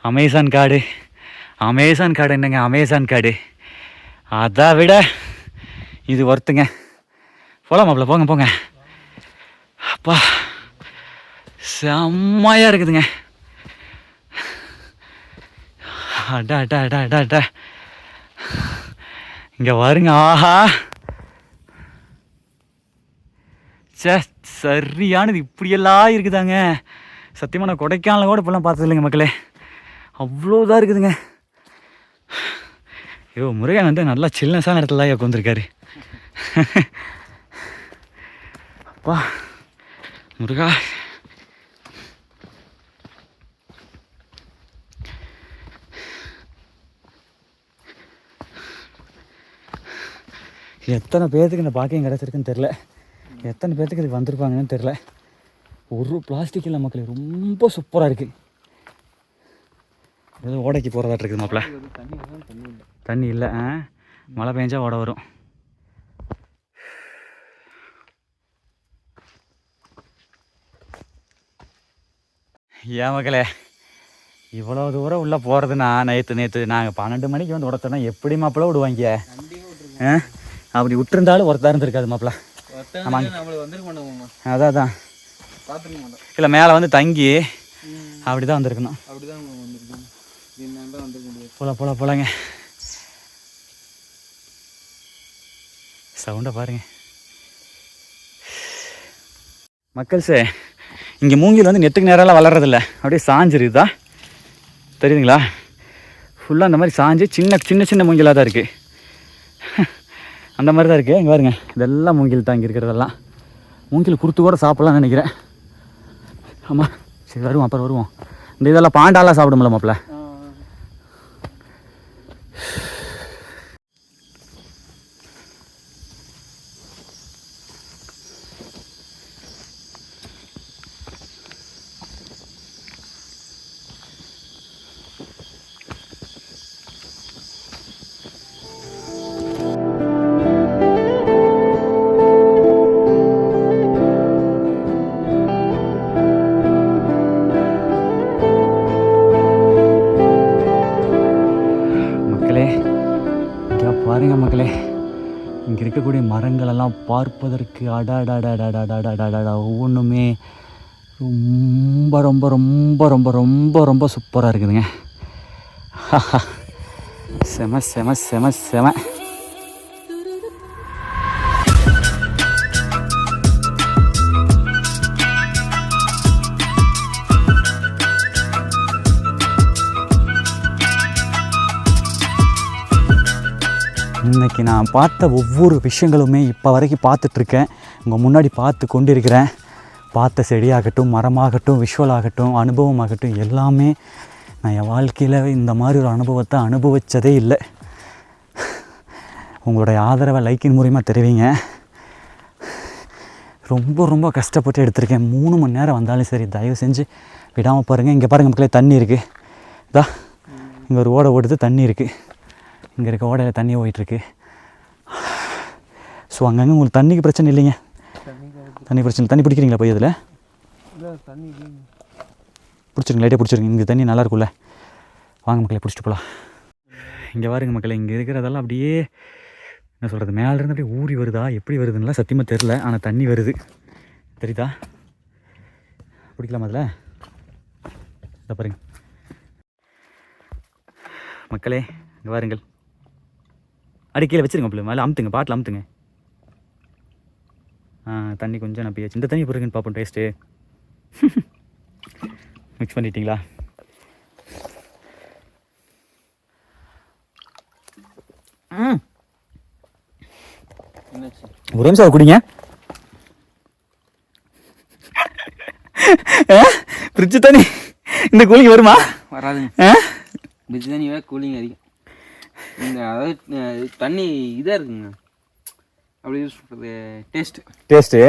அமேசான் காடு. என்னங்க அமேசான் காடு, அதை விட இது ஒர்த்துங்க. போகலாம் மாப்பிள்ள, போங்க. அப்பா செம்மையாக இருக்குதுங்க. அடா இங்கே பாருங்க. ஆஹா சே, சரியானது இப்படியெல்லாம் இருக்குதாங்க. சத்தியமாக நான் கொடைக்கானல கூட இப்போலாம் பார்த்தது இல்லைங்க மக்களே, அவ்வளோதான் இருக்குதுங்க. ஐயோ, முருகன் வந்து நல்லா சில்னஸான இடத்துல தான் உட்காந்துருக்காரு. அப்பா முருகா, எத்தனை பேர்த்துக்கு இந்த பாக்கியம் கிடச்சிருக்குன்னு தெரில, எத்தனை பேர்த்துக்கு இது வந்திருப்பாங்கன்னு தெரில. ஒரு பிளாஸ்டிக் இல்லை மக்களே, ரொம்ப சூப்பராக இருக்குது. ஏதோ ஓடைக்கு போகிறதாட்டு இருக்குது மாப்பிள்ள. தண்ணி இல்லை, மழை பெஞ்சா ஓட வரும். ஏன் மக்களே, இவ்வளோ தூரம் உள்ளே போகிறதுனா நேற்று நாங்கள் 12 மணிக்கு வந்து உடத்தோன்னா எப்படி மாப்பிள்ள விடுவாங்க? அப்படி விட்டுருந்தாலும் ஒருத்தா இருந்திருக்காது மாப்பிள்ள. அதான் இல்லை, மேலே வந்து தங்கி அப்படி தான் வந்திருக்கணும். போலாங்க. சவுண்டை பாருங்க. மக்கள்ஸே இங்கே மூங்கில் வந்து நெத்துக்கு நேரெல்லாம் வளர்றதில்ல, அப்படியே சாஞ்சிருதா தெரியுதுங்களா? ஃபுல்லாக அந்த மாதிரி சாஞ்சு சின்ன சின்ன சின்ன மூங்கிலாக தான் இருக்குது. அந்த மாதிரி தான் இருக்குது. இங்கே பாருங்க, இதெல்லாம் மூங்கில் தான் இங்கே இருக்கிறதெல்லாம். மூங்கில் கொடுத்து கூட சாப்பிட்லான்னு நினைக்கிறேன். ஆமாம், சரி வருவோம், அப்புறம் வருவோம். இந்த இதெல்லாம் பாண்டாலாம் சாப்பிடும்ல மாப்பிள்ள. பாருங்க மக்களே, இங்கே இருக்கக்கூடிய மரங்களெல்லாம் பார்ப்பதற்கு அடாடாடாடாடாடாடாடாடா ஒவ்வொன்றுமே ரொம்ப ரொம்ப ரொம்ப ரொம்ப ரொம்ப ரொம்ப சூப்பராக இருக்குதுங்க. செம செம செம செம. இன்றைக்கி நான் பார்த்த ஒவ்வொரு விஷயங்களுமே இப்போ வரைக்கும் பார்த்துட்ருக்கேன், உங்கள் முன்னாடி பார்த்து கொண்டு இருக்கிறேன். பார்த்த செடியாகட்டும், மரமாகட்டும், விஷுவல் ஆகட்டும், அனுபவமாகட்டும், எல்லாமே நான் என் வாழ்க்கையில் இந்த மாதிரி ஒரு அனுபவத்தை அனுபவித்ததே இல்லை. உங்களுடைய ஆதரவை லைக்கின் மூலிமா தெரிவிங்க. ரொம்ப ரொம்ப கஷ்டப்பட்டு எடுத்திருக்கேன். 3 மணி நேரம் வந்தாலும் சரி, தயவு செஞ்சு விடாமல் பாருங்கள். இங்கே பாருங்கள் மக்களே, தண்ணி இருக்குது. இதா இங்கே ஒரு ஓடை ஓடுது, தண்ணி இருக்குது. இங்கே இருக்க ஓடையில் தண்ணி போயிட்டுருக்கு. ஸோ அங்கங்கே உங்களுக்கு தண்ணிக்கு பிரச்சனை இல்லைங்க. தண்ணி பிரச்சனை. தண்ணி பிடிக்கிறீங்களா போய் அதில்? பிடிச்சிருங்க, லைட்டாக பிடிச்சிருங்க. இங்கே தண்ணி நல்லா இருக்கும்ல. வாங்க மக்களை, பிடிச்சிட்டு போகலாம். இங்கே பாருங்க மக்களை, இங்கே இருக்கிறதெல்லாம் அப்படியே என்ன சொல்கிறது, மேலேருந்து அப்படியே ஊறி வருதா, எப்படி வருதுன்னா சத்தியமாக தெரில. ஆனால் தண்ணி வருது, தெரியுதா? பிடிக்கலாமா அதில்? இதை பாருங்க மக்களே, இங்கே பாருங்கள். அடி கீழே வச்சுருங்க பிள்ளை, மேலே அமுத்துங்க, பாட்டில் அமுத்துங்க. தண்ணி கொஞ்சம் நான் பியாச்சு. இந்த தண்ணி போடுறீங்கன்னு பார்ப்போம் டேஸ்ட்டு. மிக்ஸ் பண்ணிட்டீங்களா? ஒரு நிமிஷம் குடிங்க. ஃப்ரிட்ஜ் தண்ணி இந்த கூலிங் வருமா? வராதுங்க. ஃப்ரிட்ஜ் தண்ணி கூலிங் அதிகம். இந்த அதாவது தண்ணி இதாக இருக்குங்க, அப்படி சொல்கிறது டேஸ்ட்டு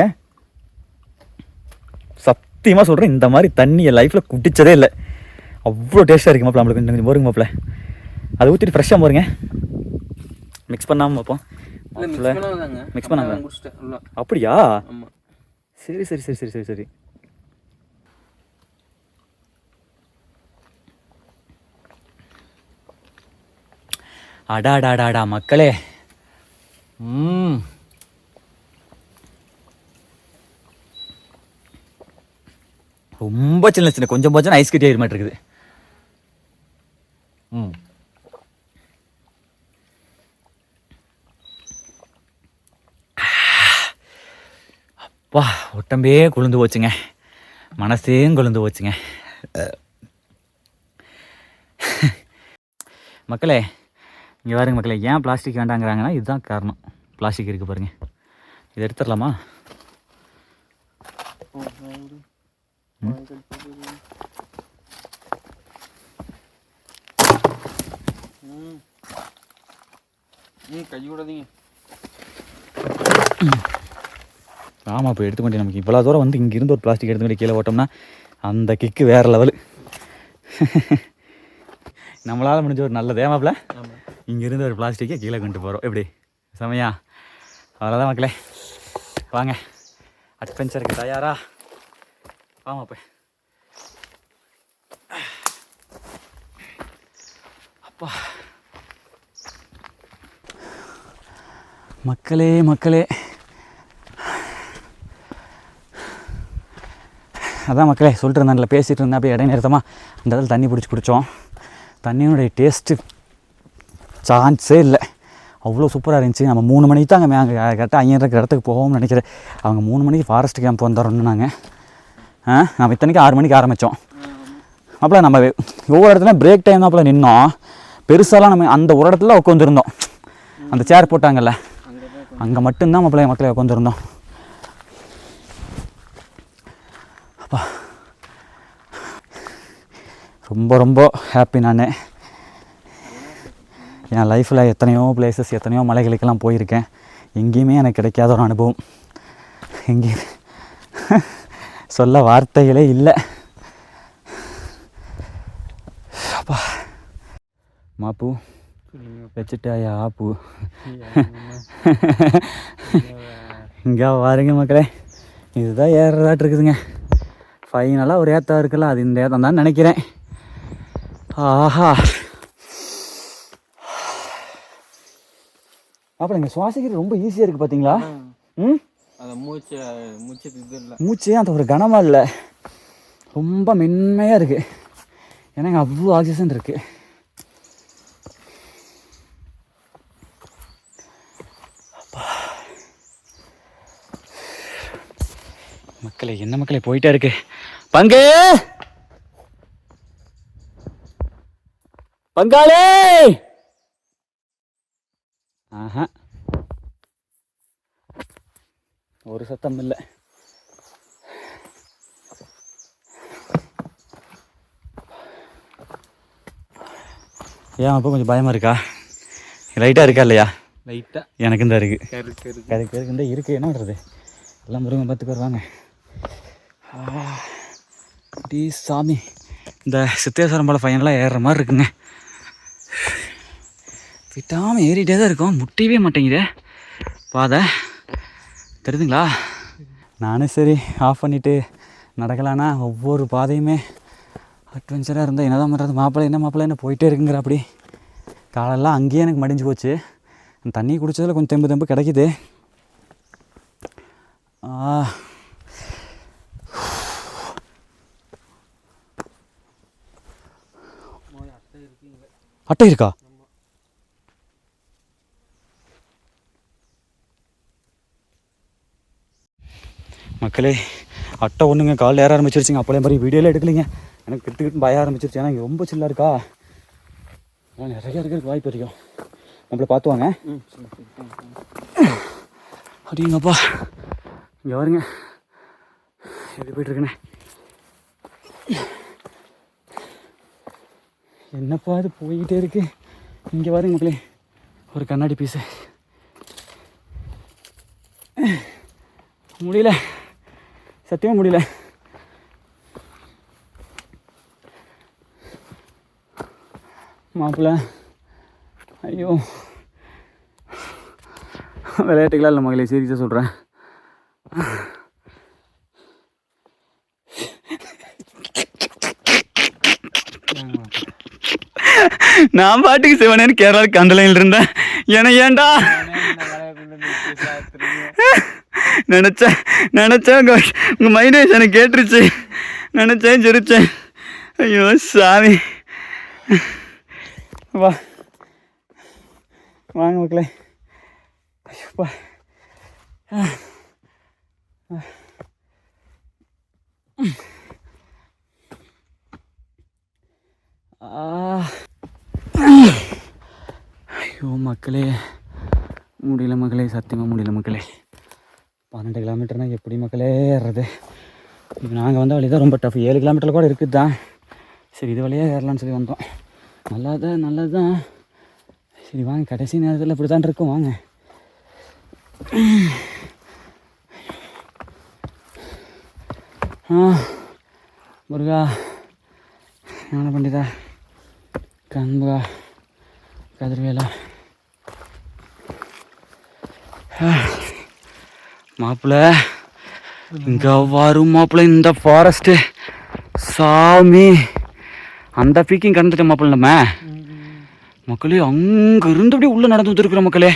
சத்தியமாக சொல்கிறேன், இந்த மாதிரி தண்ணி என் லைஃப்பில் குடித்ததே இல்லை. அவ்வளோ டேஸ்ட்டாக இருக்குது மாப்பிள்ள. நம்மளுக்கு கொஞ்சம் போருங்க மாப்பிள்ள. அதை ஊற்றிட்டு ஃப்ரெஷ்ஷாக போருங்க, மிக்ஸ் பண்ணாமல் பார்ப்போம். மிக்ஸ் பண்ணாங்க. அப்படியா? சரி சரி சரி சரி சரி சரி. அடாடாடாடா மக்களே, ரொம்ப சின்ன சின்ன கொஞ்சம் கொஞ்சம் ஐஸ் கட்டி ஆகிற மாதிரி இருக்குது. அப்பா, உடம்பே குளிர்ந்து போச்சுங்க, மனசேயும் குளிர்ந்து போச்சுங்க. மக்களே இங்கே பாருங்க மக்களே, ஏன் பிளாஸ்டிக் வேண்டாங்கிறாங்கன்னா இதுதான் காரணம். பிளாஸ்டிக் இருக்குது பாருங்கள், இதை எடுத்துடலாமா? கை விடாதீங்க. ஆமாம், இப்போ எடுத்துக்கொண்டே நமக்கு இவ்வளோ தூரம் வந்து இங்கேருந்து ஒரு பிளாஸ்டிக் எடுத்துக்கிட்டு கீழே ஓட்டோம்னா அந்த கிக்கு வேறு லெவலு. நம்மளால் முடிஞ்ச ஒரு நல்ல தேமாப்பில் இங்கேருந்து ஒரு பிளாஸ்டிக்கை கீழே கொண்டு போகிறோம். எப்படி செமையா? அவ்வளோதான் மக்களே, வாங்க அட்வென்ச்சருக்கு தயாரா? வாமா இப்போ. அப்பா மக்களே மக்களே, அதான் மக்களே சொல்லிட்டு இருந்தேன்ல, பேசிகிட்டு இருந்தேன். அப்படியே இடைநிறுத்தமாக அந்த இடத்துல தண்ணி பிடிச்சி குடித்தோம். தண்ணியோடைய டேஸ்ட்டு சான்ஸே இல்லை, அவ்வளோ சூப்பராக இருந்துச்சு. நம்ம 3 மணிக்கு தான் அங்கே கரெக்டாக 5 இருக்கிற இடத்துக்கு போவோம்னு நினைக்கிறேன். அவங்க 3 மணிக்கு ஃபாரஸ்ட் கேம்ப் வந்துடுறோன்னு நாங்கள் நம்ம இத்தனைக்கு 6 மணிக்கு ஆரம்பித்தோம். அப்போலாம் நம்ம ஒவ்வொரு இடத்துல பிரேக் டைம் தான் அப்போலாம் நின்னோம். பெருசாலாம் நம்ம அந்த ஒரு இடத்துல உட்காந்துருந்தோம். அந்த சேர் போட்டாங்கல்ல அங்கே மட்டும்தான் மக்களை உட்காந்துருந்தோம். அப்பா ரொம்ப ரொம்ப ஹாப்பி. நான் என் லைஃப்பில் எத்தனையோ பிளேசஸ் எத்தனையோ மலைகளுக்கெல்லாம் போயிருக்கேன். எங்கேயுமே எனக்கு கிடைக்காத ஒரு அனுபவம். எங்கேயும் சொல்ல வார்த்தைகளே இல்லை. அப்பா மாப்பு வச்சுட்டாயா ஆப்பு. இங்கே பாருங்க மக்களே, இதுதான் ஏறுறதாட்டு இருக்குதுங்க. ஃபைனலாக ஒரு ஏத்தா இருக்குல்ல, அது இந்த ஏத்தம் தான் நினைக்கிறேன். ஆஹா அப்புறம் இங்கே சுவாசிக்கிறது ரொம்ப ஈஸியாக இருக்குது பார்த்தீங்களா? அந்த மூச்சே அந்த ஒரு கனமாக இல்லை, ரொம்ப மென்மையாக இருக்குது. ஏன்னா இங்கே அவ்வளோ ஆக்சிஜன் இருக்குது. மக்களே என்ன மக்களே போயிட்டே இருக்கு. பங்கு பங்காளே ஆஹா ஒரு சத்தம் இல்லை. ஏன் அப்போ கொஞ்சம் பயமாக இருக்கா? லைட்டாக இருக்கா இல்லையா? லைட்டாக எனக்கு இந்த இருக்குது கருக்கு இந்த இருக்குது. என்ன பண்ணுறது, எல்லாம் முருகன் 10 பேர் வாங்க. டி சாமி, இந்த சித்தேஸ்வரம் போல் ஃபைனலாக ஏறுற மாதிரி இருக்குங்க. விட்டாமல் ஏறிட்டே தான் இருக்கும், முட்டியவே மாட்டேங்குதே பாதை, தெரியுதுங்களா? நானும் சரி ஆஃப் பண்ணிவிட்டு நடக்கலான்னா ஒவ்வொரு பாதையுமே அட்வென்ச்சராக இருந்தால் என்ன தான் பண்ணுறது. மாப்பிள்ளை என்ன போயிட்டே இருக்குங்கிற அப்படி. காலெல்லாம் அங்கேயே எனக்கு மடிஞ்சு போச்சு. தண்ணி குடித்ததில் கொஞ்சம் தெம்பு கிடைக்குது. அட்டை இருக்கா? மக்களே அட்டை ஒன்றுங்க காலில் ஏற ஆரம்பிச்சிருச்சுங்க. அப்போலே மாதிரி வீடியோலாம் எடுக்கலைங்க, எனக்கு கிட்டு பய ஆரம்பிச்சிருச்சு. ஏன்னா இங்கே ரொம்ப சில்லாக இருக்கா, நிறையா இருக்கிறதுக்கு வாய்ப்பு இருக்கும். நம்மளை பார்த்துவாங்க அப்படிங்கப்பா. இங்கே வருங்க எப்படி போய்ட்டுருக்குண்ணே. என்னப்பா அது போய்கிட்டே இருக்கு. இங்கே வருங்க மக்களே, ஒரு கண்ணாடி பீஸு முடியல, சத்தியமாக முடியல. மாப்பிள்ள ஐயோ விளையாட்டுக்கெல்லாம் இல்லை மகளே, சீரியஸாக சொல்கிறேன். நான் பாட்டுக்கு சிவனேன்னு கேரளாவுக்கு அந்த லைனில் இருந்தேன். ஏன்னா ஏன்டா நினச்சேன் உங்கள் மைண்ட் எனக்கு கேட்டுருச்சு, நினச்சேன் சிரிச்சேன். ஐயோ சாமி, வா வாங்க மக்களே. ஐயோப்பா ஐயோ மக்களே முடியல மக்களே, சத்தியமாக முடியல மக்களே. 12 கிலோமீட்டர்னால் எப்படி மக்களே ஏறுறது? இப்போ நாங்கள் வந்த வழி தான் ரொம்ப டஃப். 7 கிலோமீட்டரில் கூட இருக்குது தான். சரி இது வழியாக ஏறலான்னு சொல்லி வந்தோம். நல்லது தான். சரி வாங்க, கடைசி நேரத்தில் இப்படி தான் இருக்கும். வாங்க முருகா ஞான பண்டிதா கண்பா கதிர்வேலா மாப்பிள்ள இங்கே வரும் மாப்பிள்ள இந்த ஃபாரஸ்ட்டு சாமி. அந்த பீக்கிங் கடந்துட்டேன் மாப்பிள்ள. நம்ம மக்களே அங்கே இருந்து அப்படியே உள்ளே நடந்து வந்துருக்குற மக்களே.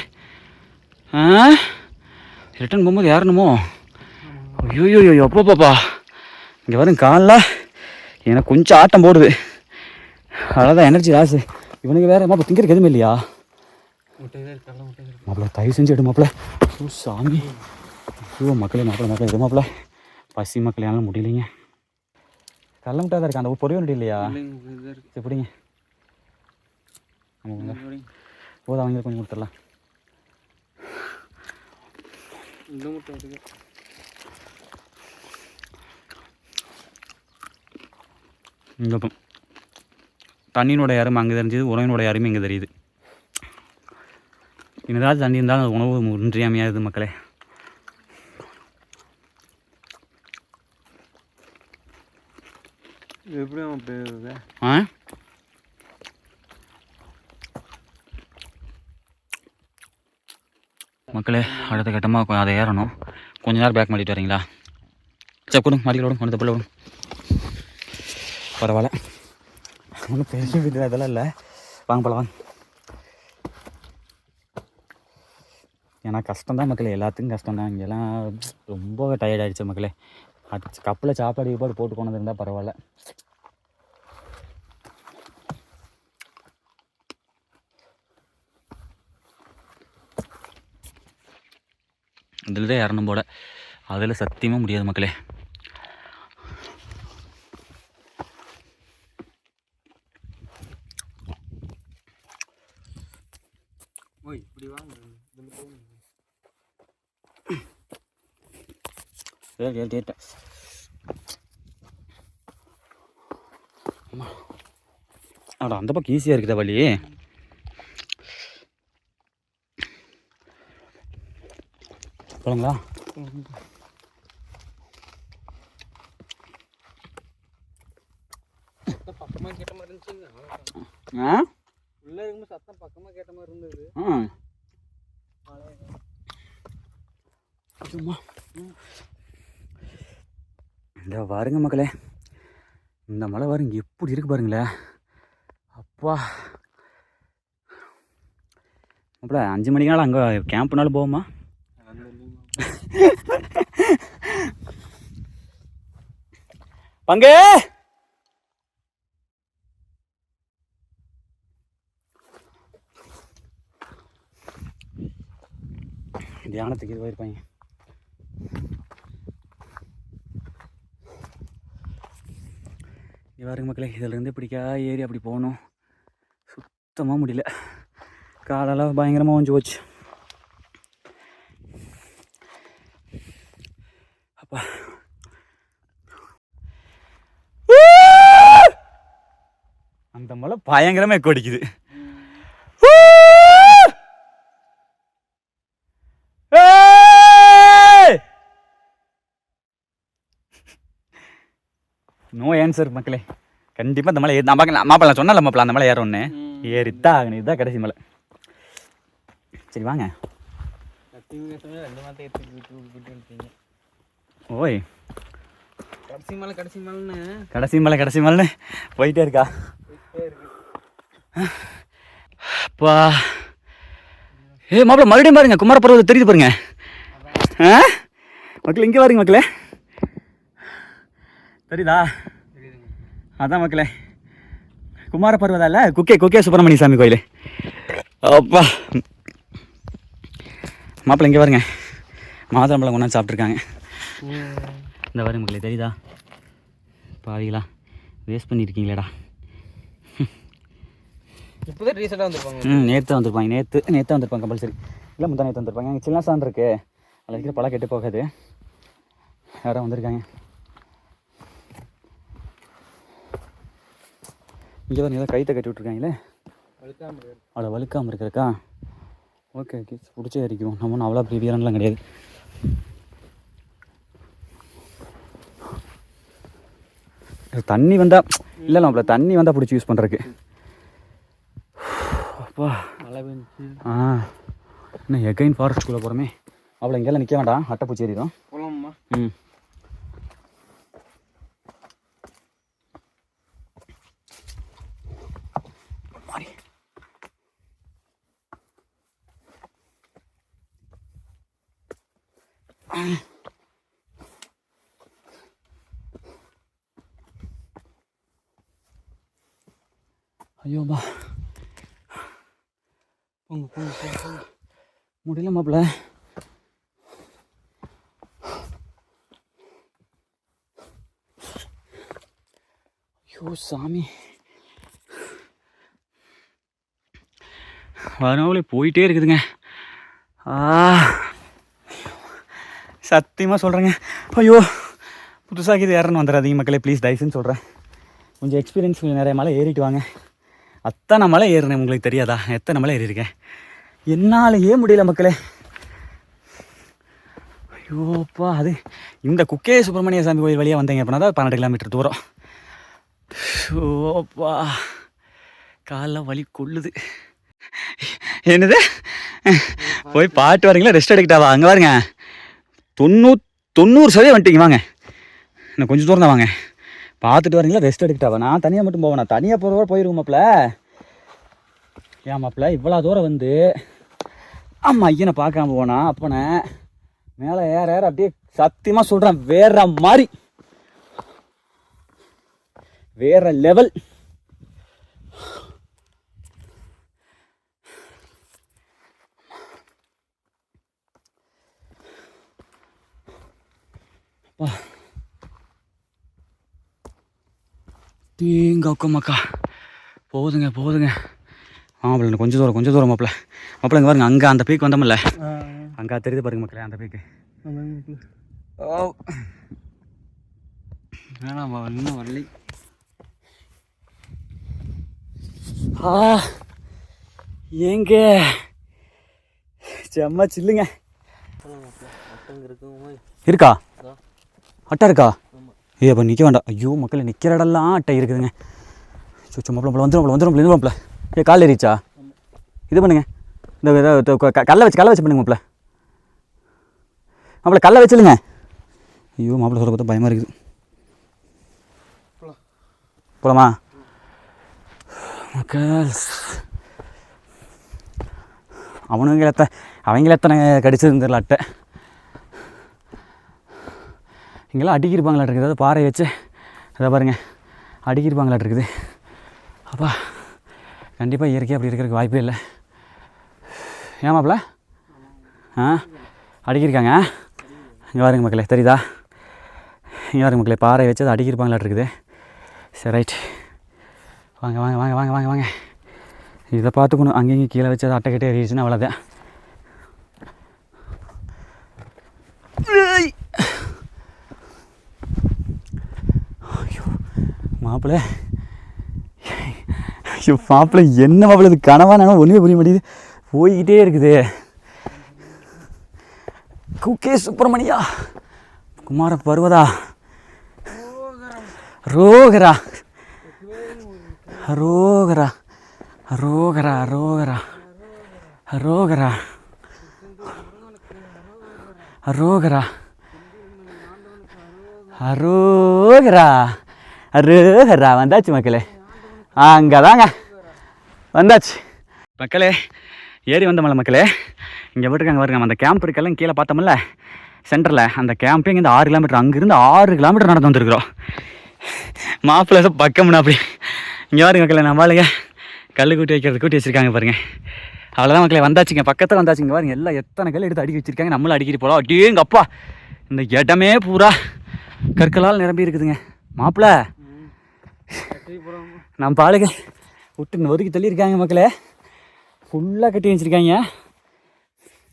ரிட்டன் போகும்போது ஏறணுமோ? ஐயோ அப்போப்பாப்பா, இங்கே வரும் காலில் எனக்கு கொஞ்சம் ஆட்டம் போடுது. அவ்வளோதான் எனர்ஜி லாஸு. இவனுக்கு வேறு மாப்பா திங்கிறதுக்கு எதுவுமே இல்லையா? மாப்பிள்ள தயவு செஞ்சு எடு மாப்பிள்ள. ஓ சாமி, ஐயோ மக்களே, மாப்பிள்ள எடு மாப்பிள்ள. பசி மக்கள் என்னால் முடியலைங்க. கடல முட்டை தான் இருக்கு, அந்த பொரிய முட்டை இல்லையா? சரி பிடிங்க. ஆமாங்க போதும், அவங்க கொஞ்சம் கொடுத்துடலாம். இங்கே தண்ணியினோட அருமை அங்கே தெரிஞ்சது, உணவினோட அருமை இங்கே தெரியுது. என்னதான் தண்ணி இருந்தாலும் அது உணவு இன்றியமையாது மக்களே. ஆ மக்களே, அடுத்த கட்டமாக அதை ஏறணும். கொஞ்ச நேரம் பேக் மாட்டிட்டு வரீங்களா? சரி கொடுங்க, மாட்டிக்கிட்டு விடும், கொஞ்சம் தப்பில் விடும். பரவாயில்ல, ஒன்றும் பெரிய வீடு அதெல்லாம் இல்லை. வாங்க போல வாங்க. ஏன்னா கஷ்டம்தான் மக்களே, எல்லாத்துக்கும் கஷ்டம்தான். இங்கெல்லாம் ரொம்ப டயர்ட் ஆகிடுச்சு மக்களே. கப்பில் சாப்பாடு போட்டு கொண்டு இருந்தால் பரவாயில்ல. இதில் தான் இறணும் போல, அதில் சத்தியமாக முடியாது மக்களே. அட அந்த பக்கம் ஈஸியாக இருக்குதா வழி? போலாங்களா? பக்கமாக கேட்ட மாதிரி இருந்துச்சுங்க. ஆ உள்ளே இருக்கும்போது சத்தம் பக்கமாக கேட்ட மாதிரி இருந்தது. இந்த பாருங்க மக்களே, இந்த மலை பாருங்க எப்படி இருக்கு பாருங்களேன். அப்பா அப்பல 5 மணிக்குனாலும் அங்கே கேம்ப்னாலும் போவோமா? பங்கு தியானத்துக்கு இது போயிருப்பாங்க. இது பாருங்க மக்களே, இதிலேருந்து இப்படிக்கா ஏறி அப்படி போகணும். சுத்தமாக முடியல, காலெல்லாம் பயங்கரமாக ஒஞ்சி போச்சு. அப்பா அந்த மலை பயங்கரமாக எக்கோ அடிக்குது. நோ ஆன்சர் மக்களே. கண்டிப்பாக இந்த மலை ஏறி நான் பார்க்கலாம். மாப்பிள்ள சொன்னல மாப்பிள்ள அந்த மலை ஏறோன்னு, ஏறித்தான் ஆகணும். இதுதான் கடைசி மலை. சரி வாங்க. ஓய் கடைசி மலைன்னு போயிட்டே இருக்கா? அப்பா மாப்பிள்ள மறுபடியும் பாருங்க, குமாரப்பருவத்தை தெரியுது பாருங்க. மக்கள் இங்கே பாருங்க மக்களே, தெரியுதா? அதான் மக்களே குமாரப்பருவதா இல்லை, குக்கே சுப்பிரமணிய சாமி கோயில். அப்பா மாப்பிள்ளை இங்கே பாருங்க, மாதுளம்பழம் கொண்டாந்து சாப்பிட்ருக்காங்க. இந்த பாருங்க மக்களே, தெரியுதா? பாவிங்களா, வேஸ்ட் பண்ணியிருக்கீங்களேடா. இப்போதான் ரீசெண்டாக வந்துருப்பாங்க. நேற்று வந்திருப்பாங்க கம்பல்சரி. இல்லை முந்தா நேற்று வந்திருப்பாங்க. எங்கள் சின்ன சான் இருக்குது, அதில் இருக்கிற பழம் கெட்டு போகாது. யாரும் வந்திருக்காங்க. இங்கே பாருங்க, ஏதோ கைத்தை கட்டி விட்ருக்காங்களே, அவ்வளோ வழுக்காமல் இருக்கிறக்கா. ஓகே பிடிச்சே அடிக்கும். நம்ம ஒன்றும் அவ்வளோ பெரிய வீரன்லாம் கிடையாது. தண்ணி வந்தால் இல்லை நம்மள தண்ணி வந்தால் பிடிச்சி யூஸ் பண்ணுறதுக்கு. அப்பா மழை பெஞ்சு இன்னும் எகைன் ஃபாரஸ்ட்குள்ளே போகிறோமே. அவ்வளோ இங்கெல்லாம் நிற்க வேண்டாம், அட்டைப்பூச்சி ஏறிடும். போகலாமா? ஐயோப்பா முடியல மாப்பிள்ள. ஐயோ சாமி, வரவங்களே போயிட்டே இருக்குதுங்க. சத்தியமாக சொல்கிறேங்க. ஐயோ புதுசாக இது ஏறணும் வந்துடாதீங்க மக்களே ப்ளீஸ், தயவுன்னு சொல்கிறேன். கொஞ்சம் எக்ஸ்பீரியன்ஸ், கொஞ்சம் நிறைய மலை ஏறிட்டு வாங்க. அத்தனை மலை ஏறினேன், உங்களுக்கு தெரியாதா எத்தனை மலை ஏறியிருக்கேன். என்னாலேயே முடியல மக்களே. ஐயோப்பா, அது இந்த குக்கே சுப்பிரமணிய சாமி கோயில் வழியாக வந்தீங்க அப்படின்னா தான் 12 கிலோமீட்டர் தூரம். ஓப்பா, காலில் வலி கொள்ளுது. என்னது போய் பாட்டு வரீங்களா ரெஸ்ட் எடுக்கிட்டாவா? அங்கே பாருங்க 90% வந்துட்டீங்க. வாங்க இன்னும் கொஞ்சம் தூரம் தான், வாங்க பார்த்துட்டு வரீங்களா ரெஸ்ட் எடுக்கிட்டாவா? நான் தனியாக மட்டும் போவேன், நான் தனியாக போகிறவரை போயிருவோம் மாப்பிள்ள. ஏன் மாப்பிள்ள இவ்வளோ தூரம் வந்து ஆமாம் ஐயனை பார்க்காம போனா அப்போனே மேலே ஏற ஏற அப்படியே சத்தியமாக சொல்கிறேன் வேற மாதிரி, வேற லெவல். தீங்கக்கா போகுதுங்க போகுதுங்க. மாப்பிள்ள கொஞ்சம் தூரம் மாப்பிள்ள. மாப்பிள்ள இங்கே பாருங்க, அங்கே அந்த பீக் வந்தோம்ல, அங்கே தெரியுது பாருங்க மக்களே அந்த பீக்கு. இன்னும் வரலை. ஏங்க செம்ம சில்லுங்க. இருக்கா அட்டை இருக்கா? ஏ அப்போ நிற்க வேண்டாம். ஐயோ மக்கள் நிற்கிற இடம்லாம் அட்டை இருக்குதுங்க. சும்மா வந்துடும் மாப்பிள்ள. ஏ கால் ஏறிச்சா? இது பண்ணுங்க, இந்த கல்லை வச்சு பண்ணுங்க மாப்பிள்ள. மாப்பிள்ள கல்லை வச்சுலுங்க. ஐயோ மாப்பிள்ள சொல்ல பார்த்தா பயமாக இருக்குது. போலாமா மக்கள்? அவங்கள எத்தனை கடிச்சிருந்துடல அட்டை. இங்கெல்லாம் அடிக்கிருப்பாங்களாட்டு இருக்குது, அதாவது பாறை வச்சு அதை பாருங்கள் அடிக்கிருப்பாங்களாட்டு இருக்குது. அப்பா கண்டிப்பாக இயற்கையாக அப்படி இருக்கிறதுக்கு வாய்ப்பே இல்லை. ஏமாப்பிள்ள அடிக்கிருக்காங்க. இங்கே பாருங்க மக்களே, தெரியுதா? இங்கே பாருங்க மக்களே, பாறை வச்சு அதை அடிக்கிருப்பாங்களாட்டு இருக்குது. சரி ரைட், வாங்க வாங்க வாங்க வாங்க வாங்க வாங்க. இதை பார்த்துக்கணும், அங்கேயும் கீழே வச்சு அதை அட்டை கட்டே ஏறிடுச்சுன்னா அவ்வளோதான். மாப்பிள்ள ஐயோ மாப்பிள்ள என்ன மாப்பிள்ள இது கனவா நானும் ஒன்றுமே புரிய மாட்டேங்குது, போய்கிட்டே இருக்குது. குக்கே சுப்பிரமணியா குமார பர்வதா ரோகரா ரோகரா ரோகரா ரோகரா ரோகரா ரோகரா ரோகரா அருகரா. வந்தாச்சு மக்களே, அங்கே தாங்க வந்தாச்சு மக்களே. ஏறி வந்தோம்ல மக்களே, இங்கே விட்டுருக்காங்க பாருங்க. அந்த கேம்ப் இருக்கெல்லாம் கீழே பார்த்தோம்ல சென்டரில், அந்த கேம்பே இங்கே 6 கிலோமீட்டர், அங்கேருந்து 6 கிலோமீட்டர் நடந்து வந்துருக்குறோம். மாப்பிள்ளை பக்கம்னா அப்படி. இங்கே பாருங்க மக்களே, நம்மளுங்க கல் கூட்டி வச்சுருக்காங்க பாருங்க. அவ்வளோதான் மக்களே, வந்தாச்சுங்க, பக்கத்தில் வந்தாச்சுங்க. பாருங்க எல்லாம் எத்தனை கல் எடுத்து அடிக்க வச்சுருக்காங்க, நம்மளும் அடிக்கிட்டு போகலாம். அப்படியே எங்கள் அப்பா இந்த இடமே பூரா கற்களால் நிரம்பி இருக்குதுங்க. மாப்பிள்ள நம்ம பாலுங்க விட்டு ஒதுக்கி தள்ளியிருக்காங்க மக்களே, ஃபுல்லாக கட்டி வச்சுருக்காங்க.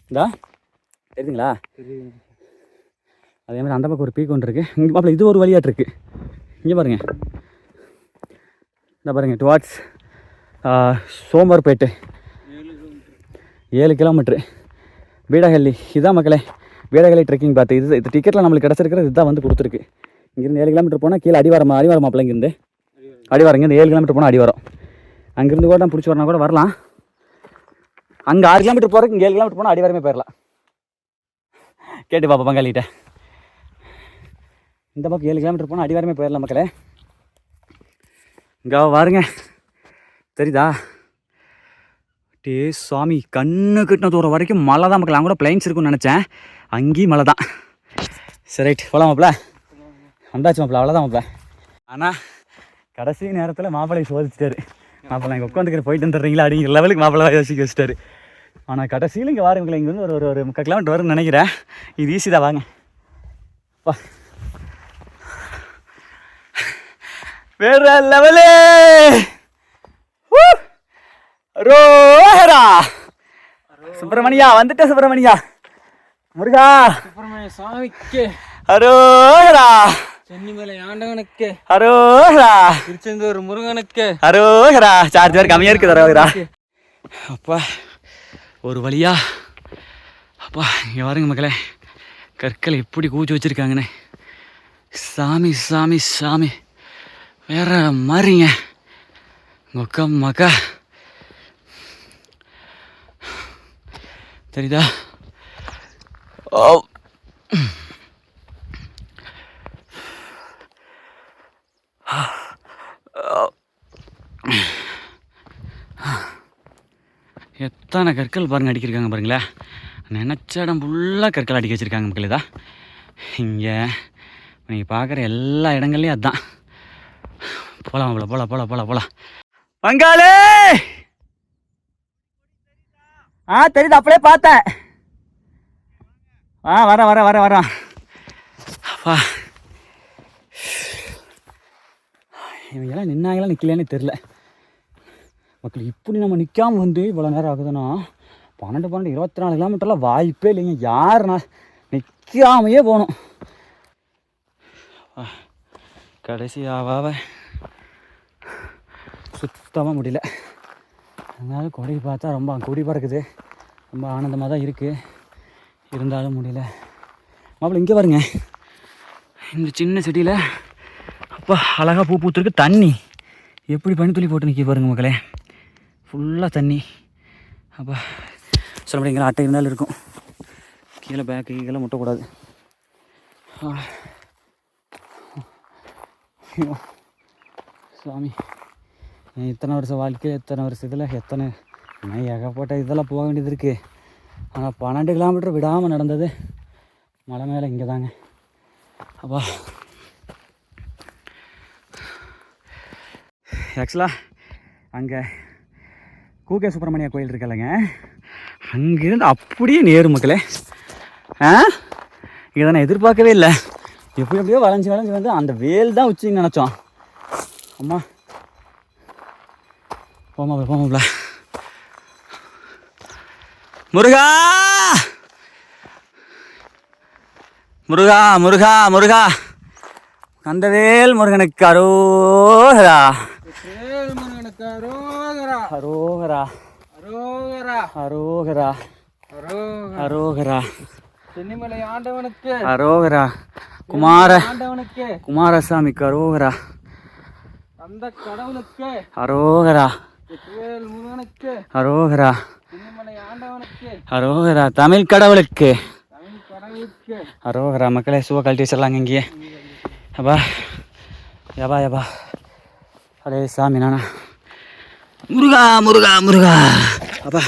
இந்தா தெரியுதுங்களா? அதே மாதிரி அந்த பக்கம் ஒரு பீக் ஒன்று இருக்குது. இங்கே மாப்பிள்ள இது ஒரு வழியாட்டு இருக்குது. இங்கே பாருங்கள், இந்த பாருங்கள் டுவார்ட்ஸ் சோமர்பேட்டு 7 கிலோமீட்ரு. பீடஹள்ளி இதுதான் மக்களே, பீடஹள்ளி ட்ரெக்கிங் பார்த்து இது டிக்கெட்டில் நம்மளுக்கு கிடச்சிருக்கிறது இதுதான் வந்து கொடுத்துருக்கு. இங்கேருந்து 7 கிலோமீட்டர் போனால் கீழே அடிவாரம் மாப்பிள்ள. இங்கேருந்து அடிவாரம், இங்கேருந்து 7 கிலோமீட்டர் போனால் அடிவாரம். அங்கேருந்து கூட பிடிச்சி வரனா கூட வரலாம். அங்கே 6 கிலோமீட்டர் போகிறதுக்கு இங்கே 7 கிலோமீட்டர் போனால் அடிவாரமே போயிடலாம். கேட்டு பாப்பா பங்காளிகிட்ட. இந்த பக்கம் 7 கிலோமீட்டர் போனால் அடிவாரமே போயிடலாம் மக்களே. இங்கே பாருங்க தெரியுதா? டே சுவாமி, கண்ணு கிட்டின தூரம் வரைக்கும் மழை தான் மக்கள். அவங்க கூட பிளைன்ஸ் இருக்குன்னு நினச்சேன், அங்கேயும் மழை தான். சரி ரைட், போகலாம் மாப்பிள்ள. வந்தாச்சு மாப்பிள்ள, அவ்வளோதான் மாப்பிள்ள. ஆனால் கடைசி நேரத்தில் மாப்பிள்ளை சோதிச்சிட்டாரு. மாப்பிள்ளை இங்கே உட்காந்துக்கிற போயிட்டு வந்துடுறீங்களா அப்படிங்கிற லெவலுக்கு மாப்பிள்ளை யோசிக்க வச்சுட்டாரு. ஆனால் கடைசியில் இங்கே வாருங்களேன், இங்கே வந்து ஒரு ஒரு 3/4 கிலோமீட்டர் வரும்னு நினைக்கிறேன். இது ஈஸி தான், வாங்க. வா, வேற லெவலே. ரோஹரா சுப்பிரமணியா வந்துட்ட. சுப்பிரமணியா, முருகா, சுப்பிரமணிய சாமிக்கு அரோஹரா, சென்னிமலை ஆண்டவனுக்கு அரோஹரா, திருச்செந்தூர் முருகனுக்கு அரோஹரா. சார்ஜ் வேறு கம்மியாக இருக்குது. அரோஹரா. அப்பா ஒரு வழியா. அப்பா இங்கே பாருங்க மக்களே, கற்கள் எப்படி கூச்சி வச்சுருக்காங்கண்ணே. சாமி சாமி சாமி, வேற மாதிரிங்க. மக்கா மக்கா தெரியுதா? ஓ, எத்தனை கற்கள் பாருங்க அடிக்கிருக்காங்க பாருங்களேன். நினச்ச இடம் ஃபுல்லாக கற்கள் அடிக்க வச்சுருக்காங்க மக்கள். இதா இங்கே நீங்கள் பார்க்குற எல்லா இடங்கள்லையும் அதுதான். போகலாம் போகலாம் போகலாம் போகலாம் போகலாம் போகலாம். பங்காளி, தெரியுது, அப்படியே பார்த்தேன். வரேன் வரேன் வரேன் வரேன். அப்பா இவங்கெல்லாம் நின்னாங்களாம் நிற்கலன்னு தெரில மக்கள். இப்படி நம்ம நிற்காமல் வந்து இவ்வளோ நேரம் ஆகுதுன்னா 12 24 கிலோமீட்டர்லாம் வாய்ப்பே இல்லைங்க. யாருண்ணா நிற்காமையே போகணும். கடைசி ஆவாவ சுத்தமாக முடியல. அதனால கொடி பார்த்தா ரொம்ப கொடி பறக்குது, ரொம்ப ஆனந்தமாக தான் இருக்குது. இருந்தாலும் முடியல. மாப்பிள்ள இங்கே பாருங்க, இந்த சின்ன செடியில் அப்பா அழகாக பூ பூத்துருக்கு. தண்ணி எப்படி பண்ணி துளி போட்டு நிற்க பாருங்க மக்களே, ஃபுல்லாக தண்ணி. அப்பா சொல்ல முடியுங்களா, அட்டை இருந்தாலும் இருக்கும். கீழே பேக்கு கீழே முட்டக்கூடாது. ஐயோ சாமி, இத்தனை வருஷம் வாழ்க்கை, எத்தனை வருஷத்தில் எத்தனை ஏகப்பட்ட இதெல்லாம் போக வேண்டியது இருக்குது. ஆனால் 12 கிலோமீட்டர் விடாமல் நடந்தது மலை மேலே இங்கே தாங்க. அப்பா ஆக்சுவலாக அங்கே கூகே சுப்பிரமணியா கோயில் இருக்கலைங்க, அங்கேருந்து அப்படியே நேரு மக்களே. இதை நான் எதிர்பார்க்கவே இல்லை. எப்படியோ வளைஞ்சி வளைஞ்சி வந்து அந்த வேல் தான் உச்சின்னு நினச்சோம். அம்மா போமாப்ல போமாப்ல. முருகா முருகா முருகா முருகா, கந்தவேல் முருகனுக்கு அரோகரா, முருகனுக்கு அரோகரா அரோகரா அரோகரா அரோகரா அரோகரா. சென்னிமலை ஆண்டவனுக்கு அரோகரா. குமார ஆண்டவனுக்கு குமாரசாமிக்கு அரோகரா. அந்த கடவுளுக்கு அரோகரா. முருகனுக்கு அரோகரா. சென்னிமலை ஆண்டவனுக்கு அரோகரா. தமிழ் கடவுளுக்கு தமிழ் கடவுளுக்கு அரோகரா. மக்களே சுவ கழட்டி வச்சிடலாங்க இங்கேயே. அப்பா யபா யபா, அடே சாமி நானா. முருகா முருகா முருகா. அப்பா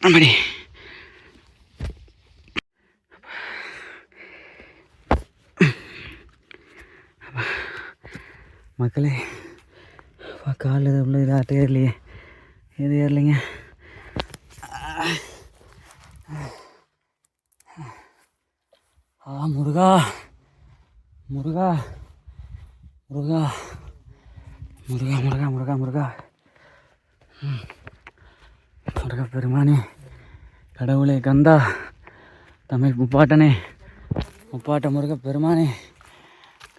அம்மாடி. மக்களே காலில் உள்ள இதாட்ட ஏறலையே, எது ஏறலைங்க. முருகா முருகா முருகா முருகா முருகா முருகா முருகா முருகா பெருமானே, கடவுளே, கந்தா, தமிழ் முப்பாட்டனே, முப்பாட்ட முருக பெருமானே,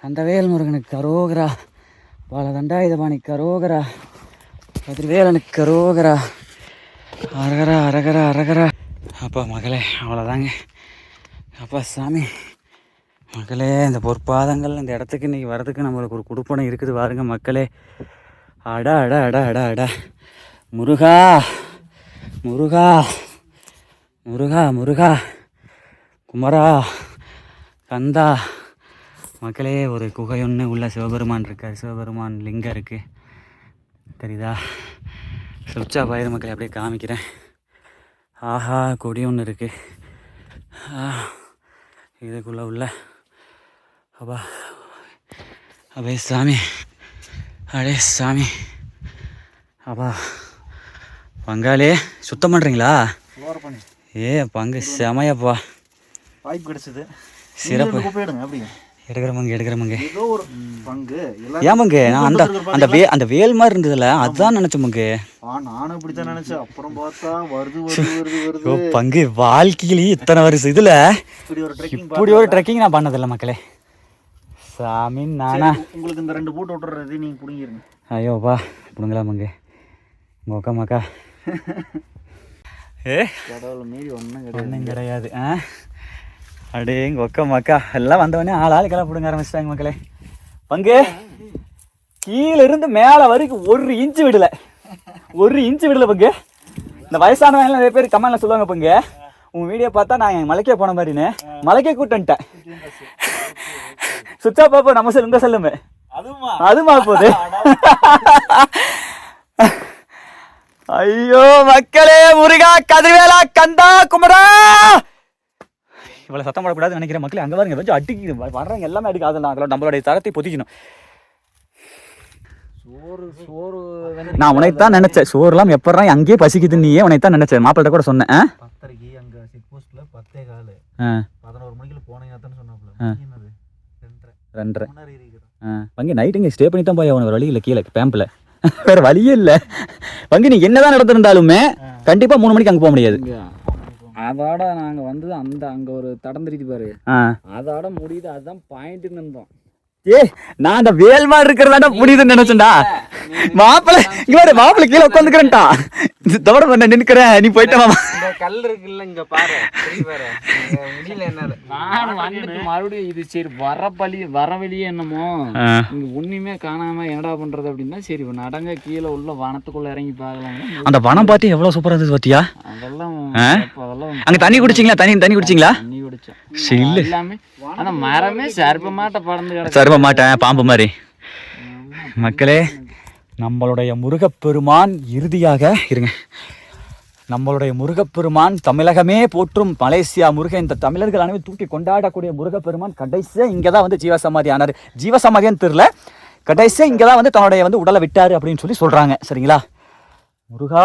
கந்தவேல் முருகனுக்கு அரோகரா, பால தண்டாயுதபாணிக்கு அரோகரா, கதிர்வேலனுக்கு அரோகரா, அரகரா அரகரா அரகரா. அப்பா மகளே அவ்வளோதாங்க. அப்பா சாமி மக்களே, இந்த பொற்பாதங்கள் இந்த இடத்துக்கு இன்றைக்கி வர்றதுக்கு நம்மளுக்கு ஒரு குடுப்பனை இருக்குது பாருங்க மக்களே. அடா அடா அடா அடா அடா. முருகா முருகா முருகா முருகா குமரா கந்தா. மக்களே ஒரு குகை ஒன்று உள்ள சிவபெருமான் இருக்கார், சிவபெருமான் லிங்கம் இருக்குது தெரியுதா. சுவிட்சா பயிர் மக்களே அப்படியே காமிக்கிறேன். ஆஹா கொடி ஒன்று இருக்குது இதுக்குள்ளே உள்ள. அப்பா அவே சாமி அடே சாமி அப்பா பங்காளி சுத்தம் பண்ணுறீங்களா? ஏ பங்கு செமையாப்பா, வாய்ப்பு கிடைச்சது. சிறப்பு. எடுங்க அப்படி எடுக்கிறமங்க ஏதோ ஒரு பங்கு ஏன் பங்கு? நான் அந்த வேல் மாதிரி இருந்ததுல அதான் நினைச்சேன் பங்கு. நானும் இப்படித்தான் நினைச்சேன். அப்புறம் பார்த்தா வருது பங்கு வாழ்க்கையிலேயே இத்தனை வருஷம் இதுல இப்படி ஒரு ட்ரெக்கிங் நான் பண்ணதில்லை மக்களே. சாமி நானா உங்களுக்கு இந்த 2 போட்டு விட்டுறது நீங்க புடிங்கிருங்க. ஐயோப்பா புடுங்களா பங்கு மொக்கா மக்கா. ஏ கடவுளை மீறி ஒன்றும் கிடையாது. அடே ஒக்க மக்கா எல்லாம் வந்தவொடனே ஆளுக்கெல்லாம் பிடுங்க ஆரம்பிச்சிட்டாங்க மக்களே. பங்கு கீழே இருந்து மேலே வரைக்கும் 1 இன்ச்சு விடல, 1 இன்ச்சு விடல பங்கு. இந்த வயசானவங்க நிறைய பேர் கமெண்ட்ல சொல்லுவாங்க பங்கு, உன் வீடியோ பார்த்தா நான் மலைக்கே போன மாதிரின்னு. மலைக்கே கூட்டன்ட்டேன். சுத்தா பாப்பா நம்ம சொல்லுங்க சொல்லுமே அதுமா போகுது. ஐயோ மக்களே, முருகா, கதிர்வேலா, கந்தா, குமரா. இவ்வளோ சத்தம் போடக்கூடாதுன்னு நினைக்கிறேன் மக்களே. அங்கே பாருங்க கொஞ்சம் அடிக்குது, வர்றவங்க எல்லாமே அடிக்காது. அதெல்லாம் நம்மளுடைய தரத்தை பொதிக்கணும். சோறு நான் உனைத்தான் நினைச்சேன். சோறுலாம் எப்படா அங்கேயே பசிக்குது நீயே உனைத்தான் நினைச்சேன். மாப்பிள்கிட்ட கூட சொன்னேன். 10:30 அங்க செக் போஸ்ட்ல 10:15 11 மணிக்கு போனீங்க தான் சொன்னாப்ல. 2:30 பங்கு நைட் இங்கே ஸ்டே பண்ணி தான் போய் அவன் வழி இல்லை கீழே பேம்பில். வேற வழியே இல்லை பங்கு. நீ என்னதான் நடந்திருந்தாலுமே கண்டிப்பா 3 மணிக்கு அங்கே போக முடியாது. அதோட நாங்க வந்து அங்க ஒரு தடம் தெரியுது பாரு, அதோட முடியுது. அதுதான் பாயிண்ட்னு இருந்தோம். ஏ நான் அந்த வேல்மாடு இருக்கிறதா புரியுதுன்னு நினைச்சேன்டா. மாப்பிள்ளை கீழே உட்காந்துக்கிறேன்டா. தவிர நான் நினைக்கிறேன், நீ போயிட்ட மாமா. கல் இருக்குல்ல இங்க பாரு, பாரு முடியல என்னால. நான் வந்துட்டு மறுபடியும் இது சரி வர வழியே என்னமோ இங்க ஒண்ணுமே காணாம என்னடா பண்றது அப்படின்னா, சரி நடங்க கீழே உள்ள வனத்துக்குள்ள இறங்கி பார்க்கலாம். அந்த வனம் பார்த்து எவ்வளவு சூப்பரா இருந்தது பாத்தியா? அதெல்லாம் அங்க தண்ணி குடிச்சிங்களா? தண்ணி குடிச்சிங்களா? தண்ணி குடிச்சோம் எல்லாமே. ஆனா மரமே சர்ப்பமாட்ட பறந்து கிடக்கு. சர்ப்ப மாட்டேன் பாம்பு மாதிரி. மக்களே, நம்மளுடைய முருகப்பெருமான் இறுதியாக இருங்க. நம்மளுடைய முருகப்பெருமான் தமிழகமே போற்றும் மலேசியா முருகன், இந்த தமிழர்கள் அனைவரும் தூக்கி கொண்டாடக்கூடிய முருகப்பெருமான் கடைசியாக இங்கே தான் வந்து ஜீவசமாதி ஆனார். ஜீவசமாதியான்னு தெரியல, கடைசியாக இங்கே தான் வந்து தன்னுடைய வந்து உடலை விட்டார் அப்படின்னு சொல்லி சொல்கிறாங்க. சரிங்களா? முருகா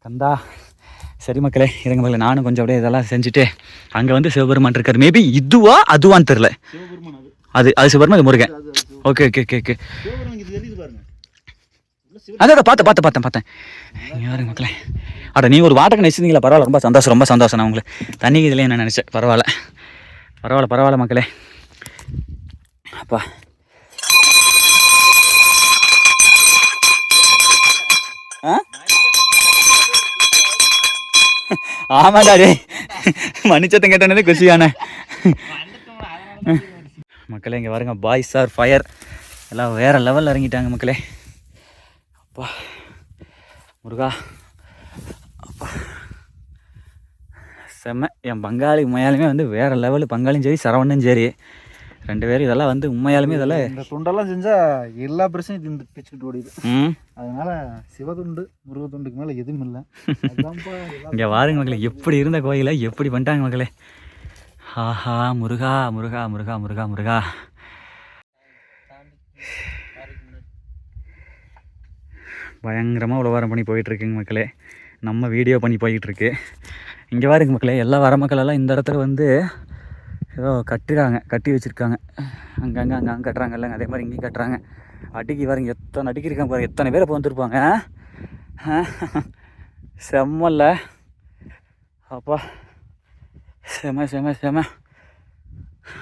கந்தா. சரி மக்களே இருங்க மக்களே, நானும் கொஞ்சம் அப்படியே இதெல்லாம் செஞ்சுட்டு அங்கே வந்து சிவபெருமான் இருக்கார். மேபி இதுவா அதுவான்னு தெரில. அது சிவபெருமான், இது Murugan. Okay okay okay okay. அதான் பார்த்தேன். யாருங்க மக்களே, அட நீ ஒரு வாட்டர் நினைச்சிருந்தீங்களா? பரவாயில்ல, ரொம்ப சந்தோஷம். நான் உங்களுக்கு தண்ணி இதில் என்ன நினச்சேன். பரவாயில்ல மக்களே. அப்பா ஆமாடா டே, மன்னிச்சத்தம் கேட்டனே குஷியான மக்களே. இங்கே பாருங்க, பாய்ஸ் ஆர் ஃபயர் எல்லாம் வேற லெவலில் இறங்கிட்டாங்க மக்களே. அப்பா முருகா, அப்பா செம்ம. என் பங்காளி உண்மையாலுமே வந்து வேற லெவலு. பங்காளியும் சரி சரவணனும் சரி 2 பேரும் இதெல்லாம் வந்து உண்மையாலுமே இதெல்லாம் இந்த துண்டெல்லாம் செஞ்சா எல்லா பிரச்சனையும் இந்த பிச்சுக்கிட்டு ஓடிது. அதனால சிவதுண்டு முருகத்துண்டுக்கு மேல எதுவும் இல்லை. இங்கே வாருங்க மக்களே, எப்படி இருந்த கோயிலை எப்படி பண்ணிட்டாங்க மக்களே. ஆஹா முருகா முருகா முருகா முருகா முருகா. பயங்கரமாக உழவாரம் பண்ணி போயிட்டுருக்குங்க மக்களே. நம்ம வீடியோ பண்ணி போய்கிட்டுருக்கு. இங்கே பாருங்க மக்களே, எல்லா வர மக்களெல்லாம் இந்த இடத்துல வந்து ஏதோ கட்டி வச்சுருக்காங்க. அங்கே கட்டுறாங்க இல்லைங்க, அதே மாதிரி இங்கேயும் கட்டுறாங்க. அடிக்கி பாருங்க, எத்தனை அடிக்கி இருக்காங்க பாருங்க. எத்தனை பேர் இப்போ வந்துருப்பாங்க. செம்மல்ல அப்பா, செம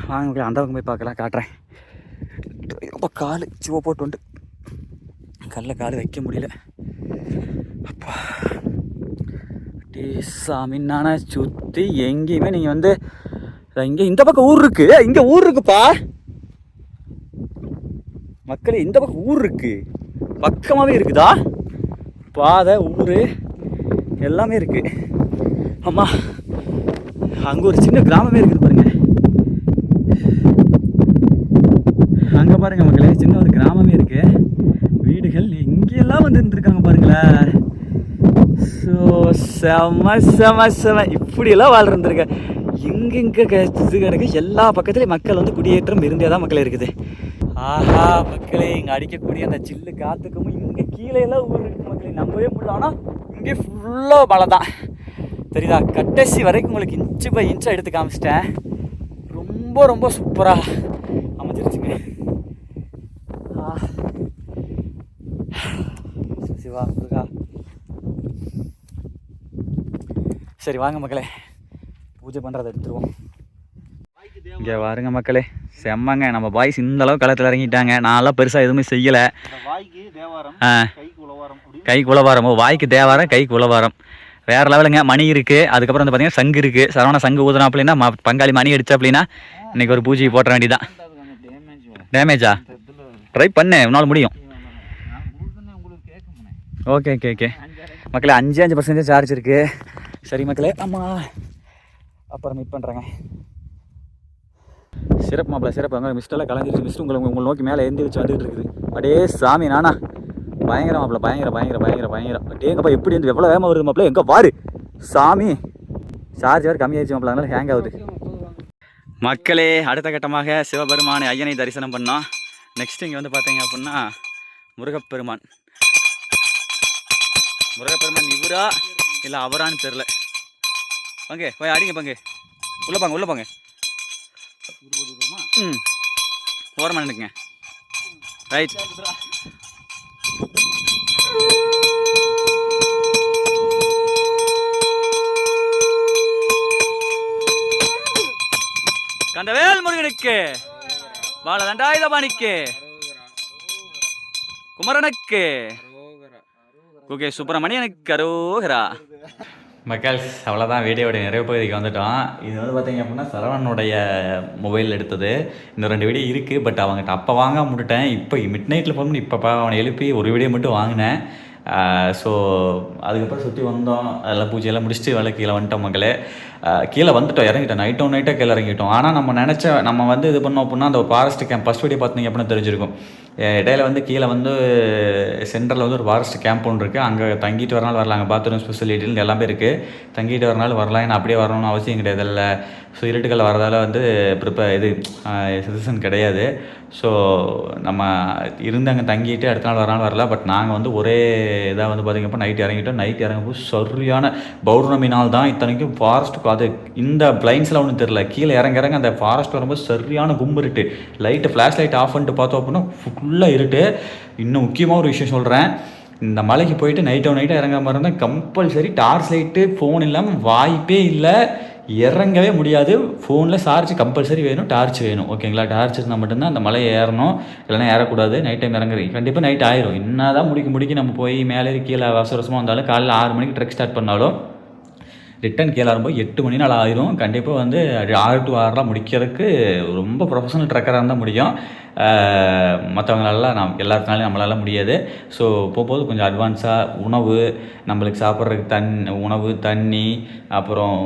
வாங்க மக்களே, அந்த பக்கம் போய் பார்க்கலாம், காட்டுறேன். ரொம்ப கால் சிவ போட்டு வந்துட்டு கால் வைக்க முடியல. அப்பா சாமி நானா சுற்றி எங்கேயுமே நீங்கள் வந்து இங்கே இந்த பக்கம் ஊர் இருக்கு. இங்கே ஊர் இருக்குப்பா மக்களே, இந்த பக்கம் ஊர் இருக்கு, பக்கமாகவே இருக்குதா பாதை, ஊர் எல்லாமே இருக்கு. அம்மா அங்கே ஒரு சின்ன கிராமமே இருக்குது பாருங்க. அங்கே பாருங்க மக்களே, சின்ன ஒரு கிராமமே இருக்கு. வீடுகள் இங்கெல்லாம் வந்து இருந்திருக்காங்க பாருங்களேன். ஸோ செம இப்படியெல்லாம் வாழ்ந்துருந்துருக்க. இங்கே இது கிடக்கு. எல்லா பக்கத்துலேயும் மக்கள் வந்து குடியேற்றம் இருந்தே தான் மக்கள் இருக்குது. ஆஹா மக்களே, இங்கே அடிக்கக்கூடிய அந்த சில்லு காற்றுக்கும் இங்கே கீழே எல்லாம் ஊர் இருக்குது மக்களே, நம்பவே முடியல. ஆனால் இங்கே ஃபுல்லாக மழை தான் தெரியுதா. கடைசி வரைக்கும் உங்களுக்கு இன்ச்சு பை இன்ச்சாக எடுத்து காமிச்சிட்டேன். ரொம்ப ரொம்ப சூப்பராக அமைஞ்சிருச்சுங்க. சிவா முருகா. சரி வாங்க மக்களே, பூஜை பண்ணுறதை எடுத்துருவோம். இங்கே பாருங்க மக்களே, செம்மங்க. நம்ம பாய்ஸ் இந்த அளவு களத்தில் இறங்கிட்டாங்க. நான்லாம் பெருசாக எதுவுமே செய்யலை. வாய்க்கு தேவாரம், கைக்கு உலவாரம், கைக்கு உலவாரம். வாய்க்கு தேவாரம், கைக்கு உலவாரம். வேறு லெவலுங்க. மணி இருக்குது. அதுக்கப்புறம் வந்து பார்த்தீங்கன்னா சங்கு இருக்குது. சரவண சங்கு ஊதுனா அப்படின்னா பங்காளி மணி அடிச்சா அப்படின்னா இன்றைக்கி ஒரு பூஜை போட்ட வேண்டியதான். டேமேஜா? ட்ரை பண்ணு, உன்னால் முடியும். ஓகே ஓகே ஓகே மக்களே, 5% சார்ஜ் இருக்குது. சரி மக்களே, ஆமாம் அப்புறம் மீட் பண்ணுறேங்க. சிறப்பு மாப்பிள்ள சிறப்பு. அங்கே மிஸ்டெல்லாம் கலந்துருச்சு. மிஸ்ட் உங்களை நோக்கி மேலே எந்திரிச்சு வந்துட்டு இருக்குது. அப்படியே சாமி நானா பயங்கர மாப்பிள்ள, பயங்கர பயங்கர பயங்கர பயங்கரம். டேங்கப்பா எப்படி வந்து எவ்வளோ வேகமாக வருது மாப்பிள்ள. எங்கே பாரு சாமி, சார்ஜ் வேறு கம்மியாகிடுச்சு மாப்பிள்ள, அதனால ஹேங் ஆகுது. மக்களே, அடுத்த கட்டமாக சிவபெருமானை ஐயனை தரிசனம் பண்ணோம். நெக்ஸ்ட் இங்கே வந்து பார்த்தீங்க அப்படின்னா முருகப்பெருமான். முருகப்பெருமான் இவரா இல்லை அவரான்னு தெரில. பங்கு போய் அடிங்க பங்கு. உள்ளே பாங்க உள்ளே பாங்க. ஓரமாக நினைக்குங்க. ரைட். கந்தவேல் முருகனுக்கு, பாலதண்டாயுதபாணிக்கு, குமரனுக்கு, குகே சுப்பிரமணியனுக்கு அரோகரா. மக்கள் அவ்வளோதான், வீடியோடைய நிறைவு பகுதிக்கு வந்துட்டோம். இது வந்து பார்த்தீங்க அப்படின்னா சரவணனுடைய மொபைல் எடுத்தது. இன்னும் 2 வீடியோ இருக்குது. பட் அவங்ககிட்ட அப்போ வாங்க முட்டுட்டேன். இப்போ மிட் நைட்டில் போகணும்னு இப்போ அவனை எழுப்பி ஒரு வீடியோ மட்டும் வாங்கினேன். ஸோ அதுக்கப்புறம் சுற்றி வந்தோம். அதெல்லாம் பூஜையெல்லாம் முடிச்சுட்டு வேலை கீழே வந்துட்டோம் மக்களே. கீழே வந்துட்டோம், இறங்கிட்டோம். நைட்டாக கீழே இறங்கிட்டோம். ஆனால் நம்ம வந்து இது பண்ணோம் அப்படின்னா அந்த ஃபாரஸ்ட் கேம்ப் ஃபஸ்ட் வீடியோ பார்த்தீங்க அப்படின்னா தெரிஞ்சிருக்கும். இடையில வந்து கீழே வந்து சென்டரில் வந்து ஒரு ஃபாரஸ்ட் கேம்ப் ஒன்று இருக்குது. அங்கே தங்கிட்டு வரனாலும் வரலாம். அங்கே பாத்ரூம் ஸ்பெசிலிட்டின்னு எல்லாமே இருக்குது. தங்கிட்டு வரனாலும் வரலாம். ஏன்னா அப்படியே வரணும்னு அவசியம் கிடையாது. இல்லை ஸோ இருட்டுக்கள் வரதால் வந்து சிட்டிசன் கிடையாது. ஸோ நம்ம இருந்து அங்கே தங்கிட்டு அடுத்த நாள் வரனாலும் வரலாம். பட் நாங்கள் வந்து ஒரே இதாக வந்து பார்த்திங்கப்போ நைட் இறங்கிட்டோம். நைட் இறங்கும்போது சரியான பௌர்ணமி நாள் தான். இத்தனைக்கும் ஃபாரஸ்ட்டுக்கு அது இந்த பிளைன்ஸில் ஒன்றும் தெரில. கீழே இறங்க அந்த ஃபாரஸ்ட் வரும்போது சரியான கும்பு இருட்டு. லைட்டு ஃப்ளாஷ் லைட் ஆஃப் பண்ணிட்டு பார்த்தோம் அப்படின்னா ஃபுல்லாக இருட்டு. இன்னும் முக்கியமாக ஒரு விஷயம் சொல்கிறேன். இந்த மலைக்கு போயிட்டு நைட்டாக இறங்குற மாதிரி இருந்தால் கம்பல்சரி டார்ச் லைட்டு ஃபோன் இல்லாமல் வாய்ப்பே இல்லை. இறங்கவே முடியாது. ஃபோனில் சார்ஜ் கம்பல்சரி வேணும், டார்ச் வேணும். ஓகேங்களா? டார்ச் இருந்தால் மட்டும்தான் அந்த மலையை ஏறணும். இல்லைனா ஏறக்கூடாது. நைட் டைம் இறங்குறது கண்டிப்பாக நைட் ஆயிரும். என்ன தான் முடிக்க நம்ம போய் மேலே கீழே அவசரமாக வந்தாலும் காலையில் 6 மணிக்கு ட்ரெக் ஸ்டார்ட் பண்ணாலும் ரிட்டன் கீழே வரும்போது 8 மணி நாள் ஆயிரும். கண்டிப்பாக வந்து 6 to 6 முடிக்கிறதுக்கு ரொம்ப ப்ரொஃபஷனல் ட்ரெக்கராக இருந்தால் முடியும். மற்றவங்களெல்லாம் எல்லாத்தினாலும் நம்மளால முடியாது. ஸோ போகும்போது கொஞ்சம் அட்வான்ஸாக உணவு, நம்மளுக்கு சாப்பிட்றதுக்கு உணவு, தண்ணி, அப்புறம்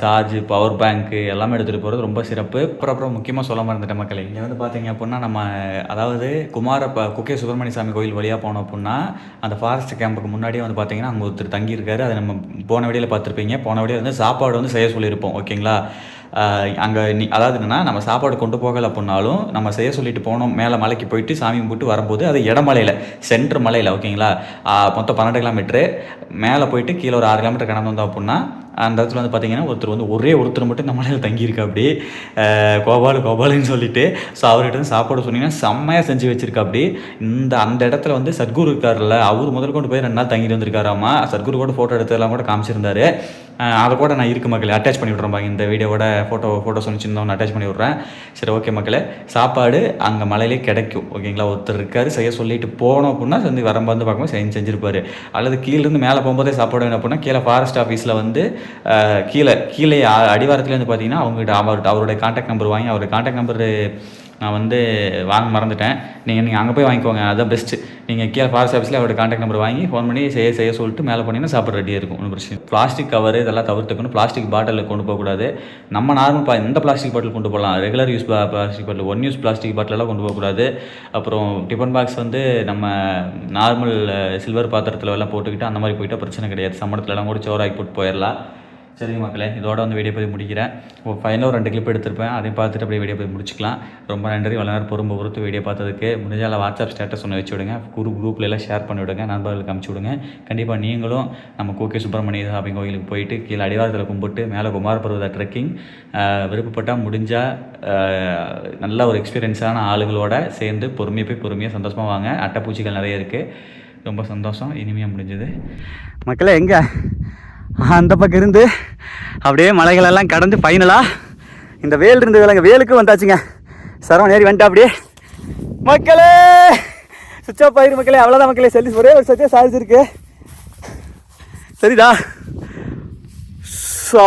சார்ஜ், பவர் பேங்க்கு எல்லாமே எடுத்துகிட்டு போகிறது ரொம்ப சிறப்பு. அப்புறம் முக்கியமாக சொல்ல மறந்துட்டேன் மக்களே. இங்கே வந்து பார்த்தீங்க அப்படின்னா நம்ம அதாவது குகே சுப்பிரமணிய சாமி கோயில் வழியாக போனோம் அப்படின்னா அந்த ஃபாரஸ்ட் கேம்புக்கு முன்னாடியே வந்து பார்த்தீங்கன்னா அங்கே ஒருத்தர் தங்கியிருக்காரு. அதை நம்ம போன வீடியோவில் பார்த்துருப்பீங்க. போன வீடியோ வந்து சாப்பாடு வந்து செய்ய சொல்லியிருப்போம். ஓகேங்களா? அங்கே அதாவது என்னென்னா நம்ம சாப்பாடு கொண்டு போகலை அப்படின்னாலும் நம்ம செய்ய சொல்லிட்டு போனோம். மேலே மலைக்கு போயிட்டு சாமி கும்பிட்டு வரும்போது அது இடமலையில் சென்ட்ரு மலையில். ஓகேங்களா? மொத்தம் 12 கிலோமீட்ரு மேலே போயிட்டு கீழே ஒரு 6 கிலோமீட்டர் கடந்து வந்தோம் அப்படின்னா அந்த இடத்துல வந்து பார்த்திங்கன்னா ஒருத்தர் மட்டும் இந்த மலையில் தங்கியிருக்கா. அப்படி கோபாலுன்னு சொல்லிட்டு. ஸோ அவர்கிட்ட வந்து சாப்பாடு சொன்னீங்கன்னா செம்மையாக செஞ்சு வச்சுருக்கா. அப்படி அந்த இடத்துல வந்து சத்குரு இருக்கார்ல, அவர் முதல் கொண்டு போய் 2 நாள் தங்கிட்டு வந்திருக்காராமா. சத்குரு கூட ஃபோட்டோ எடுத்ததெல்லாம் கூட காமிச்சிருந்தாரு. அதை கூட நான் இருக்கு மக்களே அட்டாச் பண்ணி விட்றேன். பாருங்க, இந்த வீடியோவோட ஃபோட்டோஸ் ஒன்று அட்டாச் பண்ணி விட்றேன். சரி ஓகே மக்களே, சாப்பாடு அங்கே மலையிலே கிடைக்கும். ஓகேங்களா? ஒருத்தர் இருக்கார் செய்ய சொல்லிட்டு போனோம் அப்படின்னா வந்து வரும்போது பார்க்கும்போது செஞ்சுருப்பார். அல்லது கீழேருந்து மேலே போகும்போதே சாப்பாடு வேணும் அப்படின்னா கீழே ஃபாரஸ்ட் ஆஃபீஸில் வந்து கீழே அடிவாரத்துலேருந்து பார்த்தீங்கன்னா அவருடைய கான்டாக்ட் நம்பர் வாங்கி, அவருடைய கான்டாக்ட் நம்பர் நான் வந்து வாங்க மறந்துட்டேன். நீங்கள் அங்கே போய் வாங்கிக்கோங்க, அதுதான் பெஸ்ட்டு. நீங்கள் கீழே ஃபாரஸ்ட் ஆஃபீஸில் அவரோட கான்டாக்ட் நம்பர் வாங்கி ஃபோன் பண்ணி செய்ய சொல்லிட்டு மேலே பண்ணிங்கன்னா சாப்பிட ரெடியாக இருக்கும். ஒன்றும் பிரச்சனை. பிளாஸ்டிக் கவர் இதெல்லாம் தவிர்த்துக்கணும். பிளாஸ்டிக் பாட்டில் கொண்டு போகக்கூடாது. நம்ம நார்மல் இந்த பிளாஸ்டிக் பாட்டில் கொண்டு போகலாம். Regular use plastic bottle, 1 use plastic பாட்டிலெல்லாம் கொண்டு போகக்கூடாது. அப்புறம் டிஃபன் பாக்ஸ் வந்து நம்ம நார்மல் சில்வர் பாத்திரத்தில் எல்லாம் போட்டுக்கிட்டு அந்த மாதிரி போயிட்டால் பிரச்சனை கிடையாது. சம்பளத்துலலாம் கூட சோறாக்கி போட்டு போயிடலாம். சரிங்க மக்களே, இதோட வந்து வீடியோ போய் முடிக்கிறேன். ஃபைனலாக ஒரு 2 கிளிப் எடுத்திருப்பேன், அதையும் பார்த்துட்டு அப்படியே வீடியோ போய் முடிச்சிக்கலாம். ரொம்ப நன்றி இவ்வளோ நேரம் பொறுத்து வீடியோ பார்த்ததுக்கு. முடிஞ்சால் வாட்ஸ்அப் ஸ்டேட்டஸ் ஒன்று வச்சு விடுங்க, குரூப்பில் எல்லாம் ஷேர் பண்ணி விடுங்க, நண்பர்களுக்கு அனுப்பிச்சி விடுங்க. கண்டிப்பாக நீங்களும் நம்ம கூகே சுப்பிரமணிய சாமி கோயிலுக்கு போயிட்டு கீழே அடிவாரத்தில் கும்பிட்டு மேலே குமார பர்வத ட்ரெக்கிங் விருப்பப்பட்டால் முடிஞ்சால் நல்ல ஒரு எக்ஸ்பீரியன்ஸான ஆளுங்களோட சேர்ந்து பொறுமையாக சந்தோஷமாக வாங்க. அட்டைப்பூச்சிகள் நிறைய இருக்குது, ரொம்ப சந்தோஷம், இனிமையாக முடிஞ்சது. மக்களே எங்கே அந்த பக்கம் இருந்து அப்படியே மலைகளெல்லாம் கடந்து ஃபைனலாக இந்த வேல் இருந்ததுல வேலுக்கு வந்தாச்சுங்க. சரவண ஏறி வந்துட்டா அப்படியே. மக்களே சுவிட்ச் ஆஃப் ஆயிரு மக்களே, அவ்வளோதான் மக்களே. செல்லி ஒரே ஒரு சத்தியம் சார்ஜ் இருக்கு, சரிதா?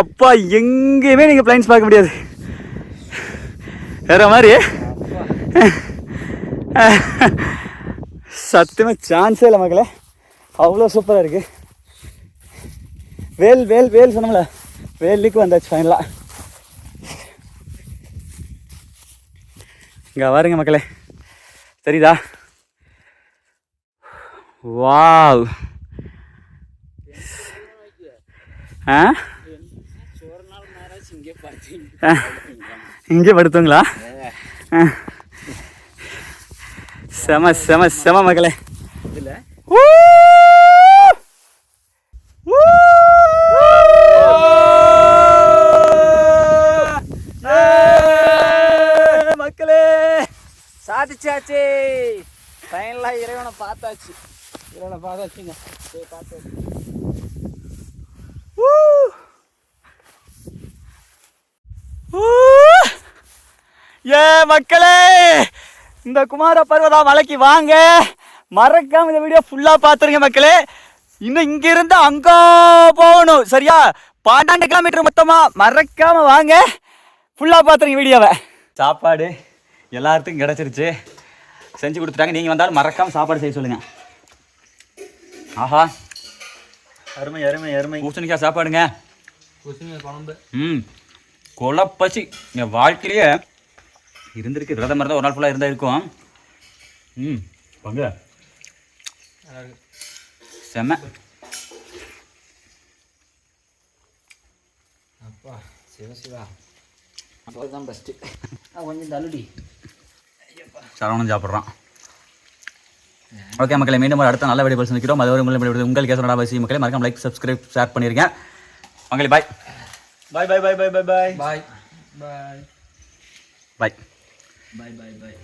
அப்பா எங்கேயுமே நீங்கள் பிளைன்ஸ் பார்க்க முடியாது, வேற மாதிரி சத்தியமாக சான்ஸே இல்லை மக்களே, அவ்வளோ சூப்பராக இருக்குது. வேல் சொன்னோம்ல, வேலுக்கு வந்தாச்சு ஃபைனலாக. இங்கே பாருங்க மக்களே, தெரியுதா? வாவ். இங்கே படுத்துங்களா? செம மக்களே. மக்களே சாதிச்சாச்சு, ஃபைனலாக இறைவனை பார்த்தாச்சுங்க. ஏ மக்களே, இந்த குமார பர்வதா மலைக்கு வாங்க, மறக்காம இந்த வீடியோ ஃபுல்லாக பார்த்துருங்க மக்களே. இன்னும் இங்கிருந்து அங்கே போகணும், சரியா? 12 கிலோமீட்டர் மொத்தமாக. மறக்காம வாங்க, ஃபுல்லாக பார்த்துருங்க வீடியோவை. சாப்பாடு எல்லாத்துக்கும் கிடச்சிருச்சு, செஞ்சு கொடுத்துட்டாங்க. நீங்கள் வந்தாலும் மறக்காமல் சாப்பாடு செய்ய சொல்லுங்கள். ஆஹா, அருமை அருமை அருமை. பூசணிக்காய் சாப்பாடுங்க, பூசணிக்காய் குழம்பு. கொலப்பசி என் வாழ்க்கையிலேயே இருந்திருக்கு. விரதம் இருந்தால் ஒரு நாள் ஃபுல்லாக இருந்தால் இருக்கும். பங்கு செம்ம. அப்பா சிவா அப்போதான் பெஸ்ட்டு. கொஞ்சம் தள்ளுடி. சரவணன் சாப்பிட்றான். ஓகே மக்களை, மீண்டும் ஒரு அடுத்த நல்ல வீடியோ சந்திக்கிறோம். அது ஒரு உங்கள் கேசனடா பசி மக்களை மறக்காம லைக் சப்ஸ்கிரைப் ஷேர் பண்ணியிருக்கேன். மங்களே பாய் பாய் பாய் பாய் பாய் பாய் பாய் பாய் பாய் பாய் பாய் பாய் பாய்.